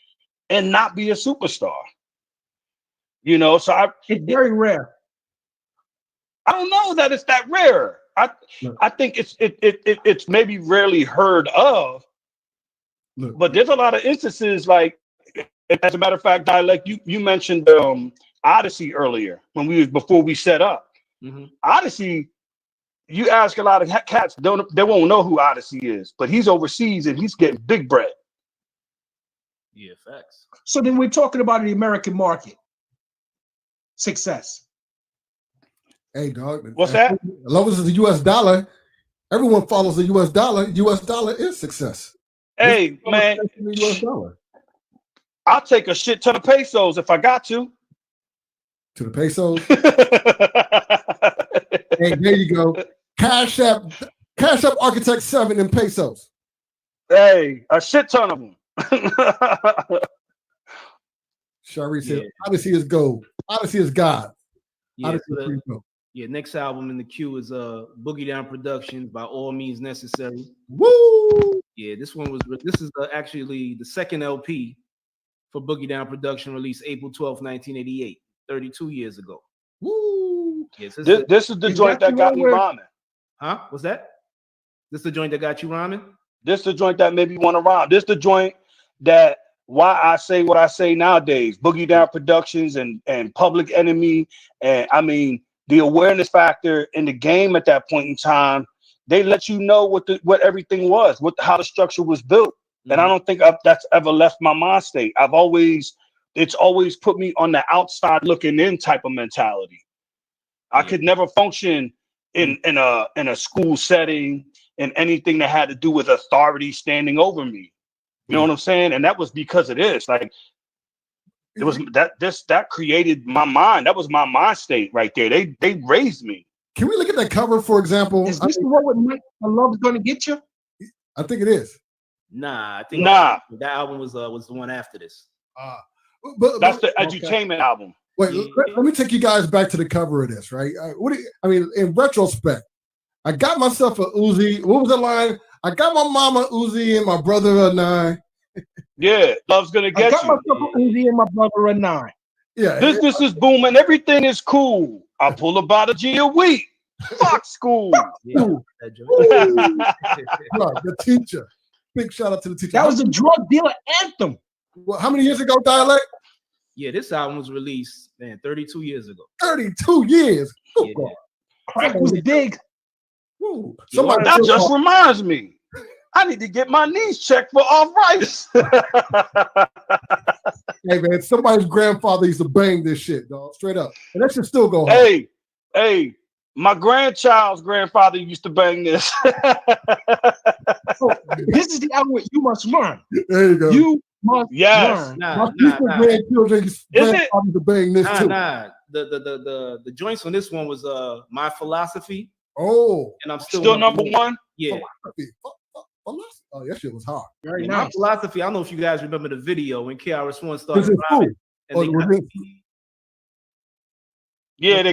and not be a superstar. You know, so it's very rare. I don't know that it's that rare. I think it's maybe rarely heard of. But there's a lot of instances, like, as a matter of fact, like you mentioned Odyssey earlier before we set up. Mm-hmm. Odyssey, you ask a lot of cats, they won't know who Odyssey is, but he's overseas and he's getting big bread. Yeah, facts. So then we're talking about the American market success. Hey, dog. What's that? As long as it's the U.S. dollar, everyone follows the U.S. dollar. U.S. dollar is success. Hey, man, I'll take a shit ton of pesos if I got to. To the pesos? Hey, there you go. Cash App Architect 7 in pesos. Hey, a shit ton of them. Shari said, Odyssey is gold. Odyssey is God. Yeah, next album in the queue is Boogie Down Productions, By All Means Necessary. Woo! Yeah, this is actually the second LP for Boogie Down Production, released April 12th, 1988, 32 years ago. Woo! Yes, this is the joint that got me rhyming. Huh? What's that? This the joint that got you rhyming? This the joint that made me want to rhyme. This the joint that why I say what I say nowadays. Boogie Down Productions and Public Enemy, and I mean the awareness factor in the game at that point in time. They let you know what everything was, how the structure was built, and I don't think that's ever left my mind state. It's always put me on the outside looking in type of mentality. I could never function in a school setting in anything that had to do with authority standing over me. You know what I'm saying? And that was because of this. Like, It was that created my mind. That was my mind state right there. They raised me. Can we look at that cover, for example? Is this the one with Mike Love's Gonna Get You? I think it is. Nah, I think that album was the one after this. But that's the edutainment album. Wait, let me take you guys back to the cover of this, right? In retrospect, I got myself a Uzi. What was the line? I got my mama Uzi and my brother a 9. Yeah, Love's Gonna Get You. I got myself a Uzi and my brother a 9. Yeah, business is booming. Everything is cool. I pull about a G a week. Fuck school. The teacher. Big shout out to the teacher. That was a drug dealer anthem. Well, how many years ago, Dialect? Yeah, this album was released, 32 years ago. 32 years. Yeah. Crack was big. Somebody that just reminds me. I need to get my knees checked for arthritis. Hey man, somebody's grandfather used to bang this shit, dog. Straight up. And that should still go hard. Hey, my grandchild's grandfather used to bang this. This is the album with You Must Learn. There you go. You must learn. My grandchildren used to bang this too. The joints on this one was My Philosophy. Oh, and I'm still number one. Yeah. Oh, that shit was hard. Very nice. My Philosophy. I don't know if you guys remember the video when KRS-One started rapping. They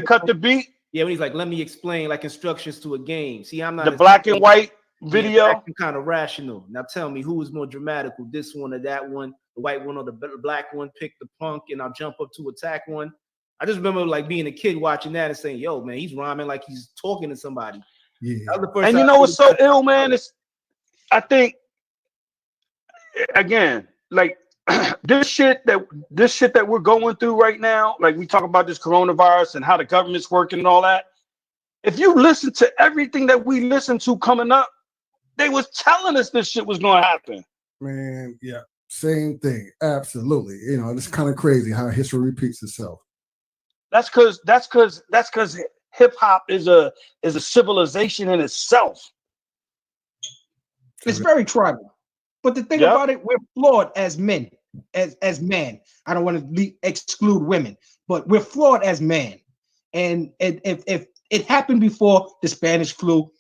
cut the beat. Yeah, when he's like, let me explain like instructions to a game. See, I'm not the black and white video. I'm kind of rational. Now tell me who is more dramatical, this one or that one, the white one or the black one. Pick the punk and I'll jump up to attack one. I just remember like being a kid watching that and saying, yo, man, he's rhyming like he's talking to somebody. Yeah. And you know what's so ill, man? I think again, like this shit that we're going through right now, like we talk about this coronavirus and how the government's working and all that. If you listen to everything that we listened to coming up, they was telling us this shit was going to happen. Man, yeah, same thing. Absolutely. You know, it's kind of crazy how history repeats itself. That's because hip hop is a civilization in itself. It's very tribal. But the thing about it, we're flawed as men, as men. I don't want to exclude women, but we're flawed as men. And if it happened before the Spanish flu,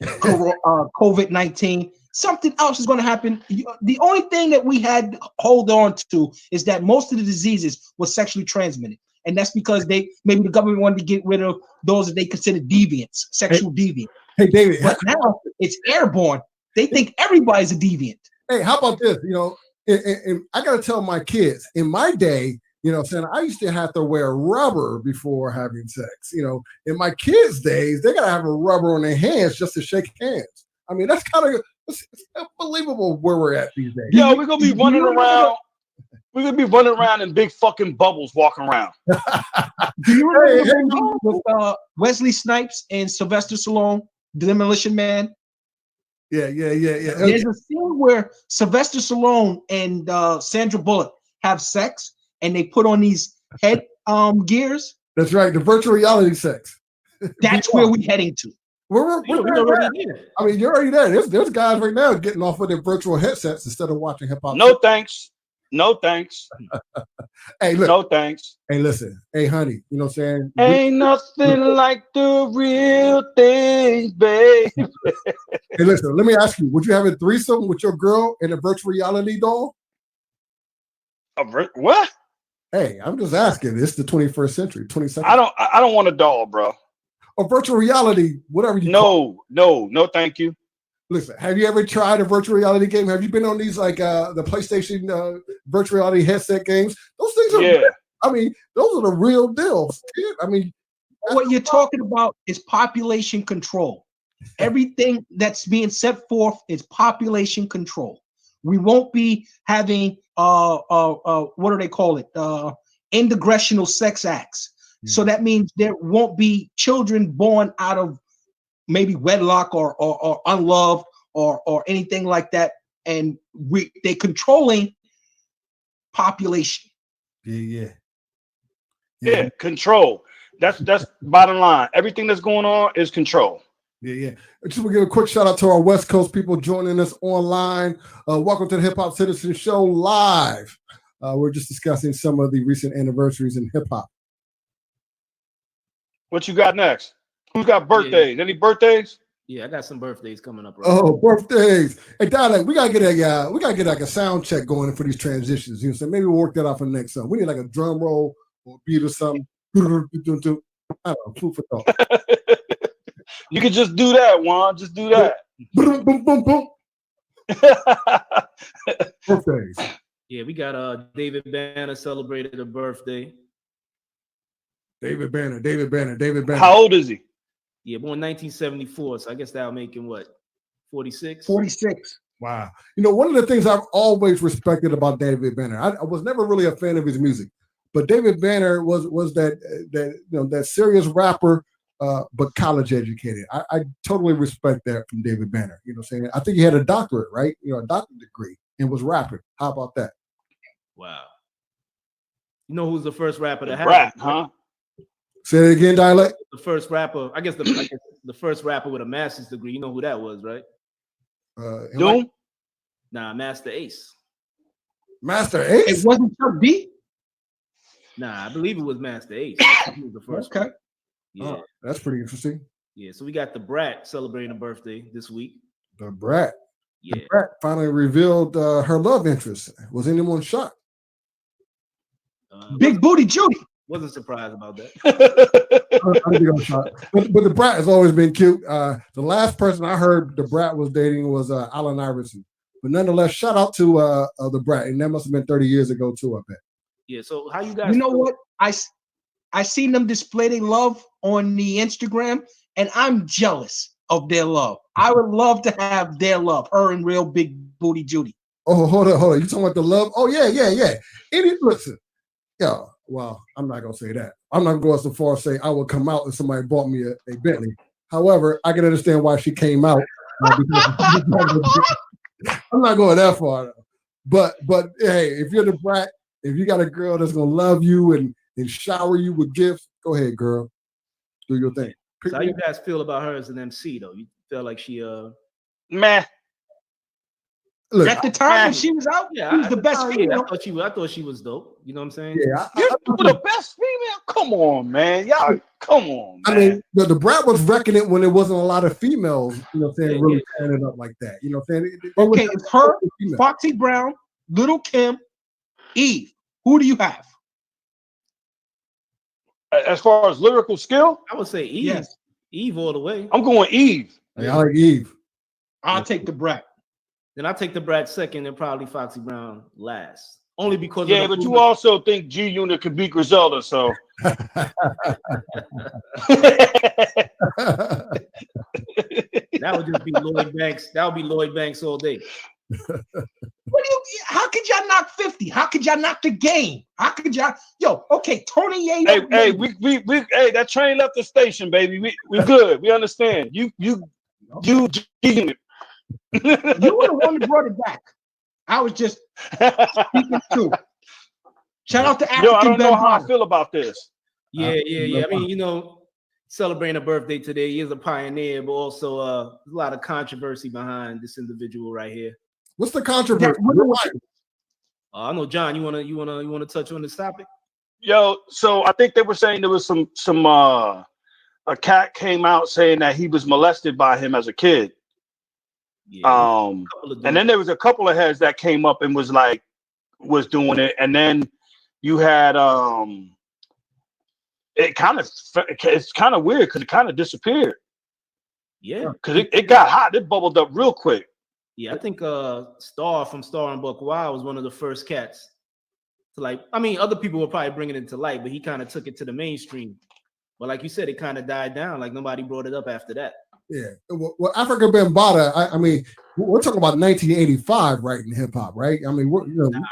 COVID-19, something else is going to happen. The only thing that we had to hold on to is that most of the diseases were sexually transmitted. And that's because maybe the government wanted to get rid of those that they consider deviants, sexual deviant. Hey, David. But now it's airborne. They think everybody's a deviant. Hey, how about this? You know, and I got to tell my kids, in my day, you know, saying I used to have to wear rubber before having sex. You know, in my kids' days, they got to have a rubber on their hands just to shake hands. I mean, that's kind of it's unbelievable where we're at these days. Yo, we're going to be running around. We're going to be running around in big fucking bubbles walking around. Do you remember with Wesley Snipes and Sylvester Stallone, Demolition Man? Yeah. There's a scene where Sylvester Stallone and Sandra Bullock have sex, and they put on these head gears. That's right, the virtual reality sex. That's where we're heading to. We're already there. I mean, you're already there. There's guys right now getting off with their virtual headsets instead of watching hip hop. No thanks. No thanks. Hey, look. No thanks. Hey, listen. Hey, honey. You know what I'm saying? Ain't nothing like the real thing, babe. Hey, listen. Let me ask you. Would you have a threesome with your girl in a virtual reality doll? What? Hey, I'm just asking. It's the 21st century, 22nd. I don't want a doll, bro. Or virtual reality, whatever you. No, thank you. Listen, have you ever tried a virtual reality game? Have you been on these like the PlayStation virtual reality headset games? Those things are I mean, those are the real deals. I mean, what you're talking about is population control. Everything that's being set forth is population control. We won't be having what do they call it? Intergressional sex acts. Mm-hmm. So that means there won't be children born out of maybe wedlock or unloved or anything like that. And they're controlling population. Yeah, control. That's bottom line. Everything that's going on is control. Yeah. Just want to give a quick shout out to our West Coast people joining us online. Welcome to the Hip Hop Citizen Show live. We're just discussing some of the recent anniversaries in hip hop. What you got next? Who's got birthdays? Any birthdays? Yeah, I got some birthdays coming up. Right now. Birthdays! Hey, Dialect, we gotta get like a sound check going for these transitions. You know, so maybe we'll work that out for the next song. We need like a drum roll or a beat or something. I don't know. Food for thought. You can just do that, Juan. Just do that. Boom, boom, boom, boom. Birthdays. Yeah, we got David Banner celebrated a birthday. David Banner. How old is he? Yeah, born 1974, so I guess that'll make him what, 46? 46. Wow. You know, one of the things I've always respected about David Banner, I was never really a fan of his music, but David Banner was that serious rapper, but college educated. I totally respect that from David Banner. You know what I'm saying? I think he had a doctorate, right? You know, a doctorate degree, and was rapping. How about that? Wow. You know who's the first rapper to have rap, huh? Say it again, Dialect. The first rapper, I guess the first rapper with a master's degree. You know who that was, right? Doom? Nah, Master Ace. Master Ace? It wasn't Chuck D? Nah, I believe it was Master Ace. He was the first. Okay. One. Yeah. Oh, that's pretty interesting. Yeah, so we got the Brat celebrating a birthday this week. The Brat. Yeah. The Brat finally revealed her love interest. Was anyone shocked? Big Booty Judy. Wasn't surprised about that. But the Brat has always been cute. The last person I heard the Brat was dating was Allen Iverson. But nonetheless, shout out to the Brat. And that must have been 30 years ago too, I bet. Yeah, so how you guys... You know what? I seen them display their love on the Instagram, and I'm jealous of their love. I would love to have their love, her and real Big Booty Judy. Oh, hold on. You talking about the love? Oh, yeah. Listen, yo. Well, I'm not gonna say that. I'm not going so far as say I would come out if somebody bought me a Bentley. However, I can understand why she came out. I'm not going that far, though. But hey, if you're the Brat, if you got a girl that's gonna love you and shower you with gifts, go ahead, girl, do your thing. So how you guys feel about her as an MC though? You feel like she meh. Look, at the time when she was out, she was the best female. I thought she was dope. You know what I'm saying? Yeah, you're the best female. Come on, man. Y'all, come on, man. I mean, the Brat was wrecking it when there wasn't a lot of females, you know what I'm saying, really turning it up like that. You know what I'm saying? Okay, it's her, Foxy Brown, Little Kim, Eve. Who do you have? As far as lyrical skill? I would say Eve. Yes. Eve all the way. I'm going Eve. Hey, I like Eve. I'll take the Brat. Then I'll take the Brat second and probably Foxy Brown last. Only because but you also think G Unit could beat Griselda, so that would just be Lloyd Banks. That would be Lloyd Banks all day. How could y'all knock 50? How could y'all knock the game? How could y'all okay, Tony Yayo. Hey, that train left the station, baby. We good. We understand. You G Unit. You were the one that brought it back. I was just speaking too. Shout out to African. I don't know how I feel about this. Yeah. I mean, you know, celebrating a birthday today. He is a pioneer, but also a lot of controversy behind this individual right here. What's the controversy? I know, John. You wanna touch on this topic? Yo, so I think they were saying there was some a cat came out saying that he was molested by him as a kid. Yeah, and then there was a couple of heads that came up and was doing it, and then you had it's kind of weird because it kind of disappeared. Yeah, because it got hot. It bubbled up real quick. Yeah, I think Star from Star and Buck Wild was one of the first cats to other people were probably bringing it to light, but he kind of took it to the mainstream. But like you said, it kind of died down. Like nobody brought it up after that. Yeah, well, Africa Bambaataa. I mean, we're talking about 1985, right, in hip hop, right? I mean, we're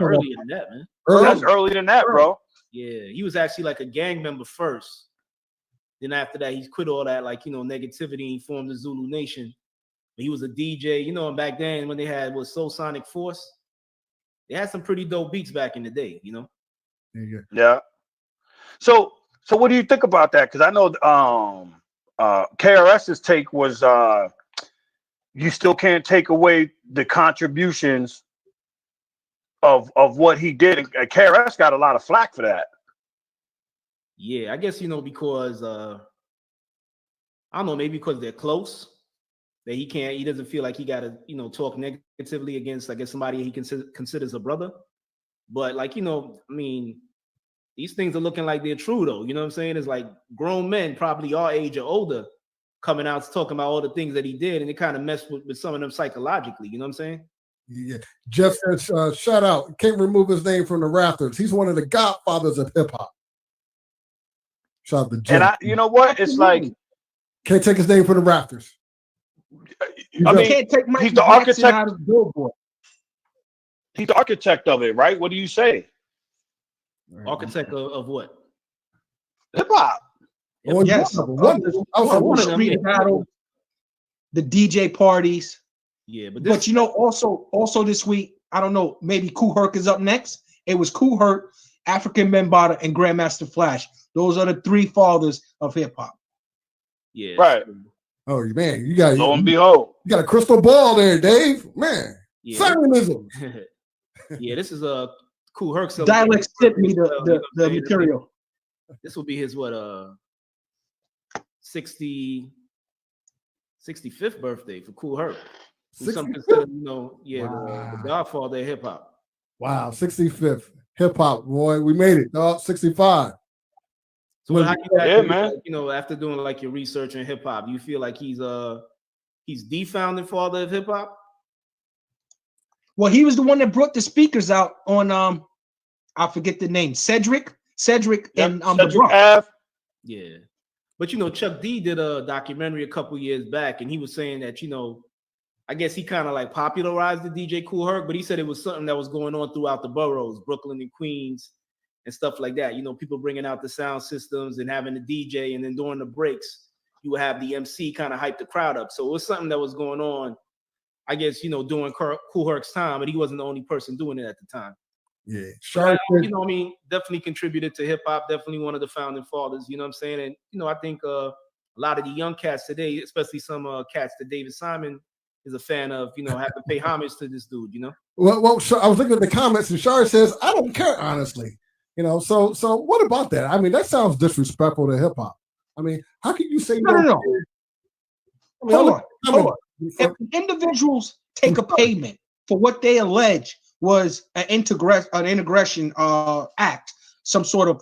earlier than that, man. That's earlier than that, bro. Yeah, he was actually like a gang member first. Then after that, he quit all that negativity. And he formed the Zulu Nation. But he was a DJ, and back then when they had Soul Sonic Force, they had some pretty dope beats back in the day, Yeah. So what do you think about that? Because I know KRS's take was you still can't take away the contributions of what he did. And KRS got a lot of flack for that. Yeah, I guess, because I don't know, maybe because they're close, that he doesn't feel like he got to, talk negatively against, I guess, somebody he considers a brother. But like, these things are looking like they're true though. You know what I'm saying? It's like grown men, probably our age or older, coming out talking about all the things that he did, and it kind of messed with some of them psychologically. You know what I'm saying? Yeah. Jeff says, shout out. Can't remove his name from the rafters. He's one of the godfathers of hip hop. Shout out to Jeff. And you know what? It's like can't take his name from the rafters. Can't take Mike he's the architect out of Billboard. He's the architect of it, right? What do you say? Architect of what? Hip hop. Yes. Street battle, the DJ parties. Yeah, but also this week, I don't know, maybe Kool Herc is up next. It was Kool Herc, African Bambaataa, and Grandmaster Flash. Those are the three fathers of hip hop. Yeah. Right. Oh man, you got lo and behold. You got a crystal ball there, Dave. Man. Yeah. Zionism. Yeah, this is a Kool Herc. Dialect sent me the material. This will be his 65th birthday for Kool Herc. Some consider, the godfather of hip hop. Wow, 65th hip hop, boy. We made it, dog. 65. So how you guys, man. After doing like your research in hip hop, you feel like he's the founding father of hip hop? Well, he was the one that brought the speakers out on I forget the name, Cedric and the Bronx. Yeah. But Chuck D did a documentary a couple years back, and he was saying that, I guess he kind of like popularized the DJ Kool Herc, but he said it was something that was going on throughout the boroughs, Brooklyn and Queens and stuff like that. People bringing out the sound systems and having the DJ, and then during the breaks, you would have the MC kind of hype the crowd up. So it was something that was going on, I guess, during Kool Herc's time, but he wasn't the only person doing it at the time. Yeah. Definitely contributed to hip hop, definitely one of the founding fathers, you know what I'm saying? And, I think a lot of the young cats today, especially some cats that David Simon is a fan of, have to pay homage to this dude, Well, so I was looking at the comments, and Shar says, I don't care, honestly. So what about that? I mean, that sounds disrespectful to hip hop. I mean, how can you say no? Hold on. If individuals take a payment for what they allege was an integration act, some sort of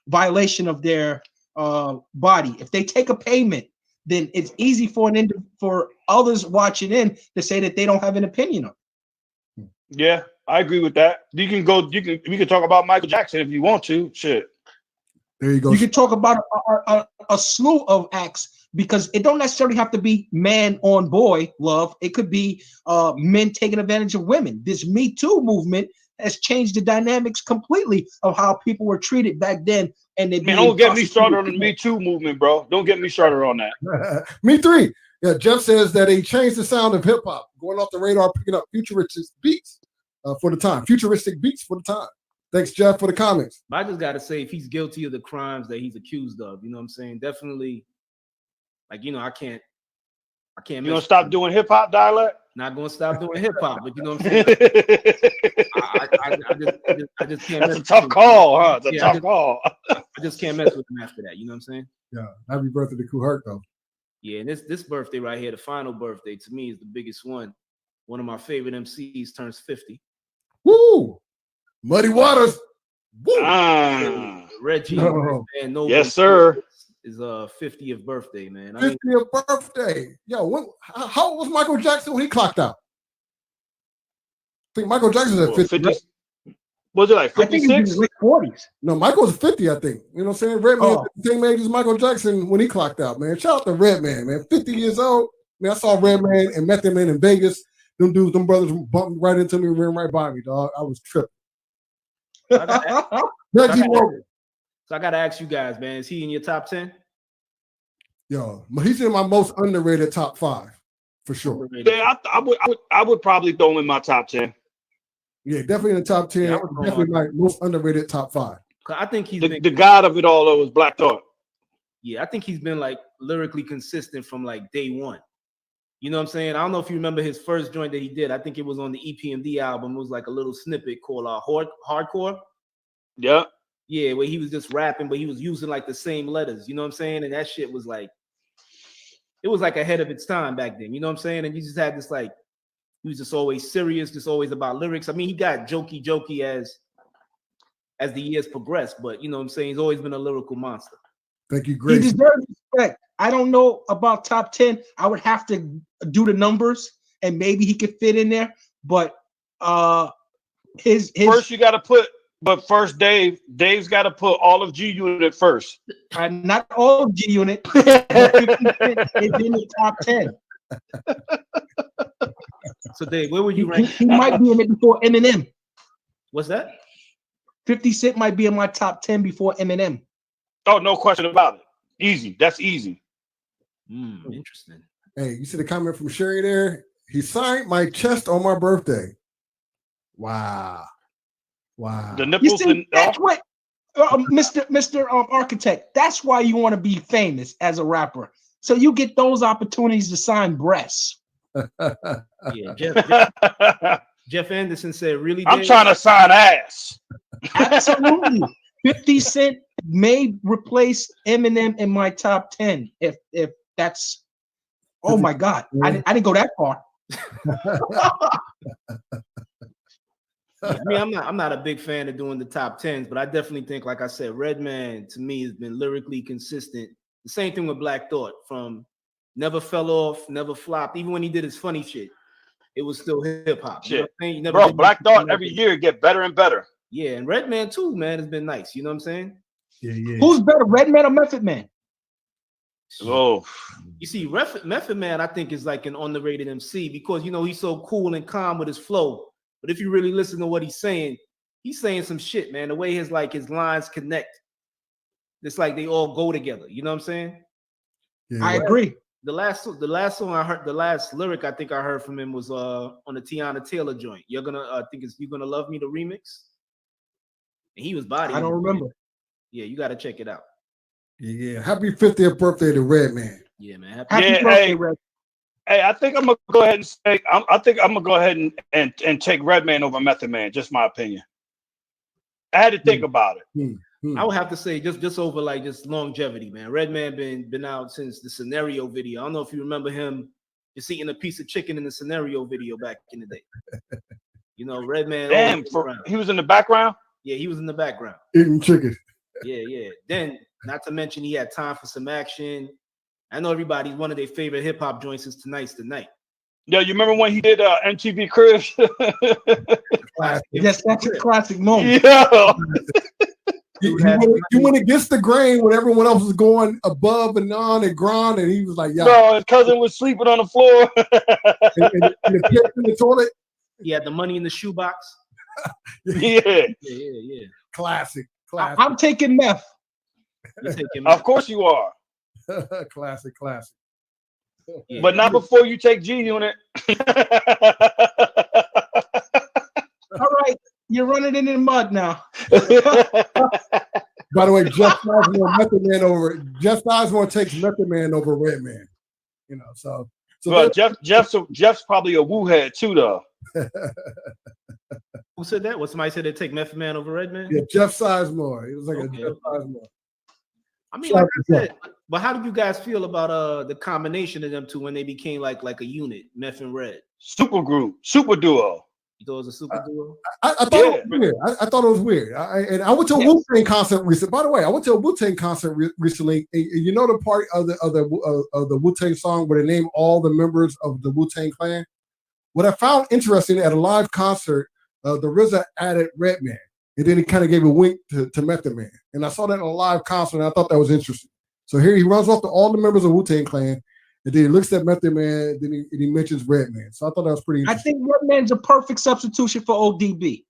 violation of their body, if they take a payment, then it's easy for others watching in to say that they don't have an opinion on it. Yeah, I agree with that. We can talk about Michael Jackson if you want to. Shit. There you go. You can talk about a slew of acts, because it don't necessarily have to be man on boy love. It could be men taking advantage of women. This Me Too movement has changed the dynamics completely of how people were treated back then. And don't get me started on the Me Too movement, bro. Don't get me started on that. Me three. Yeah, Jeff says that he changed the sound of hip hop, going off the radar, picking up futuristic beats for the time. Thanks, Jeff, for the comments. I just got to say, if he's guilty of the crimes that he's accused of, you know what I'm saying? Definitely, like, I can't. You gonna stop doing hip hop dialect? Not gonna stop doing hip hop, but you know what I'm saying? I just can't. That's a tough call, huh? It's a tough call. I just can't mess with him after that. You know what I'm saying? Yeah. Happy birthday to Kool Herc, though. Yeah, and this birthday right here, the final birthday, to me is the biggest one. One of my favorite MCs turns 50. Woo! Muddy Waters. Woo! Reggie. No. Man, no, yes, sir. Is 50th birthday, man. 50th birthday. Yo, how old was Michael Jackson when he clocked out? I think Michael Jackson's at 50. Was it like 56? I think he was in his late 40s. No, Michael's 50, I think. You know what I'm saying? Redman the same age as Michael Jackson when he clocked out, man. Shout out to Redman, man. 50 years old. Man, I saw Redman and Method Man in Vegas. Them brothers bumped right into me, ran right by me, dog. I was tripping. So I gotta ask you guys, man, is he in your top 10? Yo, he's in my most underrated top 5 for sure. Yeah, I would probably throw him in my top 10. Yeah, definitely in the top 10. Yeah, definitely my most underrated top 5. I think he's the god of it all though was Black Thought. Yeah, I think he's been like lyrically consistent from like day one. You know what I'm saying? I don't know if you remember his first joint that he did. I think it was on the EPMD album. It was like a little snippet called Hardcore. Yeah. Yeah, where he was just rapping, but he was using like the same letters. You know what I'm saying? And that shit was like, it was like ahead of its time back then. You know what I'm saying? And you just had this like, he was just always serious, just always about lyrics. I mean, he got jokey as the years progressed, but you know what I'm saying? He's always been a lyrical monster. Thank you, Grace. He deserves respect. I don't know about top 10. I would have to do the numbers and maybe he could fit in there. But his first you got to put, but first Dave's got to put all of G Unit first. Not all of G Unit. It's in the top 10. So Dave, where would you rank? He might be in it before Eminem. What's that? 50 Cent might be in my top 10 before Eminem. Oh, no question about it. Easy. That's easy. Interesting. Hey, you see the comment from Sherry there? He signed my chest on my birthday. Wow. The nipples. You see, that's what, Mr. Architect, that's why you want to be famous as a rapper. So you get those opportunities to sign breasts. Yeah, Jeff Anderson said, really? I'm trying to sign ass. Absolutely. 50 Cent may replace Eminem in my top 10 if that's, oh my God, I didn't go that far. I mean, I'm not a big fan of doing the top 10s, but I definitely think, like I said, Redman to me has been lyrically consistent. The same thing with Black Thought, from never fell off, never flopped. Even when he did his funny shit, it was still hip hop. You know what I'm saying? Bro, Black Thought every year get better and better. Yeah, and Redman too, man, has been nice. You know what I'm saying? Yeah. Who's better, Redman or Method Man? Oh, you see, Method Man, I think, is like an underrated MC because, you know, he's so cool and calm with his flow. But if you really listen to what he's saying some shit, man. The way his lines connect, it's like they all go together. You know what I'm saying? Yeah. I agree. The last song I heard, the last lyric I think I heard from him was on the Tiana Taylor joint. You're gonna, I think it's "You're Gonna Love Me," the remix. And he was bodying. I don't remember. Yeah, you got to check it out. Yeah. Happy 50th birthday to Redman. Yeah, man. Happy birthday, Red. Hey, I think I'm gonna go ahead and say I think I'm gonna go ahead and take Redman over Method Man. Just my opinion. I had to think about it. I would have to say just over like just longevity, man. Redman been out since the Scenario video. I don't know if you remember him just eating a piece of chicken in the Scenario video back in the day. You know, Redman. Damn, he was in the background. Yeah, he was in the background eating chicken. Yeah. Then, not to mention, he had Time for Some Action. I know everybody's one of their favorite hip hop joints is Tonight's the Night. Yeah, you remember when he did MTV Cribs? Yes, that's a classic moment. Yeah. You went against the grain when everyone else was going above and on and grind, and he was like, "Yeah." No, his cousin was sleeping on the floor. in the toilet. He had the money in the shoebox. Yeah. Classic. I'm taking Meth. Of course you are. Classic. Yeah. But not before you take G Unit. All right, you're running in the mud now. By the way, Jeff Sizemore takes Method Man over Redman. You know, so but Jeff's probably a woo head too, though. Who said that? What, somebody said they take Method Man over Redman? Yeah, Jeff Sizemore. He was like a Jeff Sizemore. I mean, like I said, but how did you guys feel about the combination of them two when they became like a unit, Meth and Red? Super group, super duo. You thought it was a super duo? I thought it was weird. I thought it was weird. I went to a Wu-Tang concert recently. By the way, I went to a Wu-Tang concert recently. You know the part of the Wu-Tang song where they name all the members of the Wu-Tang Clan? What I found interesting at a live concert, the RZA added Redman, and then he kind of gave a wink to Method Man. And I saw that in a live concert, and I thought that was interesting. So here he runs off to all the members of Wu-Tang Clan, and then he looks at Method Man, then he mentions Redman. So I thought that was pretty interesting. I think Redman's a perfect substitution for ODB.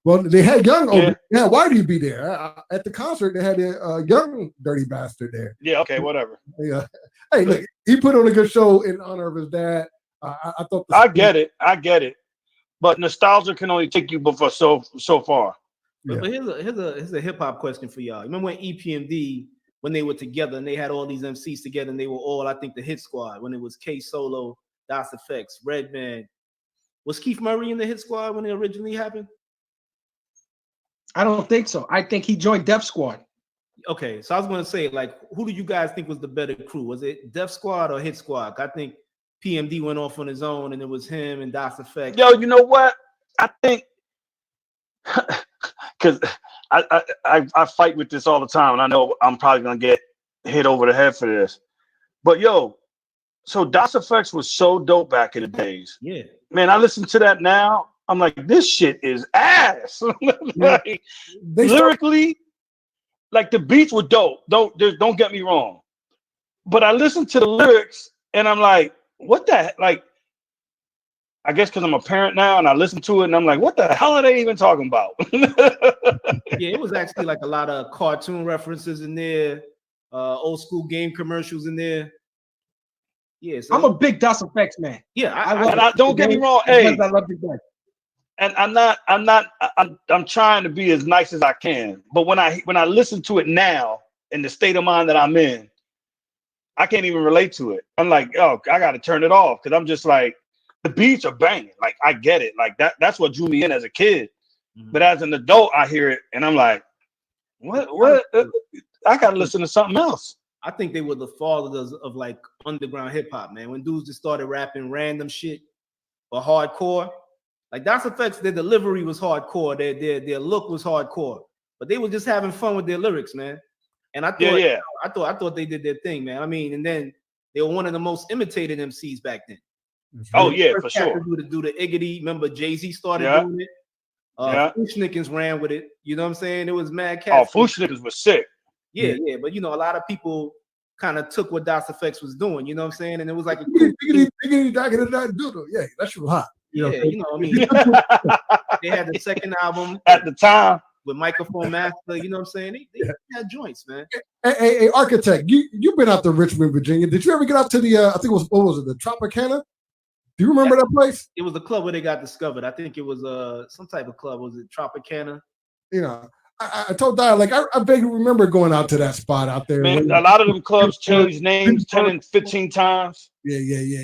Well, they had young ODB. Yeah, why do you be there? At the concert, they had a young dirty bastard there. Yeah, okay, whatever. Yeah. Hey, look, he put on a good show in honor of his dad. I thought. I get it. But nostalgia can only take you for so far. Yeah. But here's a hip hop question for y'all. Remember when EPMD when they were together and they had all these MCs together and they were all, I think, the Hit Squad when it was K Solo, Das Effects, Redman. Was Keith Murray in the Hit Squad when it originally happened? I don't think so. I think he joined Def Squad. Okay, so I was going to say, like, who do you guys think was the better crew? Was it Def Squad or Hit Squad? I think PMD went off on his own, and it was him and Das Effect. Yo, you know what? I think because I fight with this all the time, and I know I'm probably gonna get hit over the head for this. But yo, so Das Effects was so dope back in the days. Yeah, man, I listen to that now. I'm like, this shit is ass. Like, lyrically, like the beats were dope. Don't get me wrong. But I listen to the lyrics and I'm like, what the heck? Like, I guess because I'm a parent now and I listen to it and I'm like, what the hell are they even talking about? Yeah, it was actually like a lot of cartoon references in there, old school game commercials in there. Yeah, so I'm a big Das Effects man. Yeah, I don't get me wrong. Hey, I love the guy. And I'm trying to be as nice as I can. But when I listen to it now in the state of mind that I'm in, I can't even relate to it. I'm like, oh, I got to turn it off because I'm just like, the beats are banging. Like, I get it. Like that's what drew me in as a kid. Mm-hmm. But as an adult, I hear it and I'm like, what? I got to listen to something else. I think they were the fathers of like underground hip hop, man. When dudes just started rapping random shit or hardcore. Like Das Effects, their delivery was hardcore, their look was hardcore, but they were just having fun with their lyrics, man. And I thought, I thought they did their thing, man. I mean, and then they were one of the most imitated MCs back then. Oh yeah, for sure. To do the Iggity, remember Jay-Z started doing it. Fushnikins ran with it. You know what I'm saying? It was mad cats. Oh, Fushnikins was sick. Yeah, but you know, a lot of people kind of took what Das Effects was doing. You know what I'm saying? And it was like yeah, that shit was hot. Yeah, you know what I mean? They had the second album at the time with Microphone Master. You know what I'm saying? They had joints, man. Hey, Architect, you've been out to Richmond, Virginia. Did you ever get out to the? I think it was what was it? The Tropicana? Do you remember that place? It was the club where they got discovered. I think it was some type of club. Was it Tropicana? You know, I told Dial, like I vaguely remember going out to that spot out there. Man, a lot of them clubs changed names 10 and 15 times. Yeah.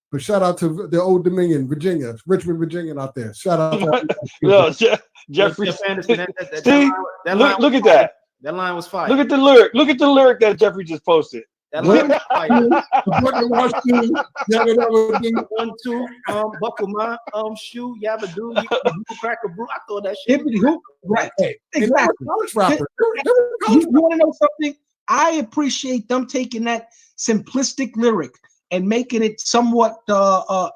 But shout out to the Old Dominion, Virginia, Richmond, Virginia, out there. Shout out to Jeffrey. See, look at that. That line was fire. Look at the lyric. Look at the lyric that Jeffrey just posted. That line was fire. 1, 2, buckle my shoe, yabba do, crack a brew. I thought that shit. Right. Exactly. You want to know something? I appreciate them taking that simplistic lyric and making it somewhat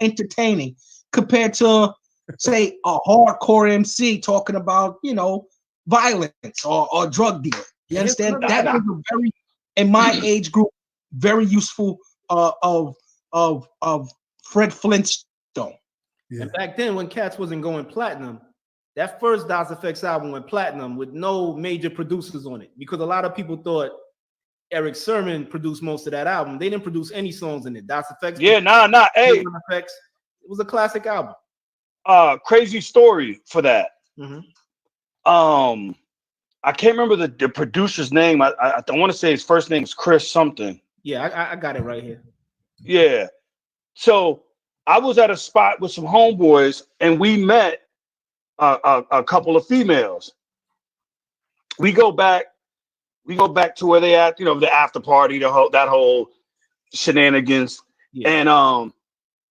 entertaining compared to, say, a hardcore MC talking about, you know, violence or drug deal. You understand? That was a very, in my age group, very useful of Fred Flintstone. Yeah. And back then, when cats wasn't going platinum, that first Das Effects album went platinum with no major producers on it because a lot of people thought Eric Sermon produced most of that album. They didn't produce any songs in it. Das Effects. Yeah, nah. Hey, Effects. It was a classic album. Crazy story for that. Mm-hmm. I can't remember the producer's name. I want to say his first name is Chris something. Yeah, I got it right here. Yeah. So I was at a spot with some homeboys and we met a couple of females. We go back to where they at, you know, the after party, that whole shenanigans. Yeah. And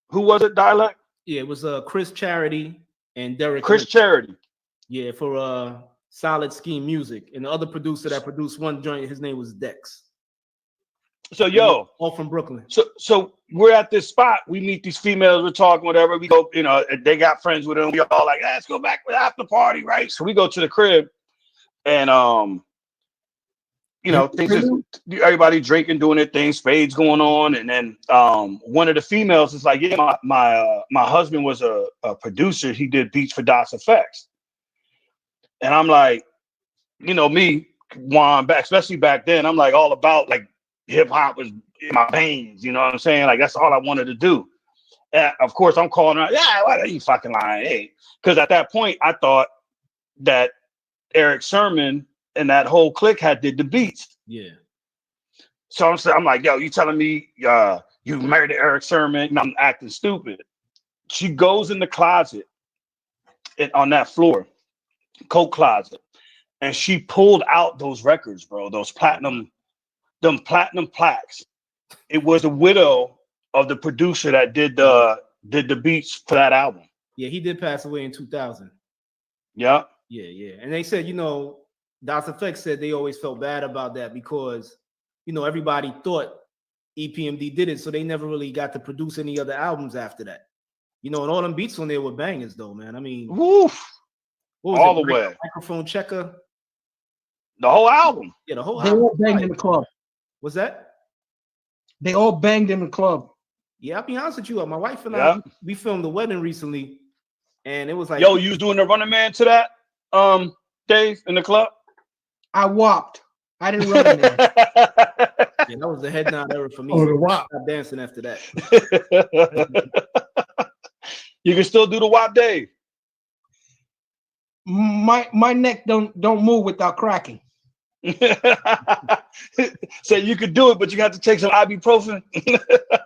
who was it, Dialect? Yeah, it was Chris Charity and Derek. Chris Charity. Yeah, for Solid Scheme Music. And the other producer that produced one joint, his name was Dex. So all from Brooklyn. So we're at this spot. We meet these females. We're talking, whatever. We go, you know, they got friends with them. We all like, let's go back to the after party, right? So we go to the crib, and you know, everybody drinking, doing their thing, spades going on, and then one of the females is like, yeah, my husband was a producer. He did beats for Das Effects, and I'm like, you know, me, especially back then, I'm like all about like. Hip hop was in my veins, you know what I'm saying? Like that's all I wanted to do. And of course, I'm calling her. Yeah, why are you fucking lying? Hey, because at that point, I thought that Eric Sermon and that whole clique had did the beats. Yeah. So I'm like, yo, you telling me you married Eric Sermon? And I'm acting stupid. She goes in the closet on that floor, coat closet, and she pulled out those records, bro. Those platinum plaques. It was the widow of the producer that did the beats for that album. Yeah, he did pass away in 2000. Yeah. Yeah. And they said, Das Effect said they always felt bad about that because, everybody thought EPMD did it, so they never really got to produce any other albums after that. And all them beats on there were bangers, though, man. I mean, woof, all the way. Microphone Checker. The whole album. Yeah, the whole album. They all banged in the club. What's that? They all banged in the club. Yeah, I'll be honest with you. My wife and I, we filmed the wedding recently, and it was like, yo, you was doing the Running Man to that, Dave, in the club? I whopped. I didn't run in there. Yeah, that was the head nod era for me. Oh, the WAP. Stop dancing after that. You can still do the WAP, Dave. My neck don't move without cracking. So you could do it, but you have to take some ibuprofen.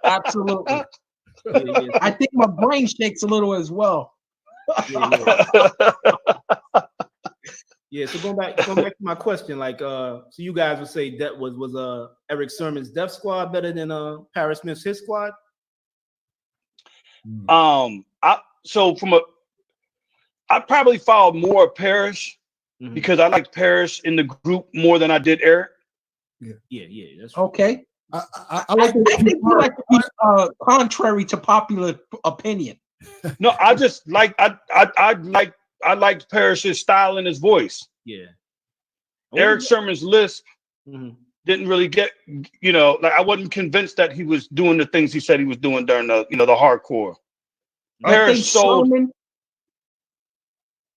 Absolutely. Yeah. I think my brain shakes a little as well. Yeah. So going back to my question, like, so you guys would say that was Eric Sermon's Def Squad better than Paris Smith's His Squad? I probably followed more Parrish because I liked Parrish in the group more than I did Eric. Yeah. That's okay. I think you like to be contrary to popular opinion. No, I just I liked Parrish's style and his voice. Yeah. Eric Sermon's lisp didn't really get, like I wasn't convinced that he was doing the things he said he was doing during the, the hardcore. Parrish sold.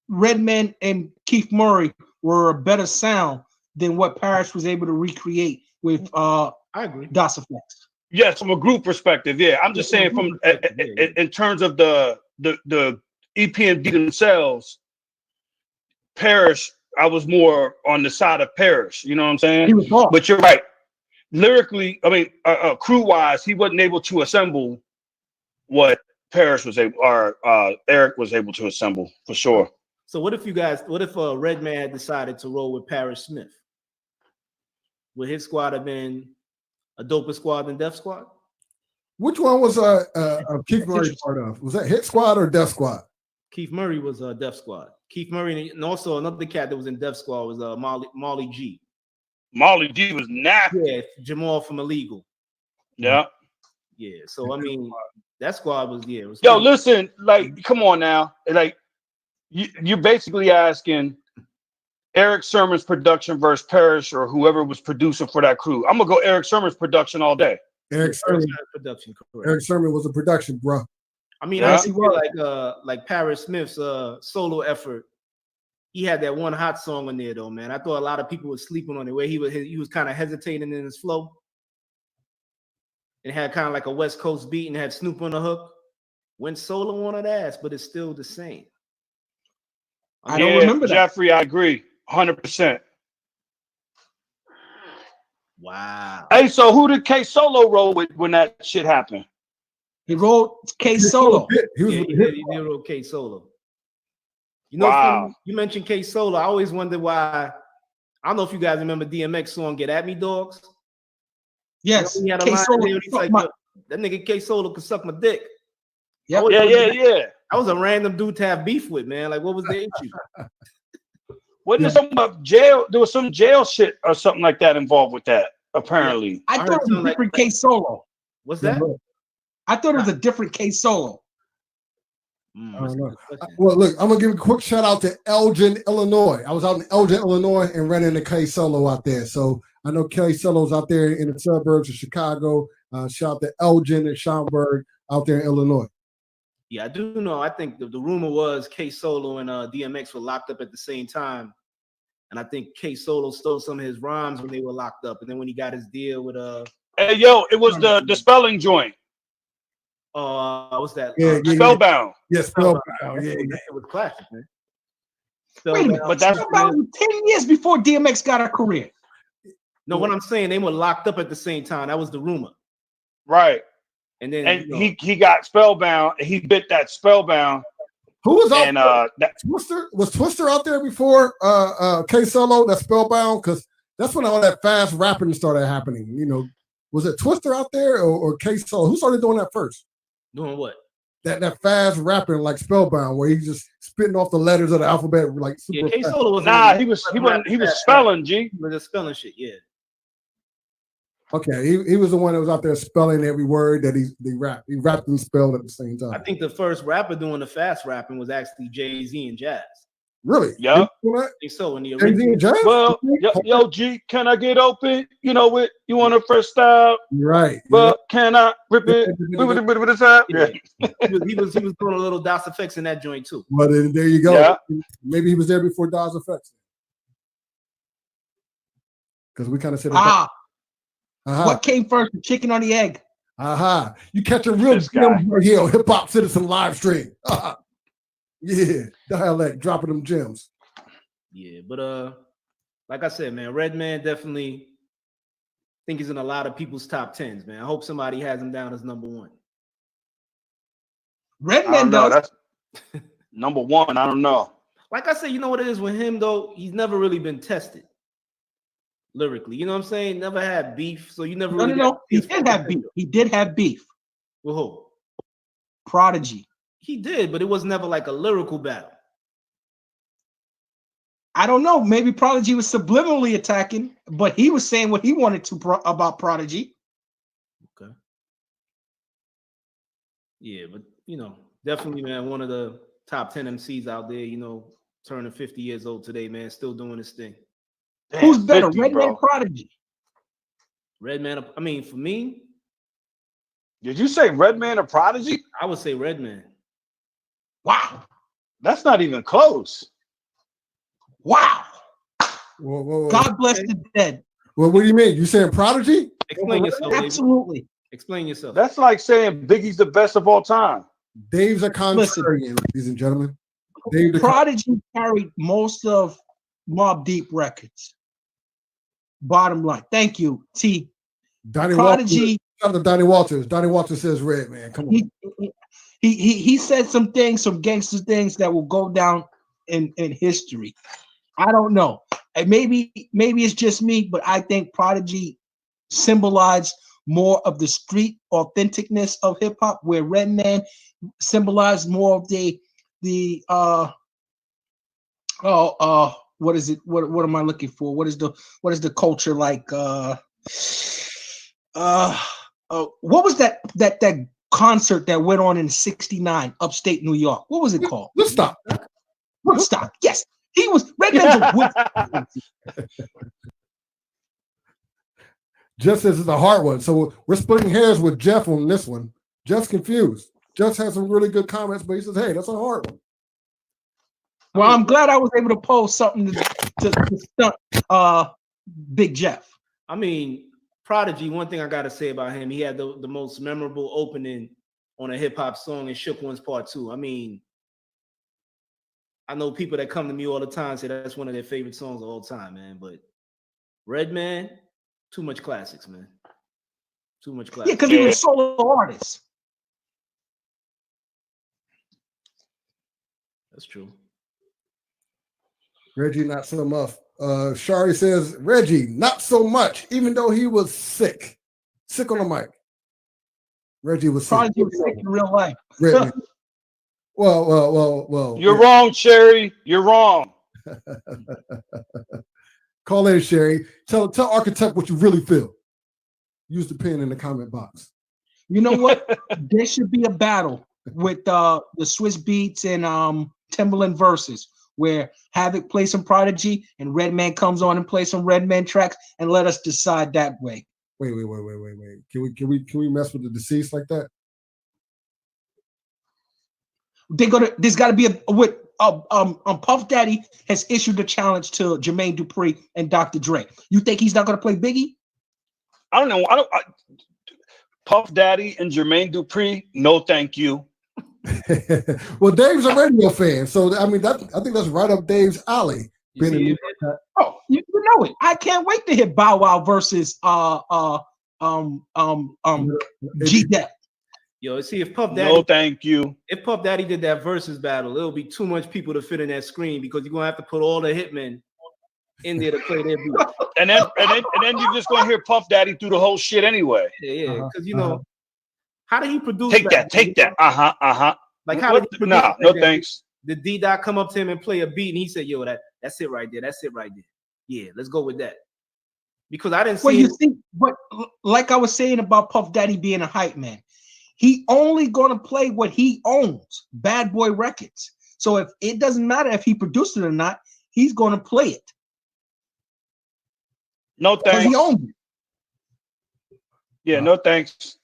Redman and Keith Murray were a better sound than what Parrish was able to recreate with I agree. Das Effects. Yes, from a group perspective, yeah. I'm just saying from in terms of the EPMD themselves, Parrish, I was more on the side of Parrish. You know what I'm saying? He was wrong. But you're right. Lyrically, I mean, crew-wise, he wasn't able to assemble what Parrish was able, or Eric was able to assemble for sure. So what if Redman had decided to roll with Parrish Smith? Would his squad have been a doper squad than Def Squad? Which one was Keith Murray part of? Was that Hit Squad or Def Squad? Keith Murray was Def Squad. Keith Murray, and also another cat that was in Def Squad was Molly G. Molly G was nasty. Yeah, Jamal from Illegal. Yeah. Yeah. So I mean, that squad was was. Yo, listen, like, come on now, like you're basically asking Eric Sermon's production versus Parrish or whoever was producing for that crew. I'm gonna go Eric Sermon's production all day. Eric Sermon production. Eric Sermon was a production, bro. I mean, I feel like Parrish Smith's solo effort. He had that one hot song on there, though, man. I thought a lot of people were sleeping on it, where he was kind of hesitating in his flow. It had kind of like a West Coast beat and had Snoop on the hook. Went solo on that ass, but it's still the same. I don't remember that. Jeffrey, I agree, 100%. Wow. Hey, so who did K Solo roll with when that shit happened? He rolled K Solo. He did roll K Solo. You know, wow. You mentioned K Solo. I always wondered why. I don't know if you guys remember DMX song "Get At Me, Dogs." Yes. He had a line there, he's like, that nigga K Solo could suck my dick. Yeah. I was a random dude to have beef with, man. Like, what was the issue? Wasn't there something about jail? There was some jail shit or something like that involved with that, apparently. I thought it was a different K Solo. What's that? I thought it was a different K Solo. I don't know. Well, look, I'm gonna give a quick shout out to Elgin, Illinois. I was out in Elgin, Illinois, and ran into K Solo out there. So I know K Solo's out there in the suburbs of Chicago. Shout out to Elgin and Schaumburg out there in Illinois. Yeah, I do know. I think the rumor was K Solo and DMX were locked up at the same time, and I think K Solo stole some of his rhymes when they were locked up, and then when he got his deal with Hey, yo, it was the spelling joint. What's that? Spellbound. Yes, Spellbound. Yeah, it was classic, man. Wait a minute, but that's about 10 years before DMX got a career. No, what I'm saying, they were locked up at the same time. That was the rumor. Right. And then he got spellbound. He bit that spellbound. Who was out and there? Twister? Was Twister out there before K Solo, that spellbound? Because that's when all that fast rapping started happening. You know, was it Twister out there or K Solo? Who started doing that first? Doing what? That fast rapping like spellbound, where he's just spitting off the letters of the alphabet like super. K Solo was he was spelling G. He was just spelling shit. Yeah. Okay, he was the one that was out there spelling every word that he rapped. He rapped and spelled at the same time. I think the first rapper doing the fast rapping was actually Jay-Z and Jazz. Really? Yeah. I think so. In the Jay-Z and Jazz? Well, yo, G, can I get open? You know it. You want to first style? Right. But can I rip it? With his hand? Yeah. he was doing a little DOS effects in that joint too. Well, then there you go. Yeah. Maybe he was there before DOS effects. Because we kind of said what came first, the chicken or the egg? You catch a real gems right here on Hip Hop Citizen live stream. Yeah, dialect dropping them gems. Yeah, but like I said, man, Redman definitely think he's in a lot of people's top 10s, man. I hope somebody has him down as #1. Redman does. That's #1. I don't know. Like I said, you know what it is with him though? He's never really been tested lyrically. You know what I'm saying? Never had beef, so you never. No. He did have beef. He did have beef. With who? Prodigy. He did, but it was never like a lyrical battle. I don't know. Maybe Prodigy was subliminally attacking, but he was saying what he wanted to about Prodigy. Okay. Yeah, but you know, definitely, man, one of the top 10 MCs out there. You know, turning 50 years old today, man, still doing his thing. Damn, who's better, 50, Redman bro. or Prodigy? Redman. I mean, for me, did you say Redman or Prodigy? I would say Redman. Wow, that's not even close. Wow. Whoa. God bless the dead. Well, what do you mean? You saying Prodigy? Explain yourself. Absolutely. David. Explain yourself. That's like saying Biggie's the best of all time. Dave's a contrarian, ladies and gentlemen. Prodigy carried most of Mobb Deep records. Bottom line. Thank you, T. Prodigy. Shout out to Donnie Walters. Donnie Walters says Redman. Come on. He said some things, some gangster things that will go down in history. I don't know. And maybe it's just me, but I think Prodigy symbolized more of the street authenticness of hip hop, where Redman symbolized more of the what is it? What am I looking for? What is the culture like? What was that concert that went on in '69, upstate New York? What was it called? Woodstock. Woodstock. Yes, he was Redman's a Woodstock. Jeff says it's a hard one, so we're splitting hairs with Jeff on this one. Jeff's confused. Jeff has some really good comments, but he says, "Hey, that's a hard one." Well, I'm glad I was able to post something to stunt Big Jeff. I mean, Prodigy, one thing I got to say about him, he had the most memorable opening on a hip hop song in Shook Ones Part 2. I mean, I know people that come to me all the time say that's one of their favorite songs of all time, man. But Redman, too much classics, man. Too much classics. Yeah, because he was a solo artist. That's true. Reggie, not so much. Shari says, Reggie, not so much, even though he was sick. Sick on the mic. Reggie was sick. Prodigy was sick in real life. Reggie. Well. You're wrong, Sherry. You're wrong. Call in, Sherry. Tell Architect what you really feel. Use the pen in the comment box. You know what? There should be a battle with the Swiss Beats and Timbaland verses, where Havoc plays some Prodigy and Redman comes on and plays some Redman tracks, and let us decide that way. Wait. Can we mess with the deceased like that? There's got to be Puff Daddy has issued a challenge to Jermaine Dupri and Dr. Dre. You think he's not gonna play Biggie? I don't know. Puff Daddy and Jermaine Dupri, no thank you. Well, Dave's a radio fan, so I mean, I think that's right up Dave's alley. Oh, you know it. I can't wait to hear Bow Wow versus G-Dep. Yo, see if Puff Daddy. No, thank you. If Puff Daddy did that versus battle, it'll be too much people to fit in that screen because you're gonna have to put all the hitmen in there to play their beat. And then you're just gonna hear Puff Daddy through the whole shit anyway. Yeah, because you know, how did he produce? Take that. Like how did he produce? Nah, no thanks. Did D-Dot come up to him and play a beat and he said, "Yo, that's it right there. That's it right there. Yeah, let's go with that." Because I didn't see. Well, you see, but like I was saying about Puff Daddy being a hype man, he only gonna play what he owns, Bad Boy Records. So if it doesn't matter if he produced it or not, he's gonna play it. No thanks. He owns it. Yeah, no thanks.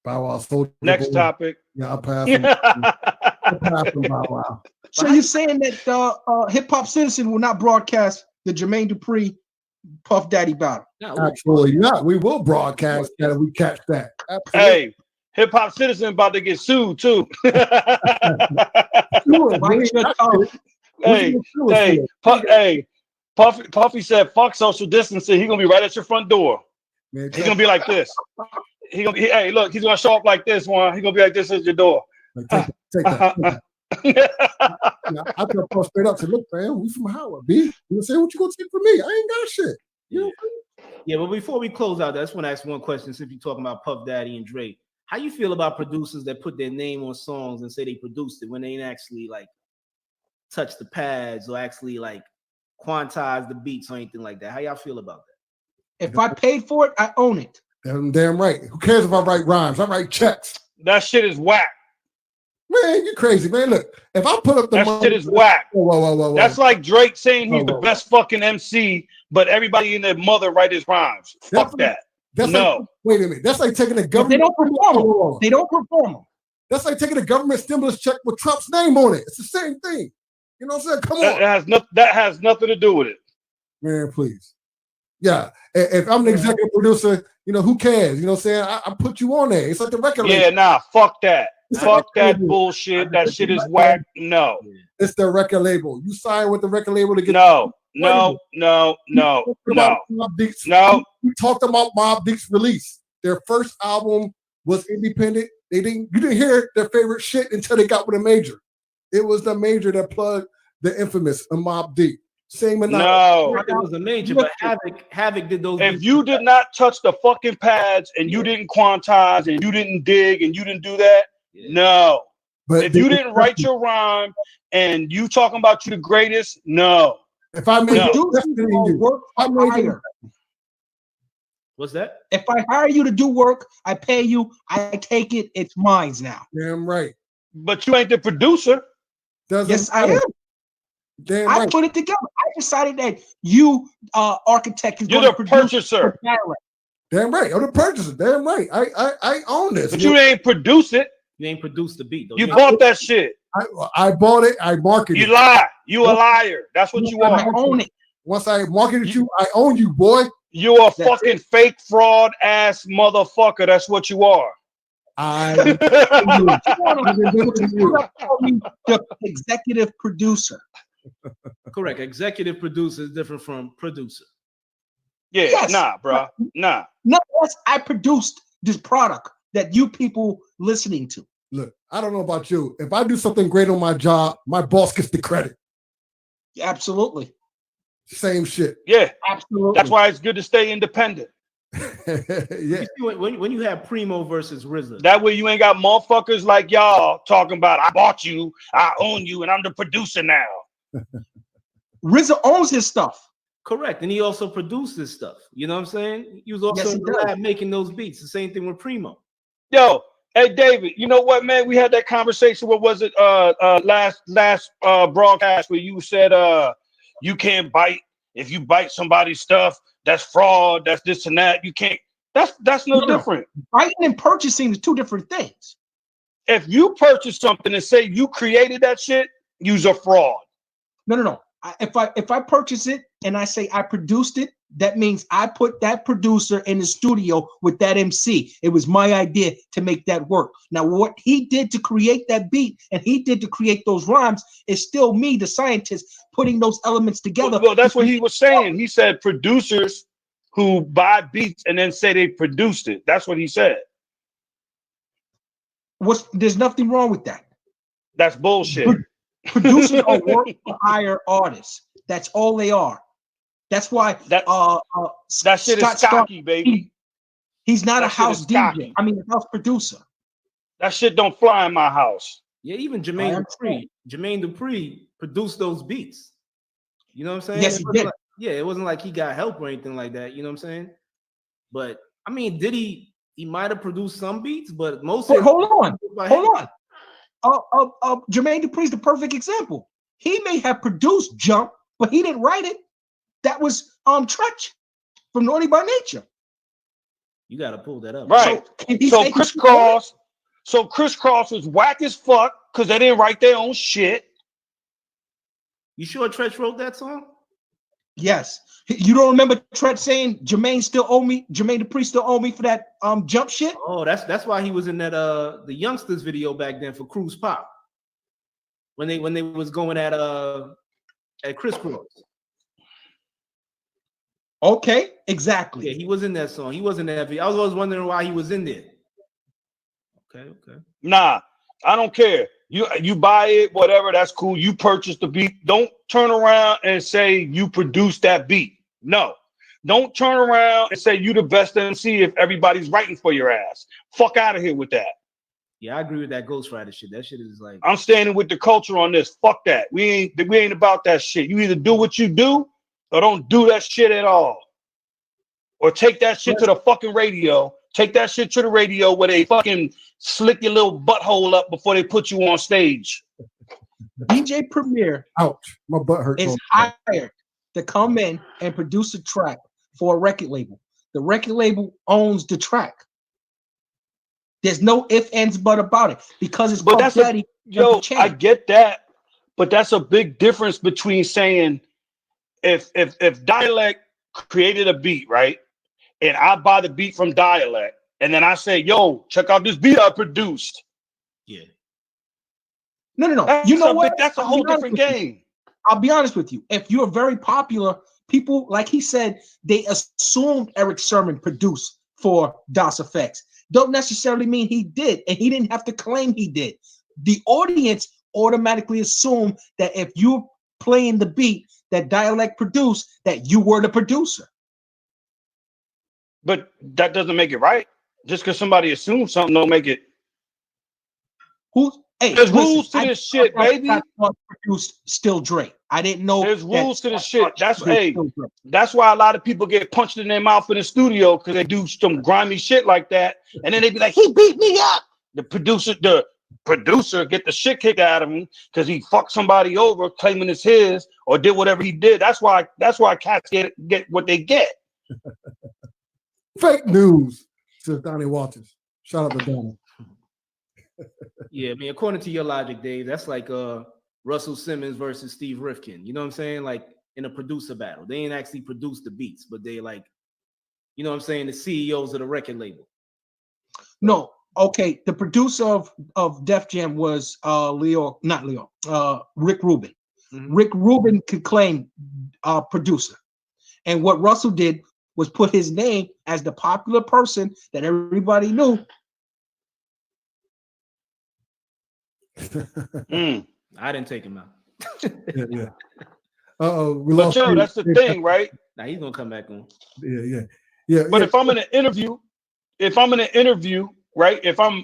Bow Wow. Next topic. Yeah, I'll pass him. I'll pass him, Bow Wow. So you're saying that Hip Hop Citizen will not broadcast the Jermaine Dupri Puff Daddy battle? Absolutely not. We will broadcast that if we catch that. Absolutely. Hey, Hip Hop Citizen about to get sued too. Puffy said, "Fuck social distancing." He's gonna be right at your front door. Man, he's gonna be like this. Hey, look, he's gonna show up like this one. He's gonna be like this at your door. Take that. I tell Puff straight up, say, "Look, man, we from Howard, B. You say what you gonna take from me? I ain't got shit." You know? Yeah, but before we close out, I just want to ask one question. Since you're talking about Puff Daddy and Drake, how you feel about producers that put their name on songs and say they produced it when they ain't actually like touch the pads or actually like quantize the beats or anything like that? How y'all feel about that? If I paid for it, I own it. Damn right. Who cares if I write rhymes? I write checks. That shit is whack. Man, you crazy, man. Look, if I put up the that shit is whack. Whoa. That's like Drake saying he's the best fucking MC, but everybody in their mother write his rhymes. Fuck that. No. Like, wait a minute. That's like taking a government. They don't perform them. They don't perform them. That's like taking a government stimulus check with Trump's name on it. It's the same thing. You know what I'm saying? Come on. That has nothing to do with it. Man, please. Yeah. If I'm an executive producer, you know, who cares? You know what I'm saying? I put you on there. It's like the record label. Yeah, nah, fuck that. Fuck that bullshit. That shit is whack. No. It's the record label. You sign with the record label to get No. We talked about Mobb Deep's release. Their first album was independent. You didn't hear their favorite shit until they got with a major. It was the major that plugged the infamous Mobb Deep. No, it was a major, but Havoc did those. If you did not touch the fucking pads and you didn't quantize and you didn't dig and you didn't do that, no. But if you didn't write your rhyme and you talking about you the greatest, no. If I made work, I made What's that? If I hire you to do work, I pay you. I take it. It's mine now. Damn right. But you ain't the producer. Yes, I am. Damn I right. put it together. I decided that you, architect, is you're the purchaser. Damn right. I'm the purchaser. Damn right. I own this. But you ain't produce it. You ain't produced the beat though. You bought that shit. I bought it. I marketed it. You lie. You a liar. That's what you are. I own it. Once I marketed you, I own you, boy. You a fucking fake fraud ass motherfucker. That's what you are. The executive producer. Correct. Executive producer is different from producer. Yeah, yes. Nah, bro. Nah. No, I produced this product that you people listening to. Look, I don't know about you. If I do something great on my job, my boss gets the credit. Absolutely. Same shit. Yeah. Absolutely. That's why it's good to stay independent. Yeah. When you have Primo versus RZA, that way you ain't got motherfuckers like y'all talking about I bought you, I own you, and I'm the producer now. RZA owns his stuff. Correct. And he also produced this stuff. You know what I'm saying? He was also in the lab making those beats. The same thing with Primo. Yo, hey David, you know what, man? We had that conversation. What was it? Last broadcast where you said you can't bite. If you bite somebody's stuff, that's fraud, that's this and that. You can't, that's no different. Biting and purchasing is two different things. If you purchase something and say you created that shit, you's a fraud. No. If I purchase it and I say I produced it, that means I put that producer in the studio with that MC. It was my idea to make that work. Now, what he did to create that beat and he did to create those rhymes is still me, the scientist, putting those elements together. Well, that's what he was saying. He said producers who buy beats and then say they produced it. That's what he said. There's nothing wrong with that. That's bullshit. Producers are work for hire artists. That's all they are. That's why that shit is cocky, baby. He's not a house DJ. Cocky. I mean, a house producer. That shit don't fly in my house. Yeah, even Jermaine Dupri produced those beats. You know what I'm saying? Yes, he did. It wasn't like he got help or anything like that. You know what I'm saying? But I mean, did he? He might have produced some beats, but most. But hold on. Jermaine Dupri's the perfect example. He may have produced Jump, but he didn't write it. That was Tretch from Naughty by Nature. You got to pull that up, right? So Criss Cross was whack as fuck because they didn't write their own shit. You sure Tretch wrote that song? Yes. You don't remember Tretch saying Jermaine Dupri still owe me for that Jump shit? Oh, that's why he was in that the Youngsters video back then for Cruise Pop. When they was going at Criss Cross. Okay, exactly. Yeah, he was in that song. He was in that video. I was always wondering why he was in there. Okay. Nah, I don't care. You buy it, whatever, that's cool. You purchase the beat. Don't turn around and say you produced that beat. No. Don't turn around and say you the best MC if everybody's writing for your ass. Fuck out of here with that. Yeah, I agree with that Ghost Rider shit. That shit is like, I'm standing with the culture on this. Fuck that. We ain't about that shit. You either do what you do or don't do that shit at all. Or take that shit to the fucking radio. Take that shit to the radio where they fucking slick your little butthole up before they put you on stage. DJ Premier, ouch, my butt hurts. Is hired to come in and produce a track for a record label. The record label owns the track. There's no ifs, ands, but about it because it's called Daddy. I get that, but that's a big difference between saying if Dialect created a beat, right, and I buy the beat from Dialect, and then I say, "Yo, check out this beat I produced." Yeah. No. You know what? That's a whole different game. I'll be honest with you. If you're very popular, people, like he said, they assumed Eric Sermon produced for DOS Effects. Don't necessarily mean he did, and he didn't have to claim he did. The audience automatically assume that if you're playing the beat that Dialect produced, that you were the producer. But that doesn't make it right. Just because somebody assumes something don't make it. There's rules to this shit, baby. Produced Still Dre. I didn't know. There's rules to this shit. That's why a lot of people get punched in their mouth in the studio because they do some grimy shit like that, and then they be like, "He beat me up." The producer get the shit kicked out of him because he fucked somebody over, claiming it's his, or did whatever he did. That's why cats get what they get. Fake news, says Donnie Walters. Shout out to Donnie. Yeah, I mean, according to your logic, Dave, that's like Russell Simmons versus Steve Rifkin. You know what I'm saying? Like in a producer battle. They ain't actually produced the beats, but they like, you know what I'm saying, the CEOs of the record label. No, okay. The producer of Def Jam was Rick Rubin. Mm-hmm. Rick Rubin could claim producer. And what Russell did was put his name as the popular person that everybody knew. I didn't take him out. Yeah. We but lost. That's the thing, right? Now he's gonna come back on. Yeah. But if I'm in an interview, right? If I'm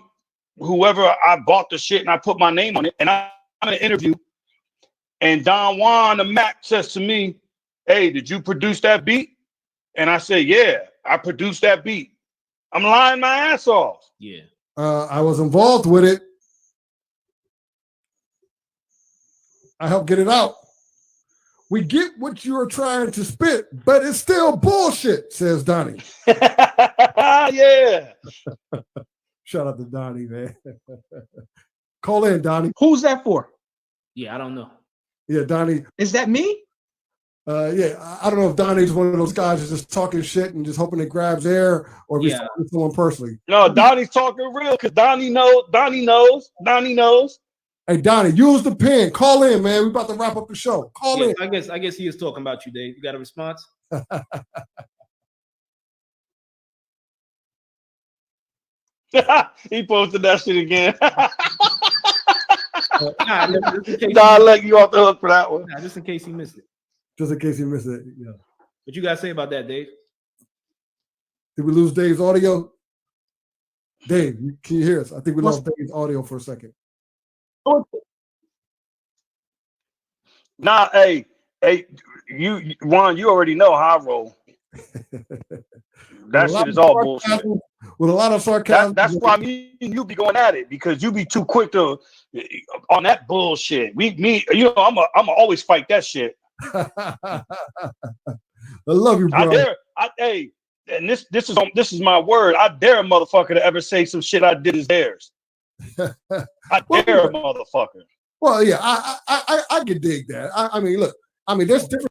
whoever I bought the shit and I put my name on it, and I'm in an interview, and Don Juan the Mac says to me, "Hey, did you produce that beat?" And I say, "Yeah, I produced that beat." I'm lying my ass off. Yeah. I was involved with it. I helped get it out. We get what you're trying to spit, but it's still bullshit, says Donnie. Yeah. Shout out to Donnie, man. Call in, Donnie. Who's that for? Yeah, I don't know. Yeah, Donnie. Is that me? Yeah, I don't know if Donnie's one of those guys who's just talking shit and just hoping it grabs air, or if he's talking to someone personally. No, Donnie's talking real because Donnie knows. Hey, Donnie, use the pen. Call in, man. We about to wrap up the show. Call in. I guess he is talking about you, Dave. You got a response? He posted that shit again. I'll let you off the hook for that one. Just in case he missed it. Just in case he missed it. Yeah. What you got to say about that, Dave? Did we lose Dave's audio? Dave, can you hear us? I think we lost Dave's audio for a second. Nah, hey, you Juan, you already know how I roll. That shit is all bullshit. With a lot of sarcasm. That's why me and you be going at it, because you be too quick to on that bullshit. I'm always fight that shit. I love you, bro. And this is my word. I dare a motherfucker to ever say some shit I did is theirs. I dare a motherfucker. Well, yeah, I can dig that. I mean, look, there's different